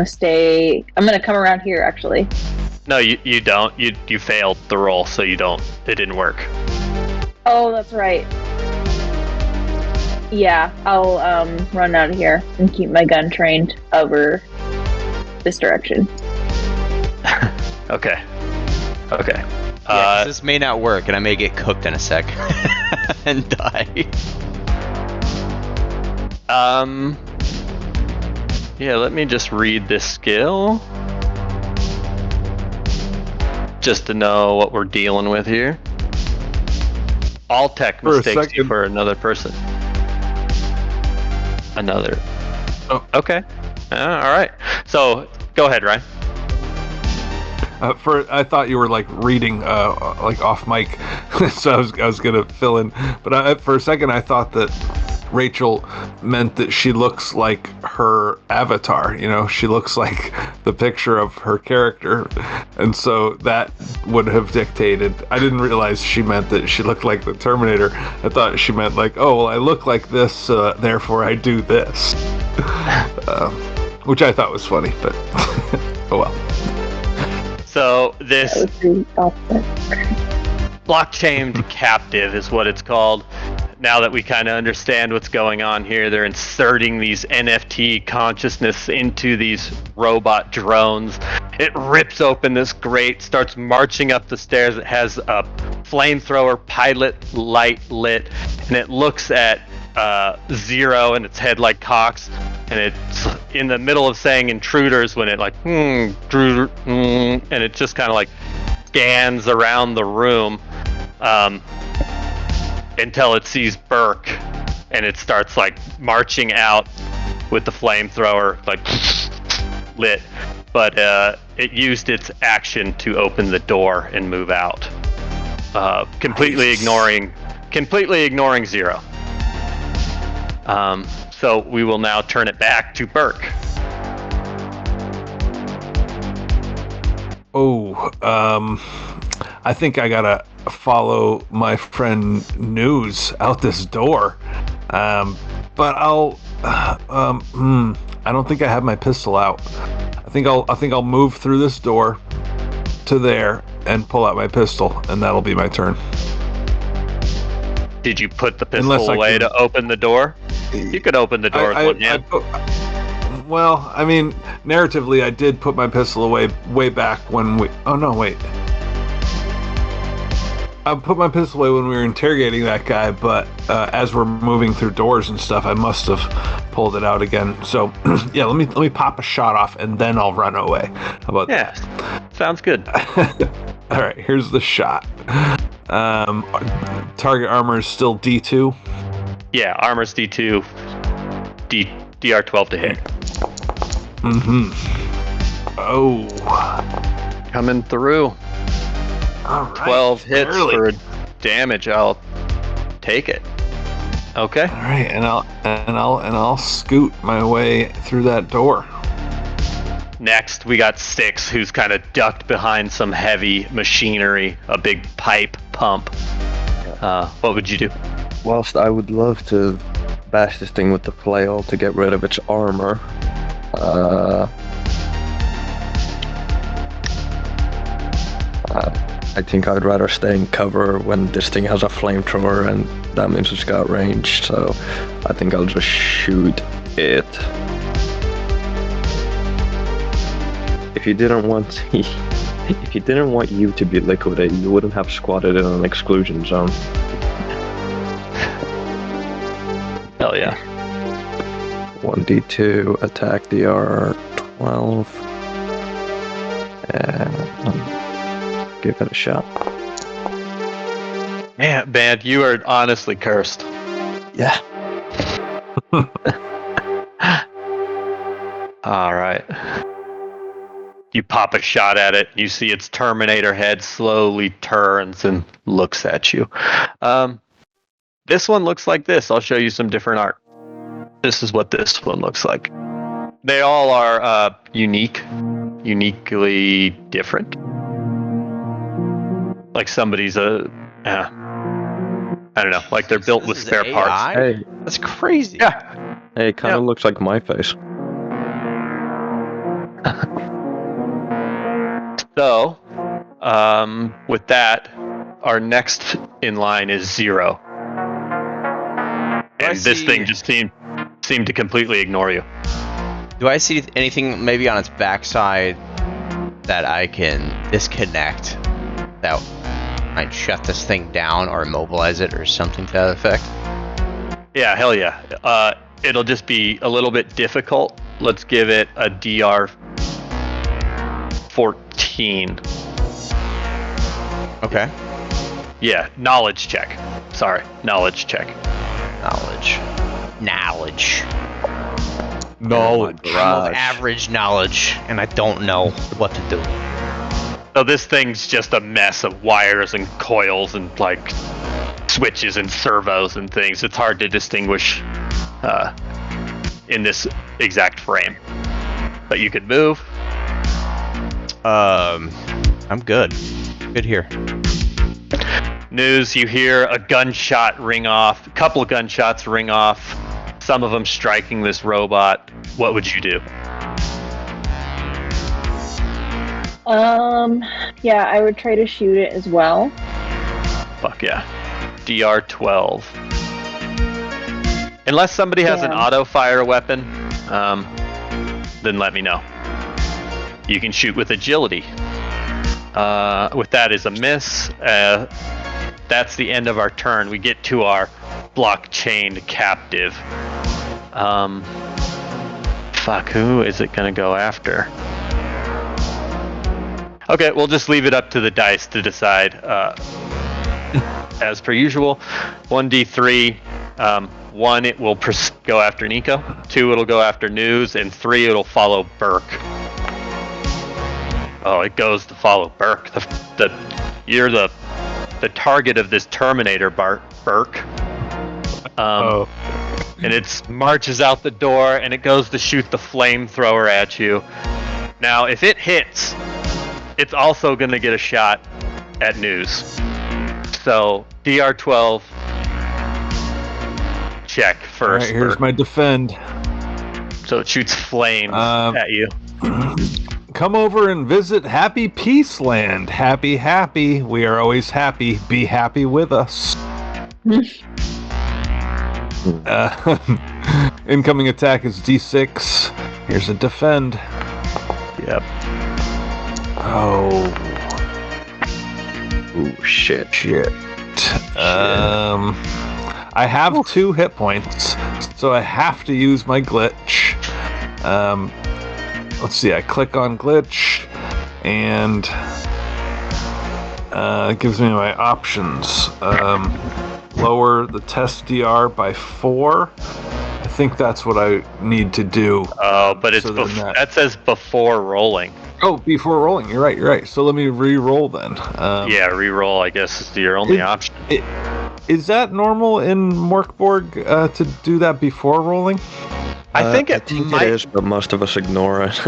stay. I'm gonna come around here, actually. No, you don't. You failed the roll, so you don't. It didn't work. Oh, that's right. Yeah, I'll run out of here and keep my gun trained over this direction. Okay. Yeah, 'cause this may not work, and I may get cooked in a sec and die. Yeah, let me just read this skill. Just to know what we're dealing with here. All tech For a mistakes you second. for another person. Another. Oh. Okay. All right. So, go ahead, Ryan. I thought you were like reading like off mic, so I was gonna fill in. But for a second, I thought that Rachel meant that she looks like her avatar. You know, she looks like the picture of her character, and so that would have dictated. I didn't realize she meant that she looked like the Terminator. I thought she meant like, oh, well, I look like this, therefore I do this, which I thought was funny. But oh well. So, this That was the opposite. blockchain captive is what it's called. Now that we kind of understand what's going on here, they're inserting these NFT consciousness into these robot drones. It rips open this grate, starts marching up the stairs. It has a flamethrower pilot light lit, and it looks at Zero, and its head like cocks, and it's in the middle of saying intruders when it like and it just kind of like scans around the room until it sees Burke, and it starts like marching out with the flamethrower like lit, but it used its action to open the door and move out, completely ignoring Zero. So we will now turn it back to Burke. Oh, I think I gotta follow my friend News out this door. But I'll, I don't think I have my pistol out. I think I'll move through this door to there and pull out my pistol, and that'll be my turn. Did you put the pistol Unless I away can- to open the door? You could open the door with one hand. Well, I mean, narratively, I did put my pistol away way back when we... Oh, no, wait. I put my pistol away when we were interrogating that guy, but as we're moving through doors and stuff, I must have pulled it out again. So, yeah, let me pop a shot off, and then I'll run away. How about that? Sounds good. All right, here's the shot. Target armor is still D2. Yeah, armor's D2, DR12 to hit. Mm-hmm. Oh. Coming through. All right. 12 hits barely. for damage. I'll take it. Okay. All right, and I'll scoot my way through that door. Next, we got Styx, who's kind of ducked behind some heavy machinery, a big pipe pump. What would you do? Whilst I would love to bash this thing with the flail to get rid of its armor, I think I'd rather stay in cover when this thing has a flamethrower, and that means it's got range, so I think I'll just shoot it. If you didn't want you to be liquidated, you wouldn't have squatted in an exclusion zone. Hell yeah. 1d2 attack DR 12. Give it a shot. Man, you are honestly cursed. Yeah. All right. You pop a shot at it. You see its Terminator head slowly turns and looks at you. This one looks like this. I'll show you some different art. This is what this one looks like. They all are uniquely different. Like somebody's I don't know, like they're built with spare parts. Hey, That's crazy. Yeah. hey, it kind of looks like my face. So, with that, our next in line is 0. And this thing just seemed to completely ignore you. Do I see anything maybe on its backside that I can disconnect that might shut this thing down or immobilize it or something to that effect? Yeah, hell yeah. It'll just be a little bit difficult. Let's give it a DR 14. Okay. Yeah, knowledge check. Sorry, knowledge check. Knowledge. Knowledge. Average knowledge, and I don't know what to do. So this thing's just a mess of wires and coils and like switches and servos and things. It's hard to distinguish in this exact frame. But you can move. I'm good. Good here. News, you hear a gunshot ring off, a couple of gunshots ring off, some of them striking this robot. What would you do? Yeah, I would try to shoot it as well. Fuck yeah. DR 12. Unless somebody has an auto fire weapon, then let me know. You can shoot with agility. With that is a miss. That's the end of our turn. We get to our blockchain captive. Fuck, who is it gonna go after? Okay, we'll just leave it up to the dice to decide. As per usual, 1d3. 1, it will go after Nico. 2, it'll go after News, and 3, it'll follow Burke. Oh, it goes to follow Burke. You're the target of this Terminator, Burke. And it marches out the door, and it goes to shoot the flamethrower at you. Now, if it hits, it's also going to get a shot at News. So, DR12, check first. All right, here's my defend. So it shoots flames at you. Come over and visit Happy Peace Land. Happy, happy. We are always happy. Be happy with us. Incoming attack is D6. Here's a defend. Yep. Oh. Ooh, shit. I have 2 hit points, so I have to use my glitch. Let's see, I click on glitch, and it gives me my options. Lower the test DR by 4. I think that's what I need to do. Oh, but it's that says before rolling. Oh, before rolling. You're right. So let me re-roll then. Yeah, re-roll, I guess, is your only option. Is that normal in Morkborg to do that before rolling? I think it is, but most of us ignore it.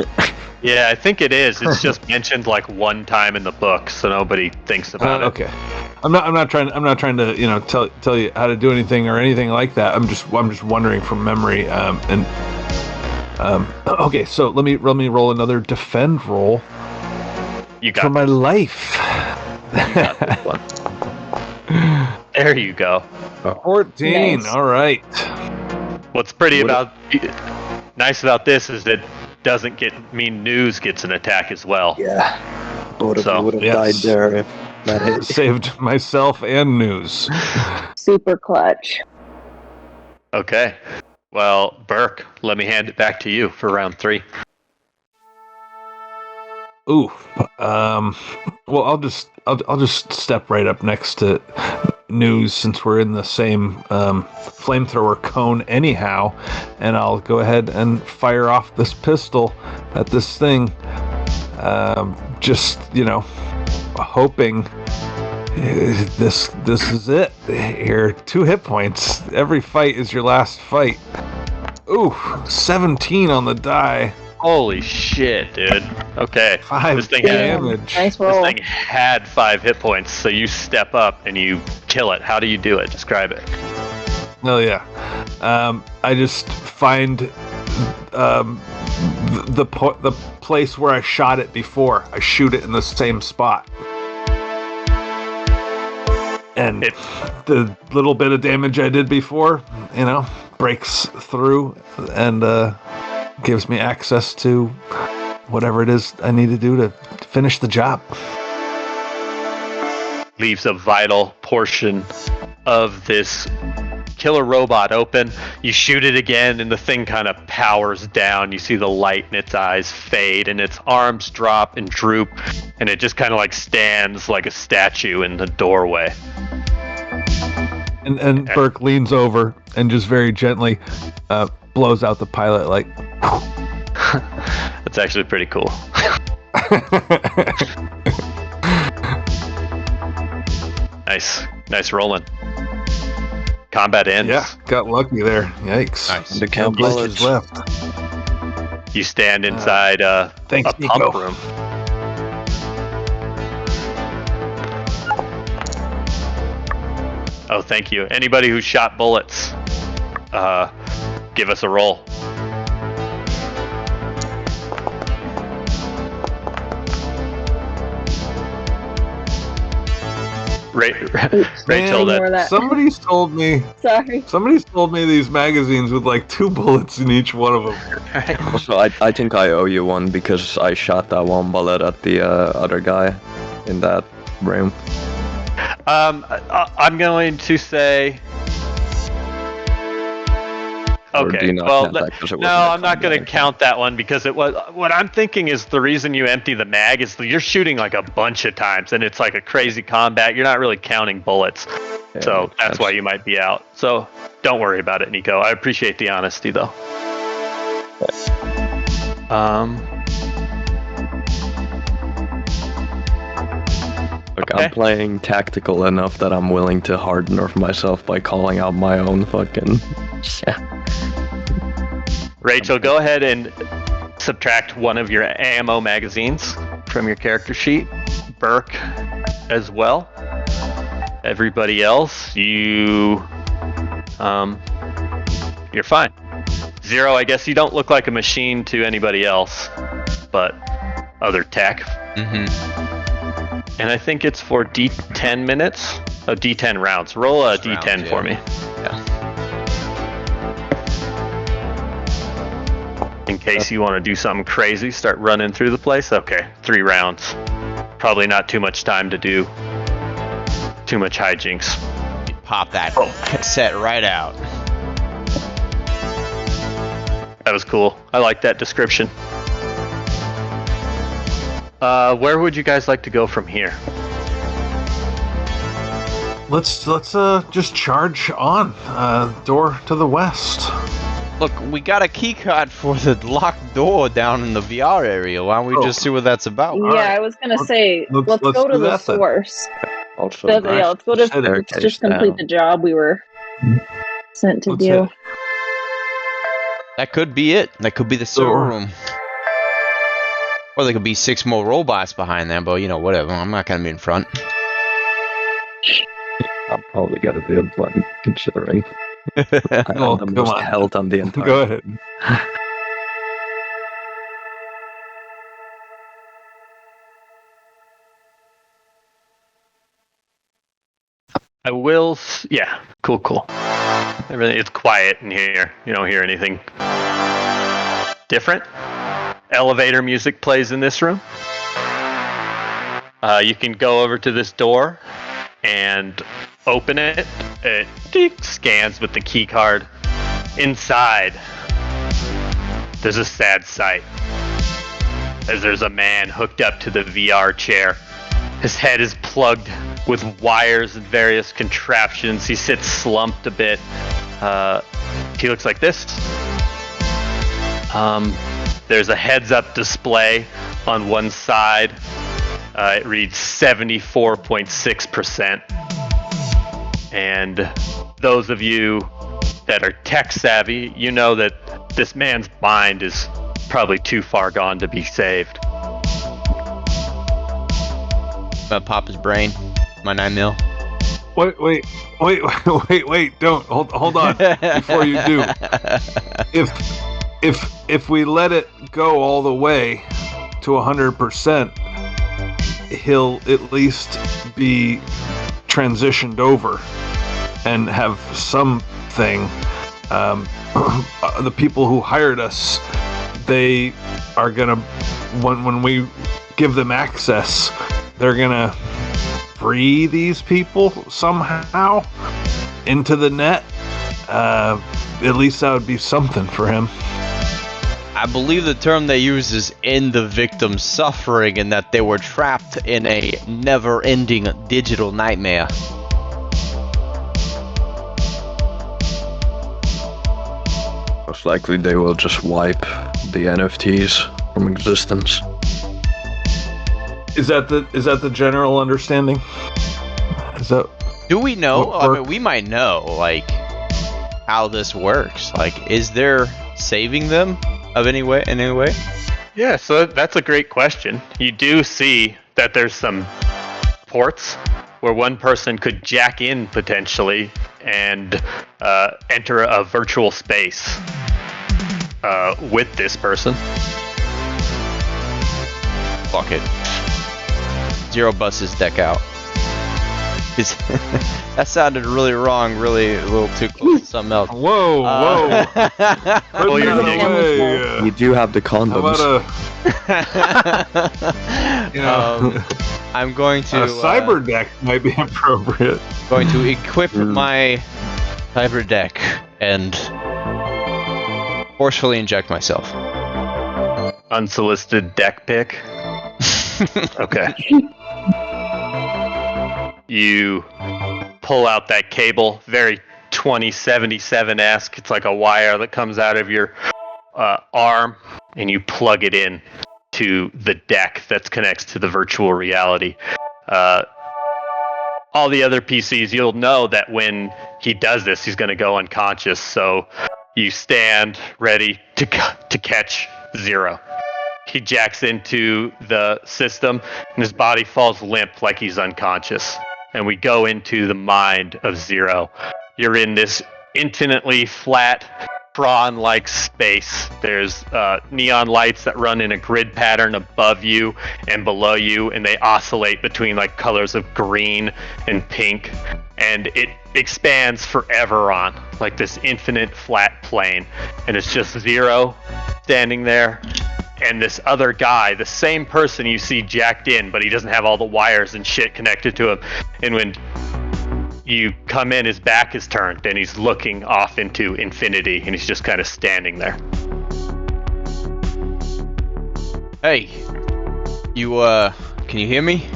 Yeah, I think it is. It's just mentioned like one time in the book, so nobody thinks about it. Okay. I'm not trying to tell you how to do anything or anything like that. I'm just wondering from memory. Okay, so let me roll another defend roll. You got for my life. You got this one. There you go. 14. Nice. All right. What's nice about this is that doesn't mean News gets an attack as well. Yeah. Would have died there if that hit. Saved myself and News. Super clutch. Okay. Well, Burke, let me hand it back to you for round 3. Ooh. Well, I'll just step right up next to News since we're in the same flamethrower cone anyhow, and I'll go ahead and fire off this pistol at this thing. Just hoping this is it. Here, 2 hit points. Every fight is your last fight. Ooh, 17 on the die. Holy shit, dude. Okay. 5 this thing damage. Nice This roll. thing had 5 hit points, so you step up and you kill it. How do you do it? Describe it. Oh yeah. I just find the place where I shot it before. I shoot it in the same spot. And the little bit of damage I did before, breaks through and gives me access to whatever it is I need to do to finish the job. Leaves a vital portion of this killer robot open. You shoot it again and the thing kind of powers down. You see the light in its eyes fade and its arms drop and droop, and it just kind of like stands like a statue in the doorway. And Burke leans over and just very gently blows out the pilot like. That's actually pretty cool. Nice rolling. Combat ends. Yeah, got lucky there. Yikes. Nice. The count Blisters bullets. left. You stand inside Thanks, a pump Nico. room. Oh, thank you. Anybody who shot bullets, give us a roll. Rachel, that somebody's told me these magazines with like 2 bullets in each one of them. Also, I think I owe you one because I shot that 1 bullet at the other guy in that room. I'm going to say. Okay. Well, I'm not going to count that one because it was. What I'm thinking is the reason you empty the mag is that you're shooting like a bunch of times and it's like a crazy combat. You're not really counting bullets, so that's why you might be out. So don't worry about it, Nico. I appreciate the honesty, though. Look, I'm playing tactical enough that I'm willing to hard nerf myself by calling out my own fucking. Rachel, go ahead and subtract 1 of your ammo magazines from your character sheet. Burke as well. Everybody else, you're fine. 0, I guess you don't look like a machine to anybody else, but other tech. Mm-hmm. And I think it's for D10 minutes. Oh, D10 rounds. Roll a D10 rounds, for me. Yeah. In case you want to do something crazy, start running through the place. Okay, 3 rounds. Probably not too much time to do too much hijinks. You pop that set right out. That was cool. I like that description. Where would you guys like to go from here? Let's just charge on. Door to the west. Look, we got a key card for the locked door down in the VR area. Why don't we just see what that's about? Yeah, I was gonna say, let's go to the source. Also, Yeah, let's go to let's just complete the job we were sent to do. it. That could be it. That could be the server room. Or there could be 6 more robots behind them, but whatever. I'm not gonna be in front. I'll probably get a good one, considering I have the most health on the entire. Go ahead. I will. Yeah, cool. Everything. It's quiet in here. You don't hear anything different. Elevator music plays in this room. You can go over to this door and open it. It scans with the key card. Inside, there's a sad sight. as there's a man hooked up to the VR chair. His head is plugged with wires and various contraptions. He sits slumped a bit. He looks like this. There's a heads-up display on one side. It reads 74.6%. And those of you that are tech savvy, you know that this man's mind is probably too far gone to be saved. I'm gonna pop his brain. My 9 mil. Wait! Don't hold on before you do. If we let it go all the way to 100%, he'll at least be transitioned over and have something. The people who hired us, they are gonna, when we give them access, they're gonna free these people somehow into the net. At least that would be something for him. I believe the term they use is end the victim's suffering, and that they were trapped in a never-ending digital nightmare. Most likely they will just wipe the NFTs from existence. Is that the general understanding? Is that? Do we know? I mean, we might know, like, how this works. Like, is there saving them in any way? Yeah, so that's a great question. You do see that there's some ports where one person could jack in potentially and enter a virtual space with this person. Fuck it. Zero busts his deck out. That sounded really wrong, really a little too close to something else. Whoa. Pull your nigga. You do have the condoms. I'm going to... A cyber deck might be appropriate. Going to equip my cyber deck and forcefully inject myself. Unsolicited deck pick. Okay. You pull out that cable, very 2077-esque. It's like a wire that comes out of your arm, and you plug it in to the deck that connects to the virtual reality. All the other PCs, you'll know that when he does this, he's going to go unconscious. So you stand ready to catch Zero. He jacks into the system, and his body falls limp like he's unconscious. And we go into the mind of Zero. You're in this infinitely flat, prawn-like space. There's neon lights that run in a grid pattern above you and below you, and they oscillate between like colors of green and pink. And it expands forever on, like this infinite flat plane. And it's just Zero standing there, and this other guy, the same person you see jacked in, but he doesn't have all the wires and shit connected to him. And when you come in, his back is turned, and he's looking off into infinity, and he's just kind of standing there. Hey, you, can you hear me?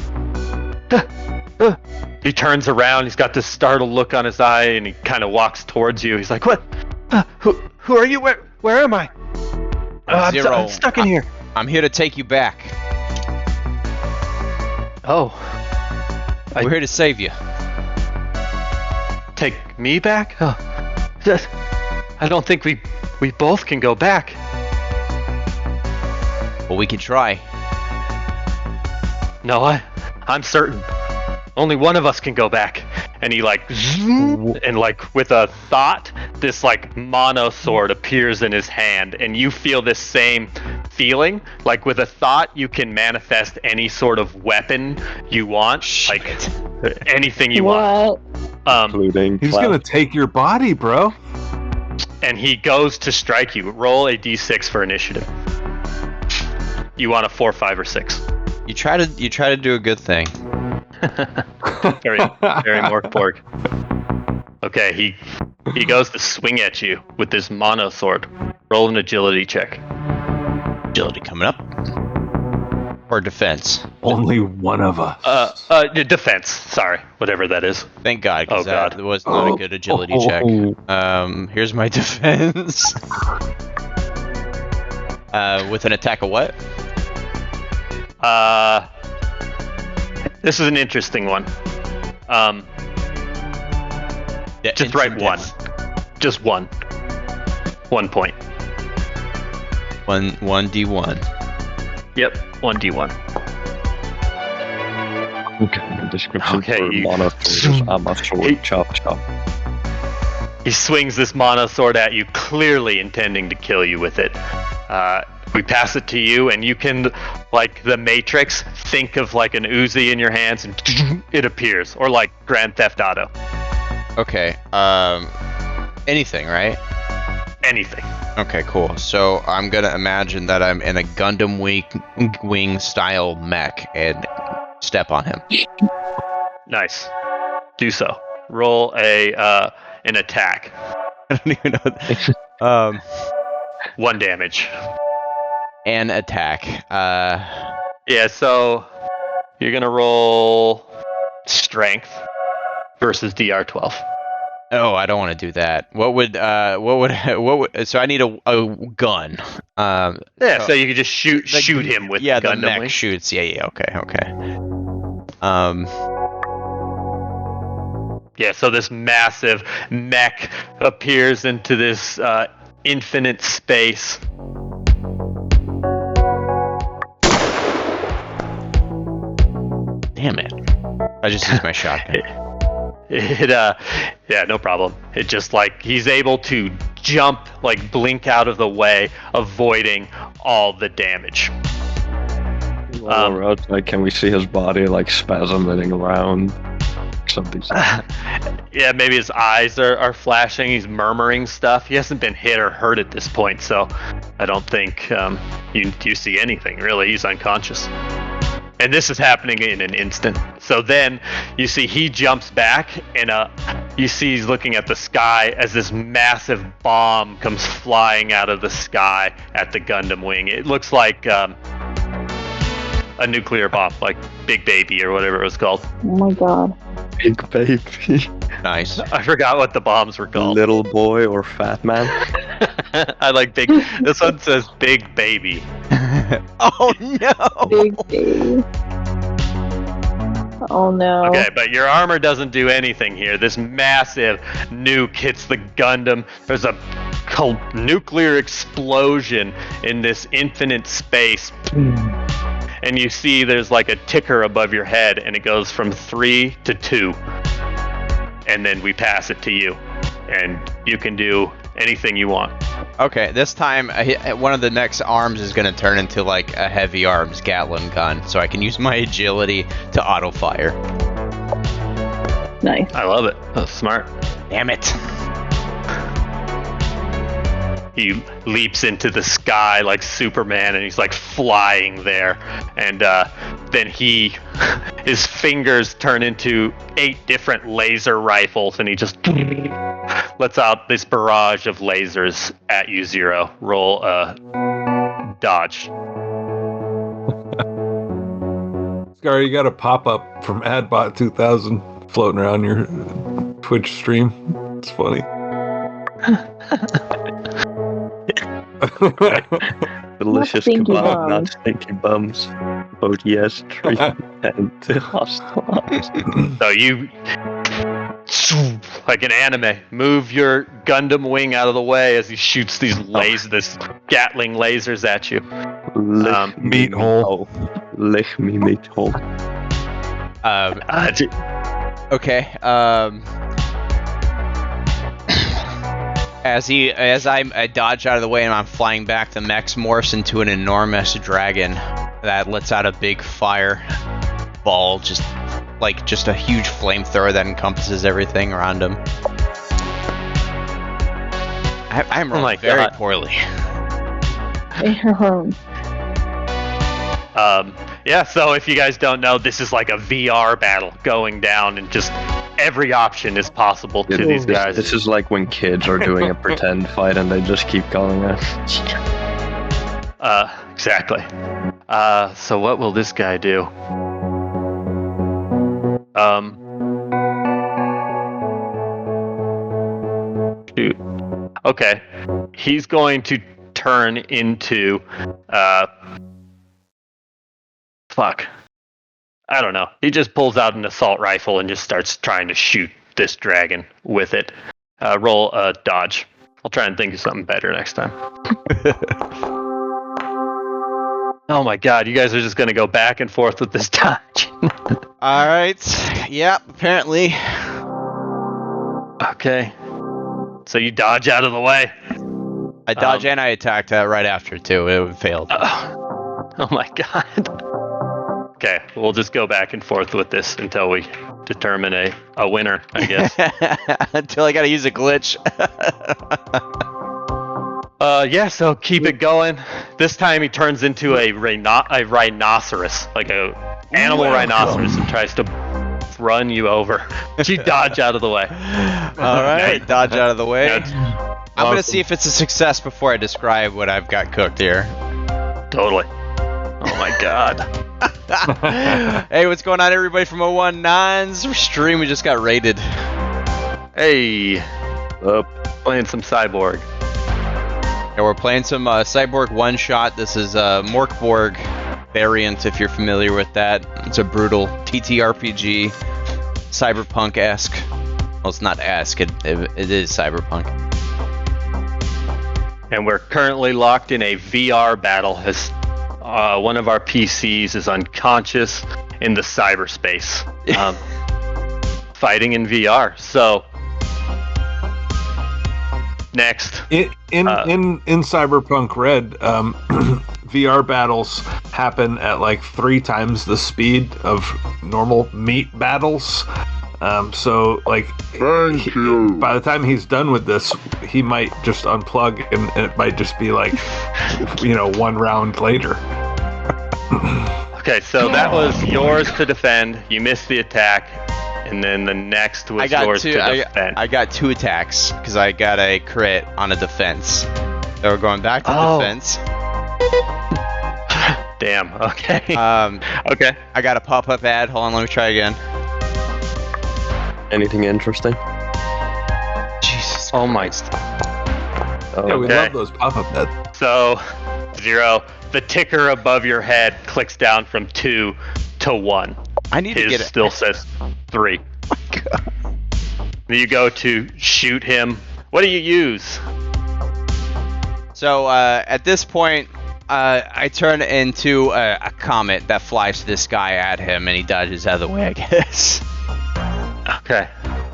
He turns around, he's got this startled look on his eye, and he kind of walks towards you. He's like, what? Who are you? Where am I? Zero. I'm stuck in here. I'm here to take you back. Oh. We're here to save you. Take me back? Oh. I don't think we both can go back. Well, we can try. No, I'm certain. Only one of us can go back. And he like, and like with a thought, this like mono sword appears in his hand, and you feel this same feeling. Like with a thought, you can manifest any sort of weapon you want, like anything you want. Including He's gonna take your body, bro. And he goes to strike you. Roll a d6 for initiative. You want a 4, 5, or 6. You try to do a good thing. very Morkborg. Okay, he goes to swing at you with this mono sword. Roll an agility check. Agility coming up. Or defense? Only one of us. Defense. Sorry, whatever that is. Thank God, because that was not a good agility check. Here's my defense. With an attack of what? This is an interesting one. Just write one. Just one. 1 point. 1d1. Yep, 1d1. Okay, the description Okay, for monosaur is Amasaur, chop chop. He swings this mono sword at you, clearly intending to kill you with it. We pass it to you, and you can, like the Matrix, think of like an Uzi in your hands, and it appears, or like Grand Theft Auto. Okay. Anything, right? Anything. Okay, cool. So I'm gonna imagine that I'm in a Gundam wing style mech and step on him. Nice. Do so. Roll an attack. I don't even know. 1 damage. An attack. Yeah. So you're gonna roll strength versus DR12. Oh, I don't want to do that. What would? So I need a gun. So you could just shoot him with the Gundam mech wing. shoots. Yeah. Okay. Yeah. So this massive mech appears into this infinite space. Damn it! I just used my shotgun. Yeah, no problem. It just like he's able to jump, like blink out of the way, avoiding all the damage. Like, can we see his body like spasming around? Something. Yeah, maybe his eyes are flashing. He's murmuring stuff. He hasn't been hit or hurt at this point, so I don't think you see anything really. He's unconscious. And this is happening in an instant. So then you see he jumps back, and you see he's looking at the sky as this massive bomb comes flying out of the sky at the Gundam wing. It looks like a nuclear bomb, like Big Baby or whatever it was called. Oh my god. Big Baby. Nice. I forgot what the bombs were called. Little boy or fat man? I like big. This one says Big Baby. Oh no! Big baby. Oh no. Okay, but your armor doesn't do anything here. This massive nuke hits the Gundam. There's a nuclear explosion in this infinite space. And you see there's like a ticker above your head, and it goes from 3 to 2. And then we pass it to you. And you can do anything you want. Okay, this time one of the next arms is going to turn into like a heavy arms Gatling gun, so I can use my agility to auto fire. Nice. I love it. That's smart. Damn it. He leaps into the sky like Superman, and he's like flying there. And then his fingers turn into 8 different laser rifles, and he just lets out this barrage of lasers at you, Zero. Roll dodge. Scar, you got a pop-up from AdBot 2000 floating around your Twitch stream. It's funny. Delicious stinky kebab, bums. not stinky bums. Vote yes, treatment to hostile. So you, like an anime, move your Gundam wing out of the way as he shoots these this Gatling lasers at you. Meat hole. Lick me meat hole. Okay. As I dodge out of the way and I'm flying back, the mech morphs into an enormous dragon that lets out a big fire ball, just a huge flamethrower that encompasses everything around him. I'm rolling very poorly. Yeah, so if you guys don't know, this is like a VR battle going down, and just every option is possible to these guys. This is like when kids are doing a pretend fight and they just keep going it. Exactly. So what will this guy do? Shoot. Okay. He's going to turn into fuck. I don't know. He just pulls out an assault rifle and just starts trying to shoot this dragon with it. Roll a dodge. I'll try and think of something better next time. Oh my god, you guys are just gonna go back and forth with this dodge. Alright. Yep, apparently. Okay. So you dodge out of the way. I dodged and I attacked right after, too. It failed. Oh my god. Okay, we'll just go back and forth with this until we determine a winner, I guess. Until I gotta use a glitch. Yeah, so keep it going. This time he turns into a rhinoceros, like a animal rhinoceros, and tries to run you over. You dodge out of the way. Alright, dodge out of the way. I'm gonna see if it's a success before I describe what I've got cooked here. Totally. Oh my god. Hey, what's going on, everybody from 019's stream? We just got raided. Hey. Playing some Cyborg. Yeah, we're playing some Cyborg one-shot. This is a Morkborg variant, if you're familiar with that. It's a brutal TTRPG, cyberpunk-esque. Well, it's not esque, it is cyberpunk. And we're currently locked in a VR battle as one of our PCs is unconscious in the cyberspace, fighting in VR. So next, in Cyberpunk Red, VR battles happen at like 3 times the speed of normal meat battles. So like, by the time he's done with this, he might just unplug and it might just be like, 1 round later. Okay, so that was yours to defend. You missed the attack, and then the next was yours to defend. I got 2 attacks because I got a crit on a defense. So we're going back to defense. Damn. Okay. Okay. I got a pop-up ad. Hold on, let me try again. Anything interesting? Jesus. Oh my. Yeah, we love those pop-up ads. So, 0. The ticker above your head clicks down from 2 to 1. I need to get it. Still says 3. Oh my god. You go to shoot him. What do you use? So at this point, I turn into a comet that flies this guy at him, and he dodges out of the way, I guess. Okay.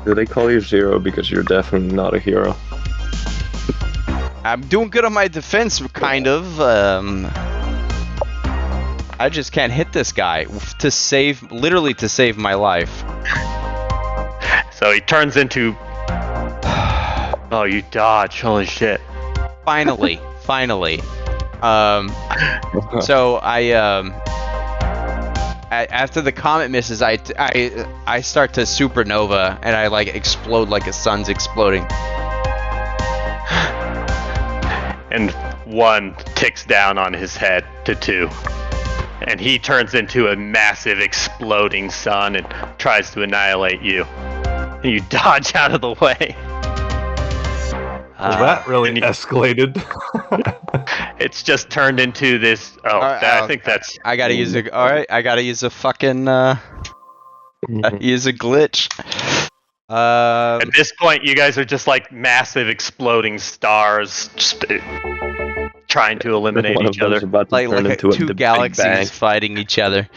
Do they call you Zero because you're definitely not a hero? I'm doing good on my defense, kind of. I just can't hit this guy literally to save my life. So he turns into. Oh, you dodge! Holy shit! Finally. So after the comet misses, I start to supernova and I like explode like a sun's exploding. And 1 ticks down on his head to 2. And he turns into a massive exploding sun and tries to annihilate you. And you dodge out of the way. Well, that really escalated. It's just turned into this. I think that's. I gotta use a. All right, I gotta use a fucking. Use a glitch. At this point, you guys are just like massive exploding stars, just trying to eliminate each other. Like 2 galaxies fighting each other.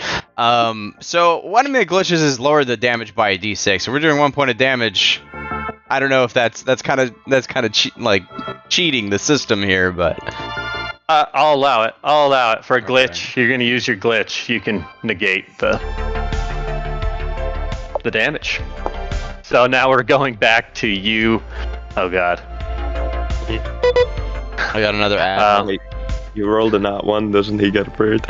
So one of my glitches is lower the damage by a d6. So we're doing 1 point of damage. I don't know if that's kind of cheating the system here, but I'll allow it. For a glitch. You're gonna use your glitch. You can negate the damage. So now we're going back to you. Oh god. I got another ad. You rolled a nat 1, doesn't he get a bird?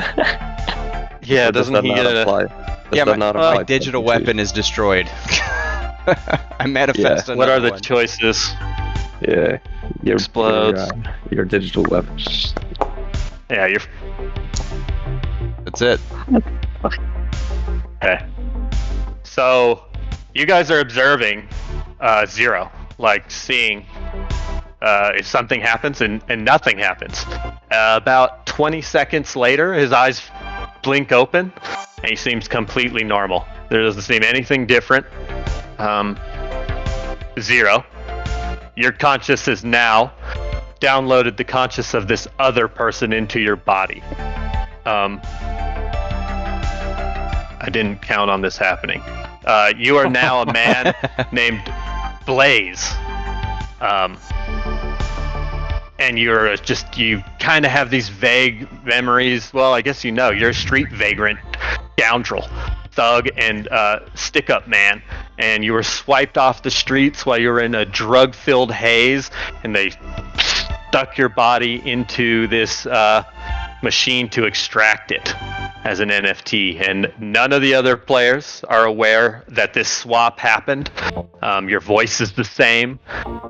Yeah, doesn't he get a... Yeah, my digital weapon is destroyed. I manifest another What are the one. choices? Yeah. Explodes. Your digital weapons. Yeah, That's it. Okay. So, you guys are observing Zero, like seeing if something happens and nothing happens. About 20 seconds later, his eyes blink open, and he seems completely normal. There doesn't seem anything different. Zero, your conscious is now downloaded the conscious of this other person into your body. I didn't count on this happening. You are now a man named Blaze. And you kind of have these vague memories. Well, I guess you're a street vagrant, scoundrel, thug, and stick-up man. And you were swiped off the streets while you were in a drug-filled haze, and they stuck your body into this machine to extract it as an NFT. And none of the other players are aware that this swap happened. Your voice is the same,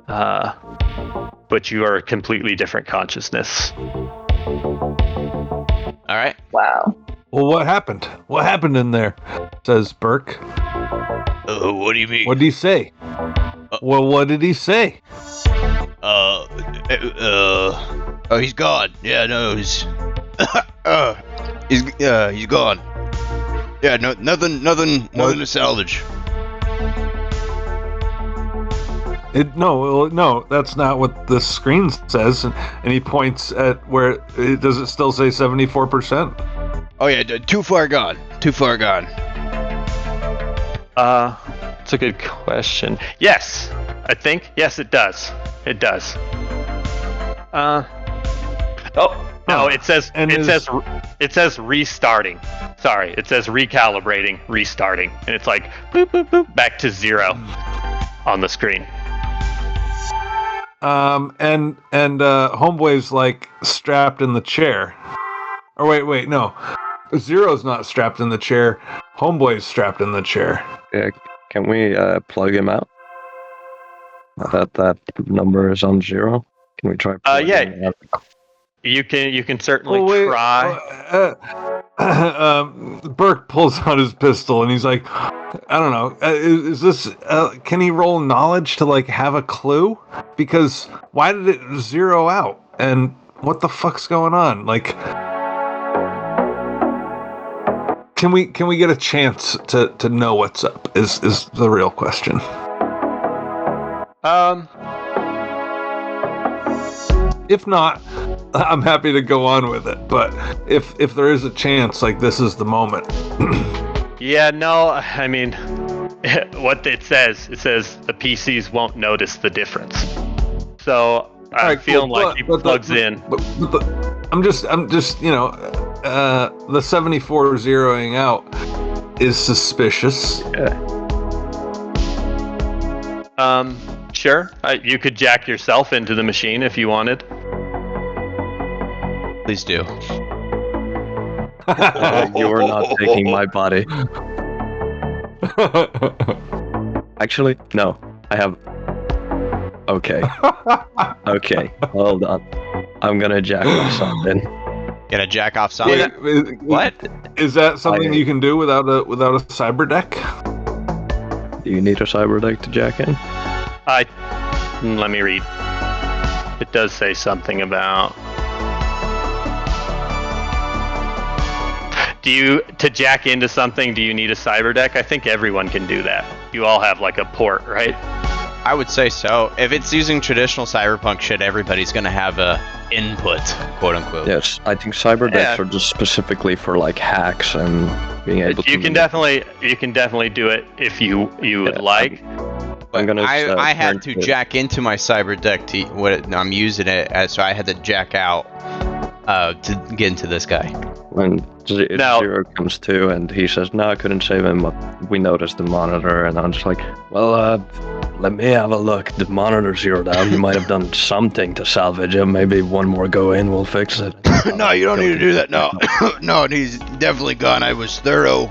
but you are a completely different consciousness. All right. Wow. Well, what happened? What happened in there? Says Burke. What do you mean? What did he say? Well, what did he say? Oh, he's gone. Yeah, no, he's gone. Yeah, no, nothing to salvage. No, that's not what the screen says. And he points at where does it still say 74%? Oh yeah, too far gone. Too far gone. It's a good question. Yes, I think. Yes, it does. It does. Oh no, it says it says restarting. Sorry, it says recalibrating, restarting, and it's like boop boop boop back to 0 on the screen. And Homeboy's like strapped in the chair. Or wait, no. Zero's not strapped in the chair. Homeboy's strapped in the chair. Yeah, can we plug him out? That number is on 0. Can we try? Yeah. Him out? You can certainly try. Burke pulls out his pistol and he's like, I don't know. Is this? Can he roll knowledge to like have a clue? Because why did it 0 out? And what the fuck's going on? Like, can we get a chance to know what's up? Is the real question. If not, I'm happy to go on with it. But if there is a chance, like this is the moment. Yeah, no, I mean, what it says the PCs won't notice the difference. So I'm feeling like he plugs in. I'm just, the 74 zeroing out is suspicious. Sure. You could jack yourself into the machine if you wanted. Please do. You're not taking my body. Actually, no. I have... Okay. Okay, hold on. I'm gonna jack off something. Gonna jack off something? What? Is that something you can do without a cyber deck? Do you need a cyber deck to jack in? Let me read. It does say something about... To jack into something, do you need a cyber deck? I think everyone can do that. You all have like a port, right? I would say so. If it's using traditional cyberpunk shit, everybody's gonna have a input, quote unquote. Yes, I think cyber decks are just specifically for like hacks and being able to... You can definitely do it if you would like. I had to jack into my cyber deck I'm using it, so I had to jack out to get into this guy. When Zero comes to and he says, no, I couldn't save him, we noticed the monitor, and I'm just like, well, let me have a look. The monitor zeroed out. You might have done something to salvage him. Maybe one more go in, we'll fix it. No, you don't need to do that. No, no, he's definitely gone. I was thorough.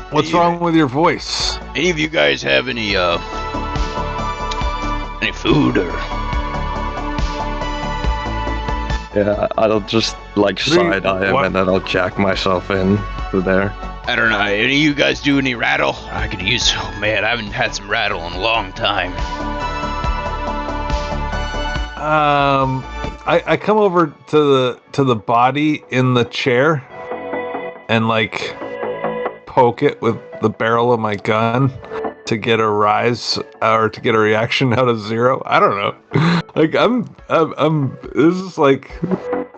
What's wrong with your voice? Any of you guys have any food or? Yeah, I'll just like side eye him and then I'll jack myself in through there. I don't know. Any of you guys do any rattle? I could use. Oh man, I haven't had some rattle in a long time. I come over to the body in the chair and like poke it with the barrel of my gun to get a rise or to get a reaction out of Zero. I don't know. Like I'm this is like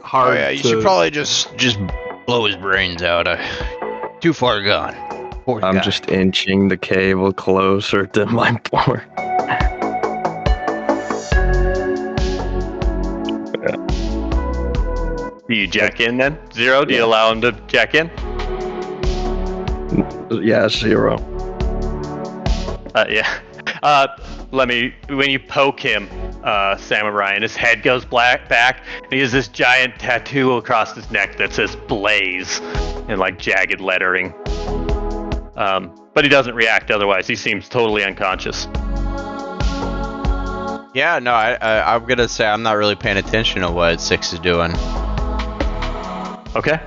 hard. Oh yeah, you should probably just blow his brains out. Too far gone. Poor I'm guy. just inching the cable closer to my port. Do you jack in then? Zero? Do you allow him to jack in? Yeah, Zero. Yeah. When you poke him, Samurai, and his head goes back, and he has this giant tattoo across his neck that says Blaze in like jagged lettering. But he doesn't react otherwise. He seems totally unconscious. Yeah, no, I'm gonna say I'm not really paying attention to what 6 is doing. Okay.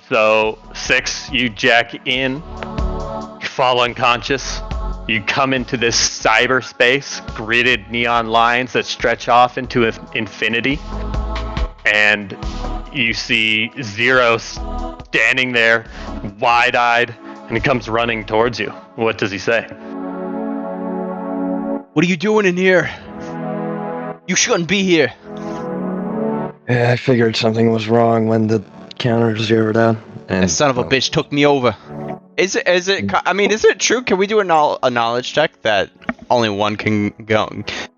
So 6, you jack in, you fall unconscious. You come into this cyberspace, gridded neon lines that stretch off into infinity, and you see Zero standing there, wide-eyed, and he comes running towards you. What does he say? What are you doing in here? You shouldn't be here. Yeah, I figured something was wrong when the counter zeroed out. And That son of a bitch took me over. Is it? I mean, is it true? Can we do a knowledge check that only one can go?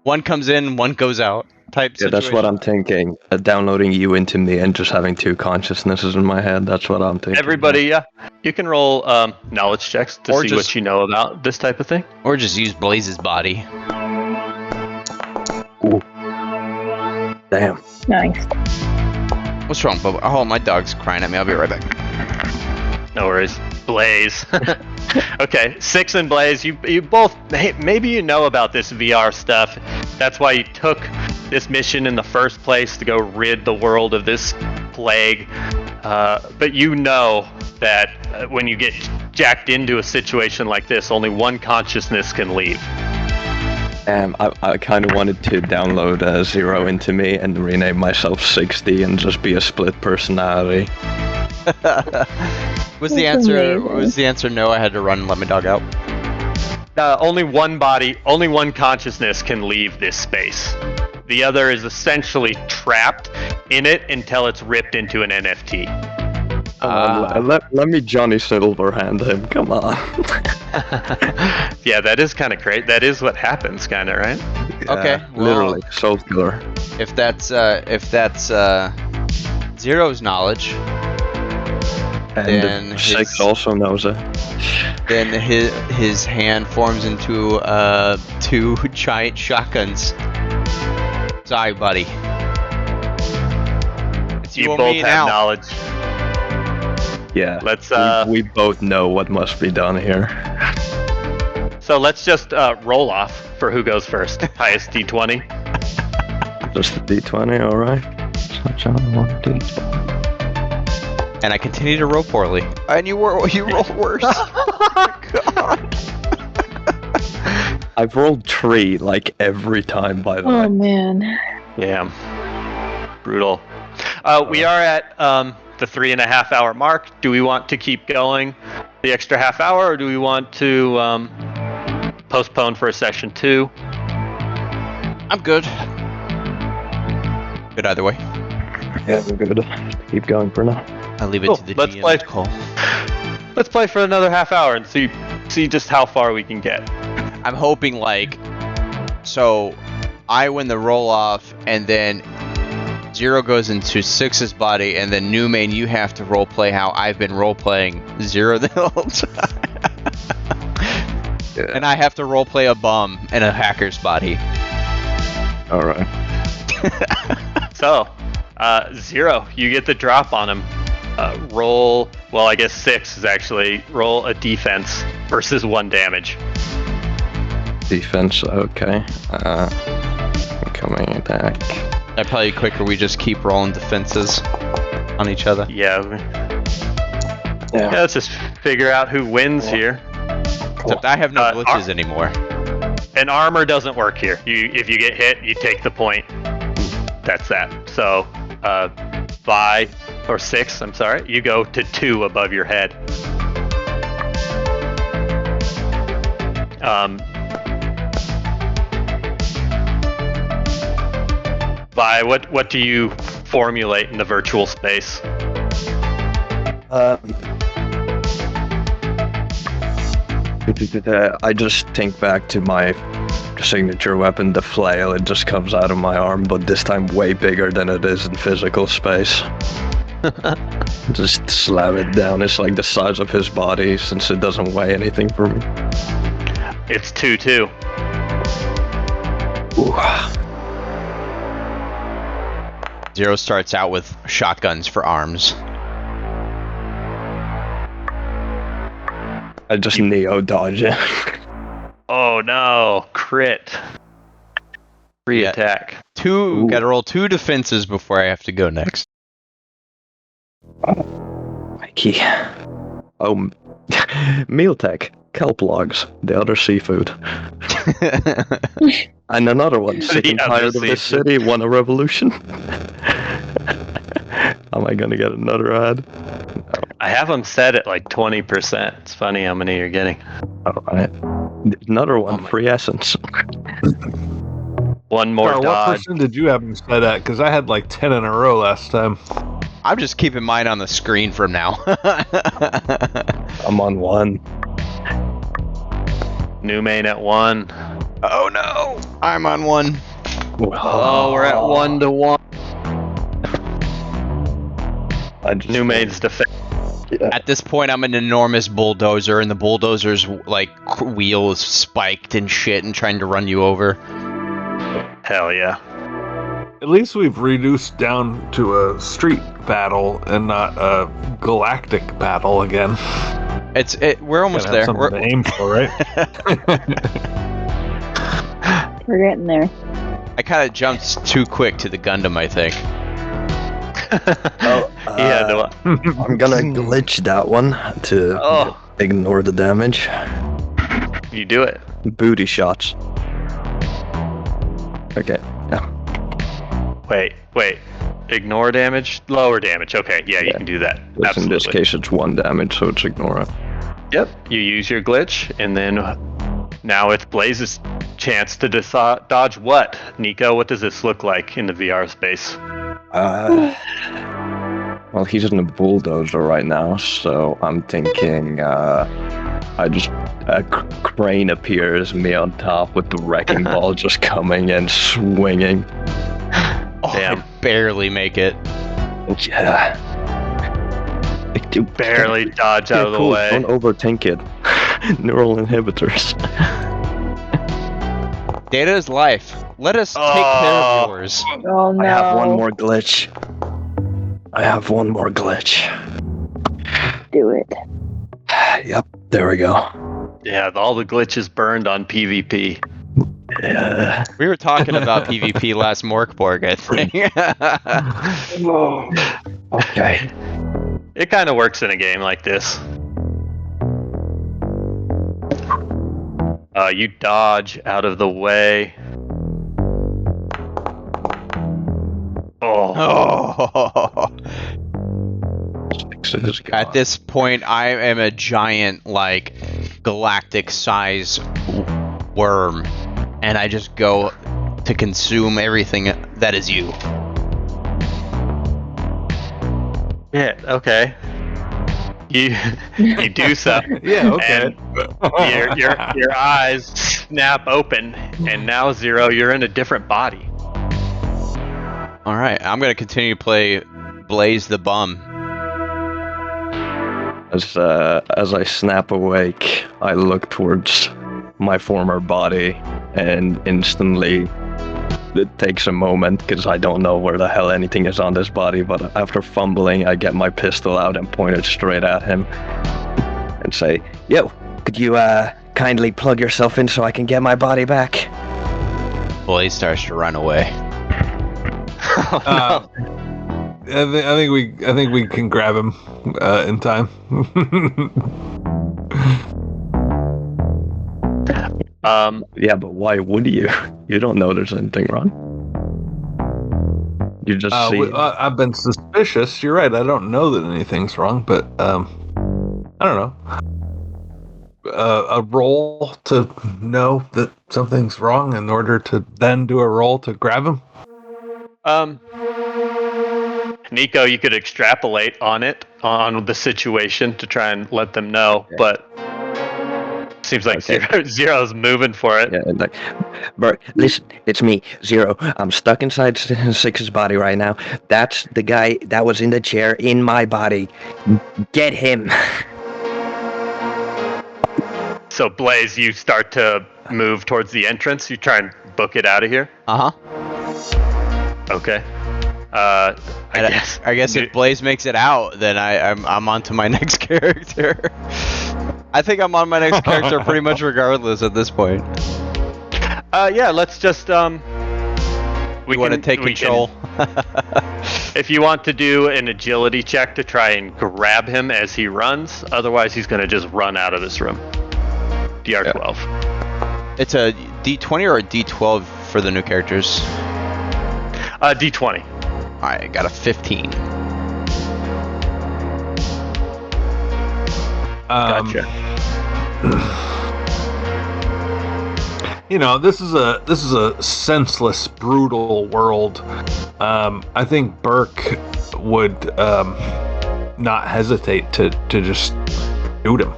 One comes in, one goes out. Type. Yeah, that's what I'm thinking. Downloading you into me and just having two consciousnesses in my head. That's what I'm thinking. Everybody, yeah, you can roll knowledge checks to see what you know about this type of thing. Or just use Blaze's body. Ooh. Damn. Nice. What's wrong, Bubba? Oh, my dog's crying at me. I'll be right back. No worries. Blaze. Okay, 6 and Blaze, you both, maybe you know about this VR stuff. That's why you took this mission in the first place, to go rid the world of this plague. But you know that when you get jacked into a situation like this, only one consciousness can leave. I kind of wanted to download Zero into me and rename myself 60 and just be a split personality. Was the answer no? I had to run and let my dog out. Only one body, only one consciousness can leave this space. The other is essentially trapped in it until it's ripped into an NFT. Let me Johnny Silverhand him. Come on. Yeah, that is kind of crazy. That is what happens, kind of, right? Yeah, Okay, well, literally soul killer. If that's Zero's knowledge, And then 6 also knows it. then his hand forms into 2 giant shotguns. Sorry, buddy. It's You and both me have now. knowledge. Yeah. Let's we both know what must be done here. So let's just roll off for who goes first. Highest D20. Just the D20, alright. Switch on one D20. And I continue to roll poorly. And you roll worse. God. I've rolled 3 like every time, by the way. Oh man. Yeah. Brutal. We are at the 3.5 hour mark. Do we want to keep going the extra half hour, or do we want to postpone for a session 2? I'm good. Good either way. Yeah, we're good. Keep going for now. I leave it Cool. to the Let's GM's play. call. Let's play for another half hour and see just how far we can get. I'm hoping so I win the roll off, and then Zero goes into 6's body, and then New Main, you have to role play how I've been role playing Zero the whole time. Yeah. And I have to role play a bum in a hacker's body. Alright. So, Zero, you get the drop on him. Roll, well, I guess 6 is actually, roll a defense versus 1 damage. Defense, okay. Coming back. I'd probably quicker we just keep rolling defenses on each other. Yeah, let's just figure out who wins here. Except I have no glitches anymore. And armor doesn't work here. If you get hit, you take the point. That's that. So, 5 or 6, I'm sorry, you go to 2 above your head. Vi, what do you formulate in the virtual space? I just think back to my signature weapon, the flail. It just comes out of my arm, but this time way bigger than it is in physical space. Just slam it down. It's like the size of his body, since it doesn't weigh anything for me. It's 2-2. Ooh. Zero starts out with shotguns for arms. I just Neo dodge it. Oh no, crit. Free attack. Gotta roll 2 defenses before I have to go next. Mikey. Oh, meal tech, kelp logs, the other seafood. And another one, sick and tired of this city, want a revolution? Am I gonna get another ad? No. I have them set at like 20%. It's funny how many you're getting. Alright. Another one, free essence. One more dodge. What percent did you have them set at? Because I had like 10 in a row last time. I'm just keeping mine on the screen from now. I'm on 1. New main at 1. Oh no! I'm on 1. Oh, we're at 1-1. New main's defense. Yeah. At this point, I'm an enormous bulldozer, and the bulldozer's like wheel is spiked and shit, and trying to run you over. Hell yeah! At least we've reduced down to a street battle and not a galactic battle again. We're almost there. We're to aim for, right? We're getting there. I kind of jumped too quick to the Gundam, I think. I'm gonna glitch that one to ignore the damage. You do it. Booty shots. Okay. Yeah. Wait. Ignore damage? Lower damage. Okay, yeah, you can do that. Absolutely. In this case, it's 1 damage, so it's ignore it. Yep. You use your glitch, and then now it's Blaze's chance to dodge what? Nico, what does this look like in the VR space? Well, he's in a bulldozer right now, so I'm thinking a crane appears, me on top with the wrecking ball just coming and swinging. Oh, damn. I barely make it. Yeah. Barely dodge out of the way. Don't overthink it. Neural inhibitors. Data is life. Let us take care of yours. Oh no. I have one more glitch. Do it. Yep, there we go. Yeah, all the glitches burned on PvP. Yeah. We were talking about PvP last Morkborg, I think. Okay. It kind of works in a game like this. You dodge out of the way. Oh. At this point, I am a giant, like, galactic size worm, and I just go to consume everything that is you. Yeah, okay. You do so. Yeah, okay. And your eyes snap open, and now Zero, you're in a different body. All right, I'm gonna continue to play Blaze the Bum. As I snap awake, I look towards my former body, and instantly it takes a moment because I don't know where the hell anything is on this body, but after fumbling, I get my pistol out and point it straight at him and say, "Yo, could you kindly plug yourself in so I can get my body back?" Blaze starts to run away. I think we can grab him in time. Yeah, but why would you? You don't know there's anything wrong. You just see. I've been suspicious. You're right. I don't know that anything's wrong, but I don't know. A roll to know that something's wrong in order to then do a roll to grab him. Nico, you could extrapolate on the situation to try and let them know, but seems like Zero's moving for it. Yeah, like, bro, listen, it's me, Zero. I'm stuck inside Six's body right now. That's the guy that was in the chair in my body. Get him. So Blaze, you start to move towards the entrance. You try and book it out of here. Okay. I guess if Blaze makes it out, then I'm on to my next character. I think I'm on my next character pretty much regardless at this point. Yeah, let's just we want to take control. If you want to do an agility check to try and grab him as he runs, otherwise he's going to just run out of this room. DR12. It's a D20 or a D12 for the new characters? D20. I got a 15. Gotcha. You know, this is a senseless, brutal world. I think Burke would not hesitate to just shoot him.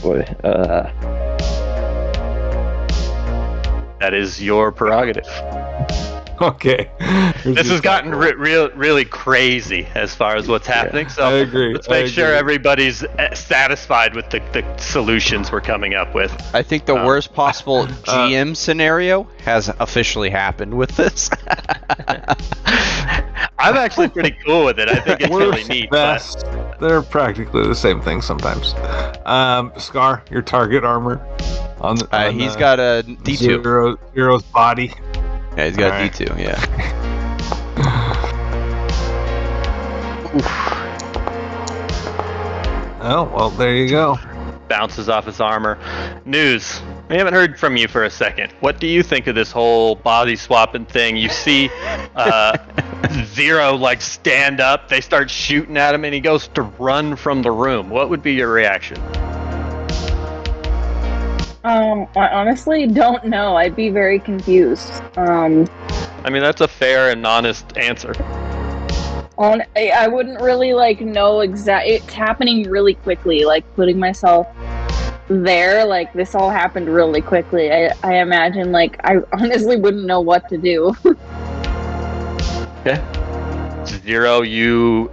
Boy, that is your prerogative. Okay. This has gotten really crazy as far as what's happening. So I agree. Let's make sure everybody's satisfied with the solutions we're coming up with. I think the worst possible GM scenario has officially happened with this. I'm actually pretty cool with it. I think it's really neat. Best. They're practically the same thing sometimes. Scar, your target armor. He's got a D2. Zero's body. Yeah, he's got a D2, yeah. Oh, well, there you go. Bounces off his armor. News. We haven't heard from you for a second. What do you think of this whole body swapping thing? You see Zero stand up. They start shooting at him and he goes to run from the room. What would be your reaction? I honestly don't know. I'd be very confused. I mean, that's a fair and honest answer. I wouldn't really know exactly. It's happening really quickly. Putting myself there, this all happened really quickly. I imagine I honestly wouldn't know what to do. Okay. Zero, you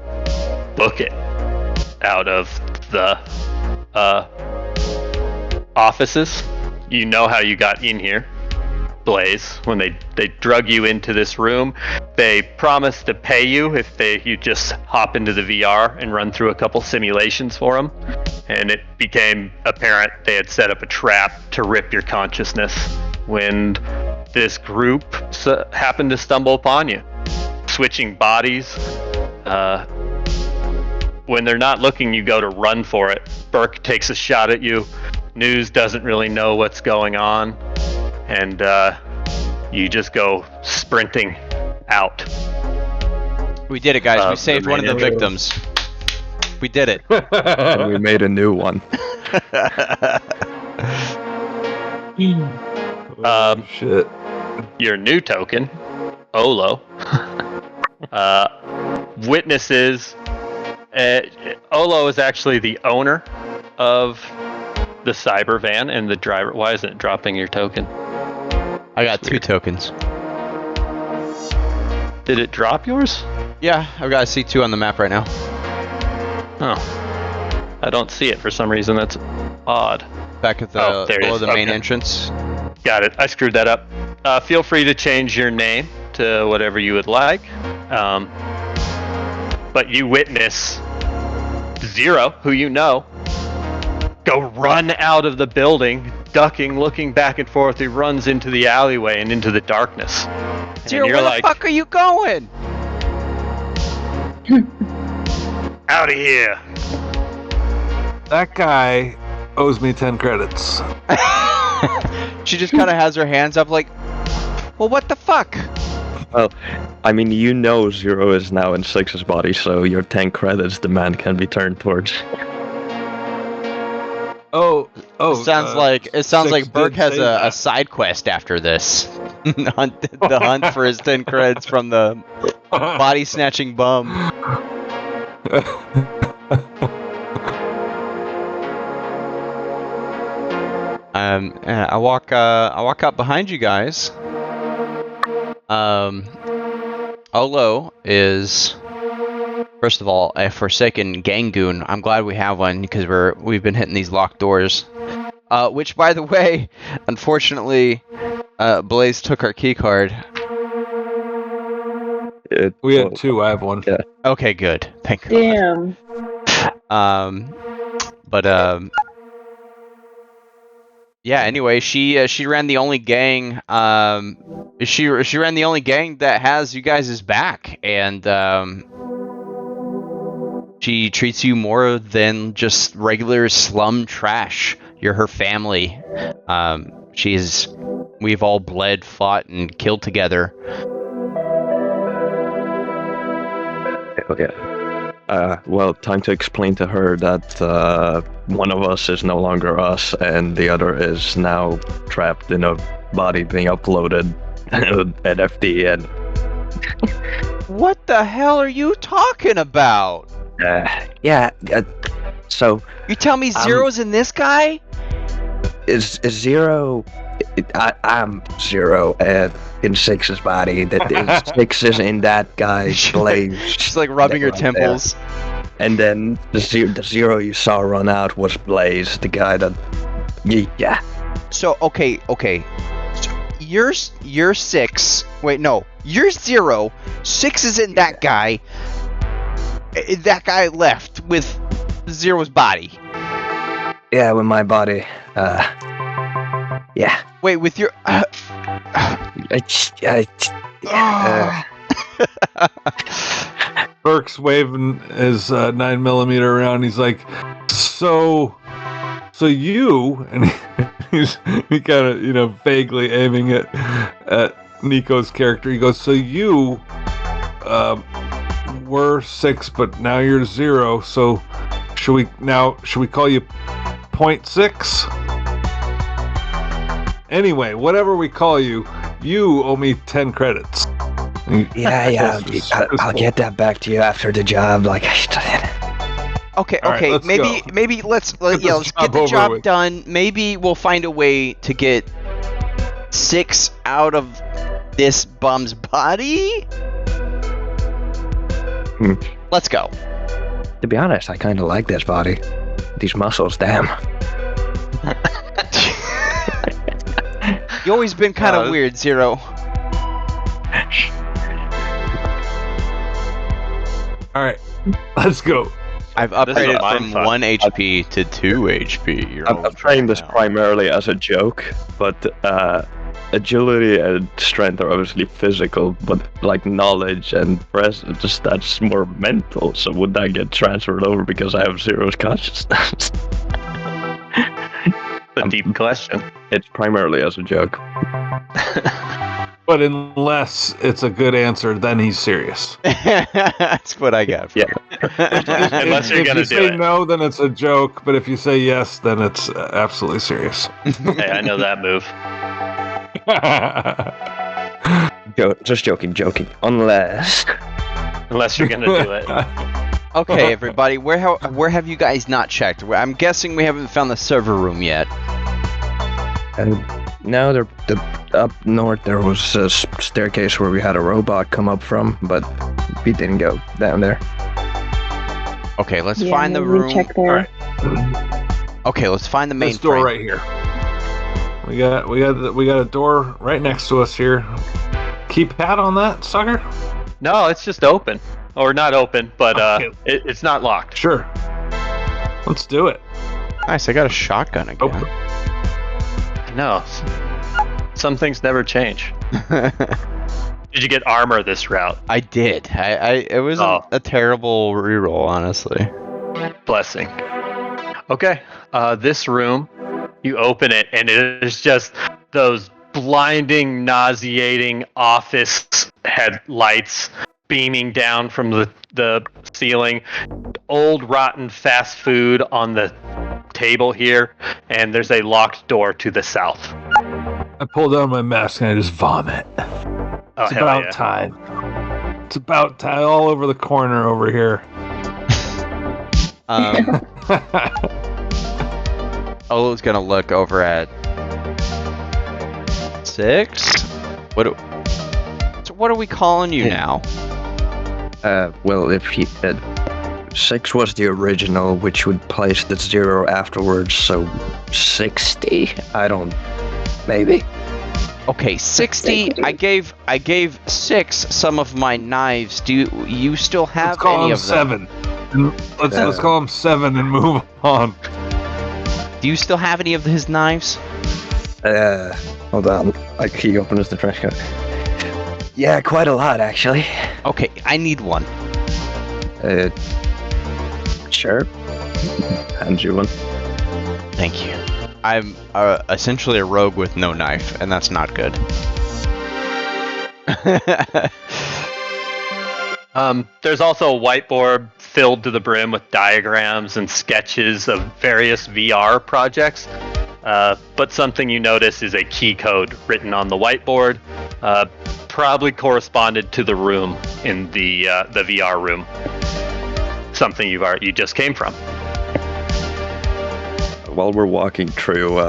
book it out of the offices. You know how you got in here, Blaze. When they drug you into this room, they promised to pay you if you just hop into the VR and run through a couple simulations for them. And it became apparent they had set up a trap to rip your consciousness when this group happened to stumble upon you, switching bodies. When they're not looking, you go to run for it. Burke takes a shot at you. News doesn't really know what's going on, and you just go sprinting out. We did it, guys. We saved one of the victims. We did it. And we made a new one. Shit. Your new token, Olo, witnesses. Olo is actually the owner of the cyber van and the driver. Why isn't it dropping your token? I got 2 tokens. Did it drop yours? Yeah, I've got a C2 on the map right now. Oh, I don't see it for some reason. That's odd. Back at the below the main entrance. Got it. I screwed that up. Feel free to change your name to whatever you would like. But you witness Zero, who you know, go run out of the building, ducking, looking back and forth. He runs into the alleyway and into the darkness. Zero, and where the fuck are you going? Out of here. That guy owes me 10 credits. She just kind of has her hands up like, well, what the fuck? Well, I mean, you know Zero is now in Six's body, so your 10 credits demand can be turned towards. It sounds like Burke has a side quest after this. The hunt for his 10 credits from the body snatching bum. I walk up behind you guys. Olo is, first of all, a Forsaken Gangoon. I'm glad we have one because we've been hitting these locked doors. Which, by the way, unfortunately, Blaze took our key card. We had two. I have one. Yeah. Okay, good. Thank God. Damn. Yeah. Anyway, she ran the only gang. She ran the only gang that has you guys' back, and she treats you more than just regular slum trash. You're her family. We've all bled, fought, and killed together. Oh, yeah. Well, time to explain to her that one of us is no longer us, and the other is now trapped in a body being uploaded NFT. And what the hell are you talking about? So you tell me Zero's in this guy? Is Zero? I'm Zero in Six's body. That Six is in that guy's Blaze. She's like rubbing her temples. There. And then the Zero you saw run out was Blaze, the guy that. Yeah. So okay. So you're Six. Wait, no. You're Zero. Six is in that guy. That guy left with Zero's body. Yeah, with my body. Yeah. Wait, with your. Burke's waving his 9mm around. He's like, so you, and he kind of vaguely aiming at Nico's character. He goes, so you were Six, but now you're Zero. So should we call you 0.6? Anyway, whatever we call you, you owe me 10 credits. Yeah. I'll get that back to you after the job. Like I said. Okay. Right, maybe let's get the job done. Maybe we'll find a way to get Six out of this bum's body. Let's go. To be honest, I kind of like this body. These muscles, damn. You always been kind of weird, Zero. All right, let's go. I've upgraded from 1 HP to 2 HP. I'm trying this primarily as a joke, but agility and strength are obviously physical, but like knowledge and presence, that's more mental. So would that get transferred over because I have Zero's consciousness? A deep question. It's primarily as a joke. But unless it's a good answer, then he's serious. That's what I got. Yeah. Unless you're going to do it. If you say no, then it's a joke. But if you say yes, then it's absolutely serious. Hey, I know that move. Just joking. Unless you're going to do it. Okay, everybody, where have you guys not checked? I'm guessing we haven't found the server room yet. No, up north there was a staircase where we had a robot come up from, but we didn't go down there. Okay, let's find the room. Check there. All right. Okay, let's find the main this door right here. We got a door right next to us here. Keypad on that sucker? No, it's just open. Or not open, but it's not locked. Sure. Let's do it. Nice, I got a shotgun again. Open. No. Some things never change. Did you get armor this route? I did. It wasn't a terrible reroll, honestly. Blessing. Okay. This room, you open it, and it is just those blinding, nauseating office headlights beaming down from the ceiling. Old, rotten fast food on the table here, and there's a locked door to the south. I pull down my mask and I just vomit. It's about time. It's about time. All over the corner over here. Olo's gonna look over at 6. What are we calling you now? Well, if you 6 was the original, which would place the 0 afterwards, so 60. I don't. Maybe. Okay, 60. I gave 6 some of my knives. Do you still have any of them? Let's call him 7 and move on. Do you still have any of his knives? Hold on. He opens the trash can. Yeah, quite a lot, actually. Okay, I need one. Sure. Hand you one. Thank you. I'm essentially a rogue with no knife, and that's not good. There's also a whiteboard filled to the brim with diagrams and sketches of various VR projects. But something you notice is a key code written on the whiteboard, probably corresponded to the room in the VR room. Something you just came from. While we're walking through,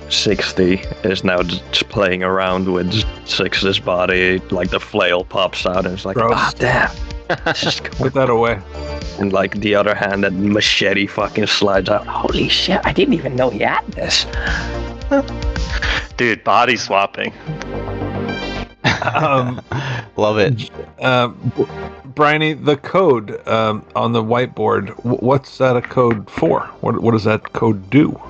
60 is now just playing around with 6's body, like the flail pops out and it's like, damn. Just put that away. And like the other hand, that machete fucking slides out. Holy shit, I didn't even know he had this. Dude, body swapping. Love it. Bryony, the code on the whiteboard, what's that a code for? What does that code do?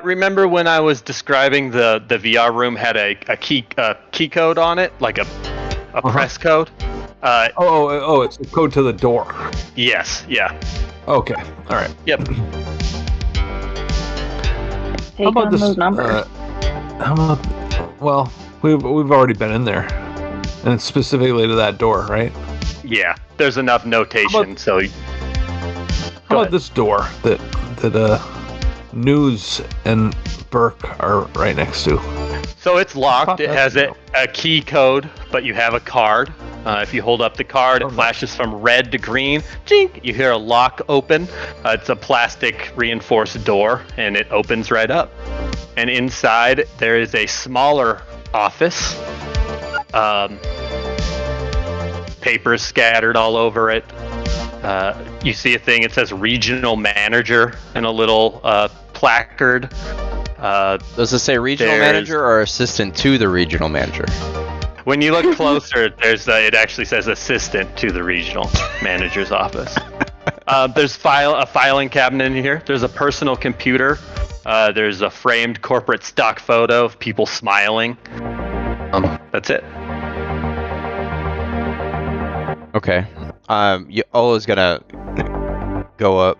Remember when I was describing the VR room had a key code on it, like a press code? It's a code to the door. Yes, yeah. Okay, all right. Yep. Take on those numbers. Well, we've already been in there, and it's specifically to that door, right? Yeah, there's enough notation, How about this door that News and Burke are right next to? So it's locked. It has a key code, but you have a card. If you hold up the card, it flashes from red to green. Chink! You hear a lock open. It's a plastic reinforced door, and it opens right up. And inside, there is a smaller office. Papers scattered all over it. You see a thing, it says regional manager and a little placard. Does it say regional manager or assistant to the regional manager? When you look closer, it actually says assistant to the regional manager's office. There's a filing cabinet in here. There's a personal computer. There's a framed corporate stock photo of people smiling. That's it. Okay. Ola's gonna go up.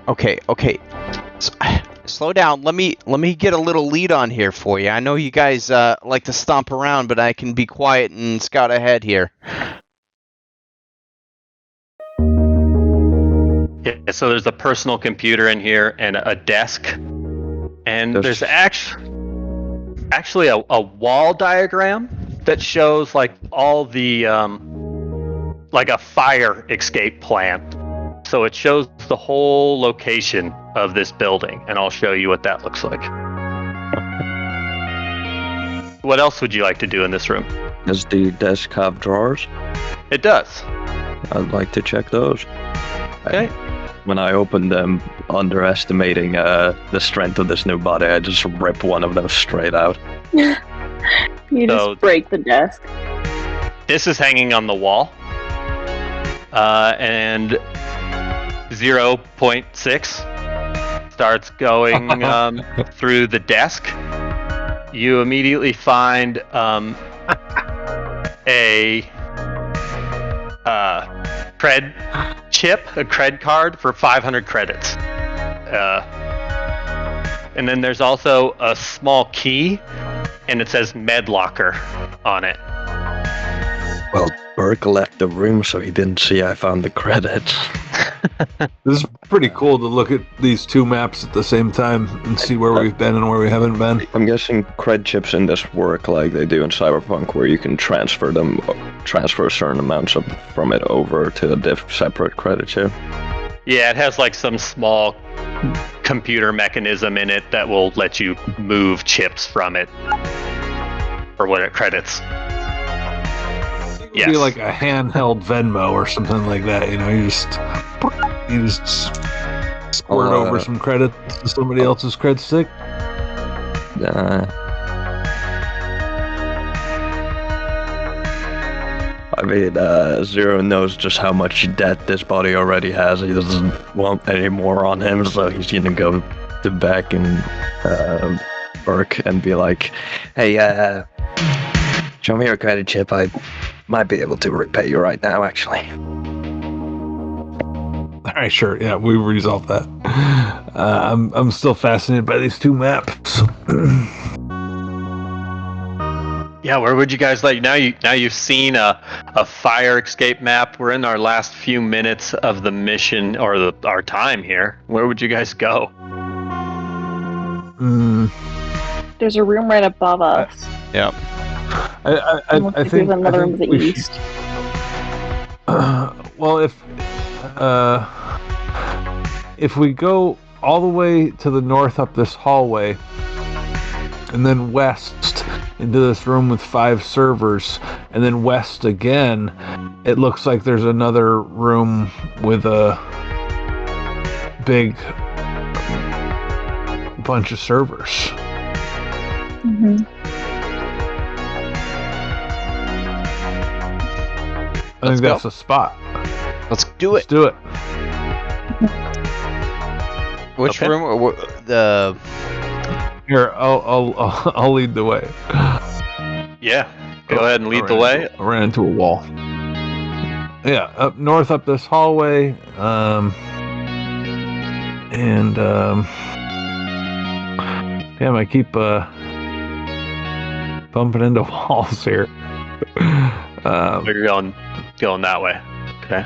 Okay. Slow down. Let me get a little lead on here for you. I know you guys like to stomp around, but I can be quiet and scout ahead here. Yeah, so there's a personal computer in here and a desk. And there's actually a wall diagram that shows like all the like a fire escape plan. So it shows the whole location of this building, and I'll show you what that looks like. What else would you like to do in this room? Does the desk have drawers? It does. I'd like to check those. Okay. When I open them, underestimating the strength of this new body, I just rip one of them straight out. You just break the desk. This is hanging on the wall. And 0.6. starts going through the desk. You immediately find a cred chip, a cred card for 500 credits. And then there's also a small key, and it says Med Locker on it. Well, Burke left the room, so he didn't see I found the credits. This is pretty cool to look at these two maps at the same time and see where we've been and where we haven't been. I'm guessing cred chips in this work like they do in Cyberpunk, where you can transfer certain amounts from it over to a separate credit chip. Yeah, it has like some small computer mechanism in it that will let you move chips from it for what it credits. It would be like a handheld Venmo or something like that. You know, you just squirt over some credits to somebody else's cred stick. I mean, Zero knows just how much debt this body already has. He doesn't want any more on him, so he's gonna go to Beck and Burke and be like, "Hey, show me your credit chip. I might be able to repay you right now, actually." All right, sure. Yeah, we resolved that. I'm still fascinated by these two maps. Yeah, where would you guys like now? You've seen a fire escape map. We're in our last few minutes of the mission or our time here. Where would you guys go? There's a room right above us. Yep. I think there's another room to the we east. Well, if we go all the way to the north up this hallway, and then west into this room with 5 servers, and then west again, it looks like there's another room with a big bunch of servers. Mm-hmm. I think that's a spot. Let's do it. Let's do it. Which Okay. room? Here, I'll lead the way. Yeah, go ahead and lead the way. I ran into a wall. Yeah, up north up this hallway, and I keep bumping into walls here. You're going that way. Okay.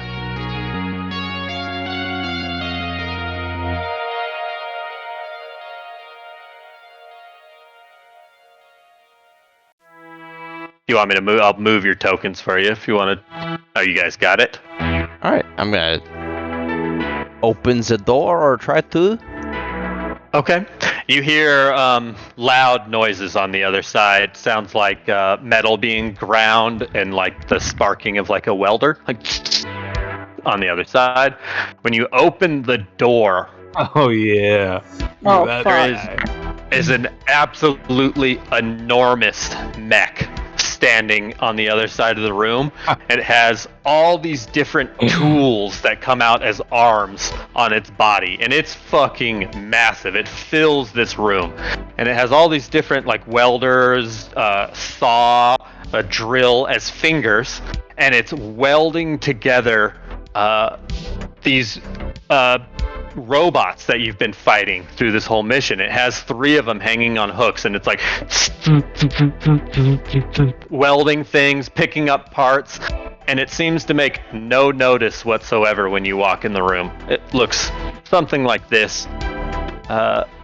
You want me to move? I'll move your tokens for you if you want to. Oh, you guys got it? All right, I'm gonna open the door or try to. Okay. You hear loud noises on the other side. Sounds like metal being ground and like the sparking of like a welder, like on the other side. When you open the door, Oh yeah. Oh, That there fuck. is an absolutely enormous mech standing on the other side of the room. It has all these different tools that come out as arms on its body, and it's fucking massive. It fills this room, and it has all these different like welders, saw, a drill as fingers, and it's welding together these robots that you've been fighting through this whole mission. It has 3 of them hanging on hooks, and it's like welding things, picking up parts, and it seems to make no notice whatsoever when you walk in the room. It looks something like this,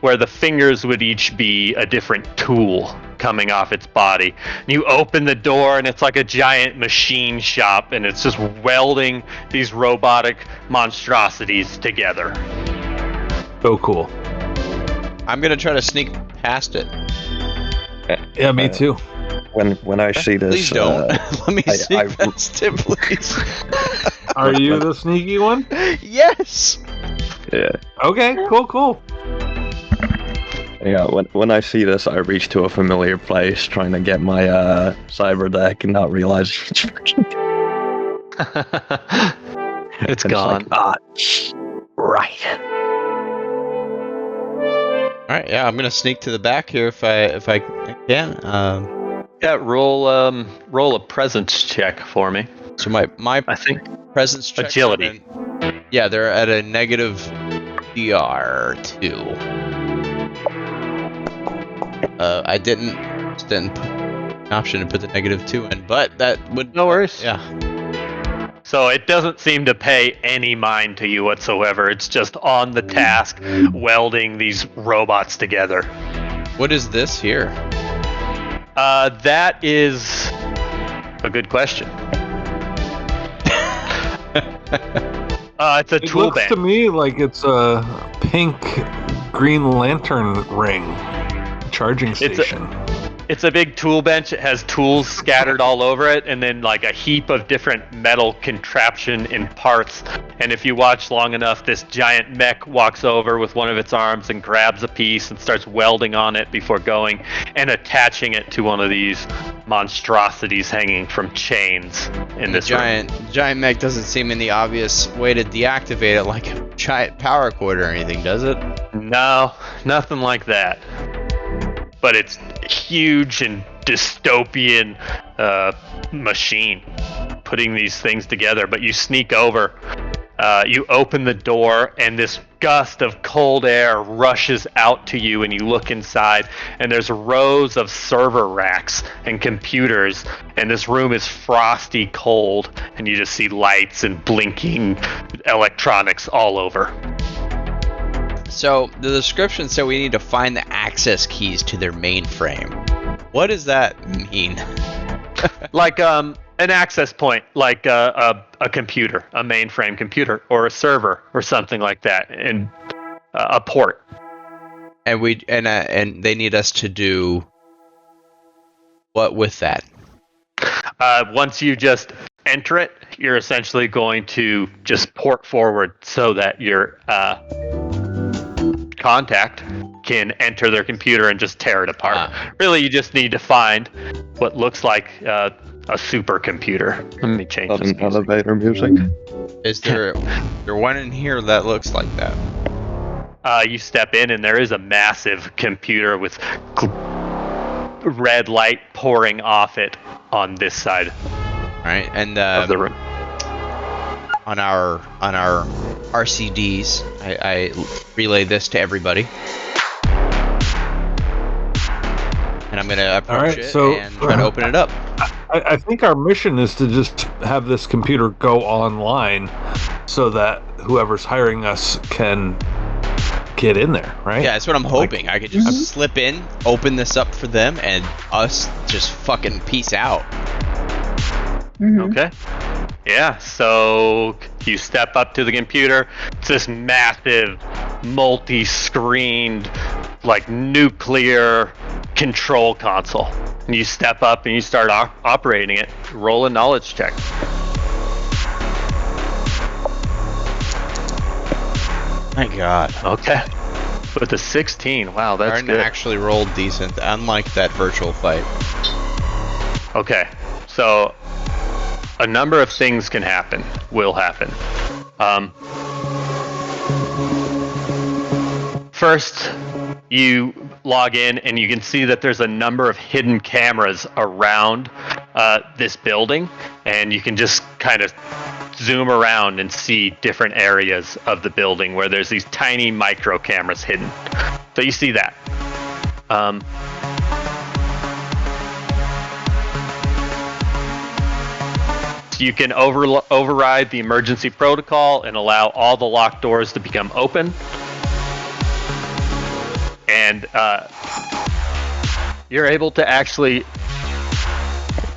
where the fingers would each be a different tool coming off its body. You open the door and it's like a giant machine shop, and it's just welding these robotic monstrosities together. So cool. I'm gonna try to sneak past it. Yeah, me too. When I see this, Please don't. Let me sneak past it, please. Are you the sneaky one? Yes. Yeah. Okay, cool. Yeah, when I see this, I reach to a familiar place, trying to get my cyber deck, and not realize it's freaking. It's And gone. Like, right. All right, yeah, I'm gonna sneak to the back here if I can. Yeah, roll a presence check for me. So my I think presence check. agility. Yeah, they're at a negative DR2. I didn't put an option to put the -2 in, but that would. No worries. Yeah. So it doesn't seem to pay any mind to you whatsoever. It's just on the task, welding these robots together. What is this here? That is a good question. It's a It tool looks bench. to me like it's a pink Green Lantern ring charging station. It's a big tool bench. It has tools scattered all over it, and then like a heap of different metal contraption in parts. And if you watch long enough, this giant mech walks over with one of its arms and grabs a piece and starts welding on it before going and attaching it to one of these monstrosities hanging from chains in this room. Giant mech doesn't seem in the obvious way to deactivate it like a giant power cord or anything, does it? No, nothing like that. But it's huge and dystopian machine putting these things together. But you sneak over, you open the door, and this gust of cold air rushes out to you, and you look inside, and there's rows of server racks and computers, and this room is frosty cold, and you just see lights and blinking electronics all over. So the description said we need to find the access keys to their mainframe. What does that mean? Like an access point, like a computer, a mainframe computer, or a server, or something like that, and a port. And they need us to do what with that? Once you just enter it, you're essentially going to just port forward so that your contact can enter their computer and just tear it apart. Really, you just need to find what looks like a supercomputer. Let me change this music. Elevator music. Is there one in here that looks like that? You step in and there is a massive computer with red light pouring off it on this side. All right, and of the room. On our RCDs, I relay this to everybody, and I'm gonna approach it and try to open it up. I think our mission is to just have this computer go online, so that whoever's hiring us can get in there, right? Yeah, that's what I'm hoping. I could just slip in, open this up for them, and us just fucking peace out. Okay. Yeah, so you step up to the computer. It's this massive, multi-screened, like nuclear control console. And you step up and you start operating it. Roll a knowledge check. My God. Okay. With a 16. Wow, that's Arden good. actually rolled decent, unlike that virtual fight. Okay, so a number of things will happen. First, you log in and you can see that there's a number of hidden cameras around this building, and you can just kind of zoom around and see different areas of the building where there's these tiny micro cameras hidden. So you see that. You can override the emergency protocol and allow all the locked doors to become open. And you're able to actually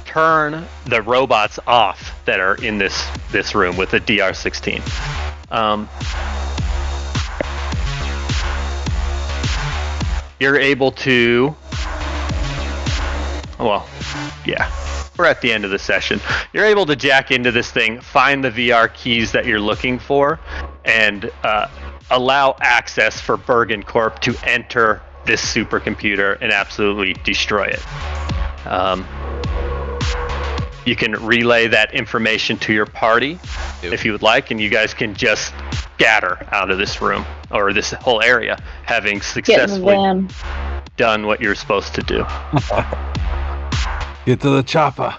turn the robots off that are in this room with the DR16. You're able to... Well, yeah. We're at the end of the session. You're able to jack into this thing, find the VR keys that you're looking for, and allow access for Bergen Corp to enter this supercomputer and absolutely destroy it. You can relay that information to your party if you would like, and you guys can just scatter out of this room or this whole area, having Get in the successfully van. done what you're supposed to do. Get to the chopper.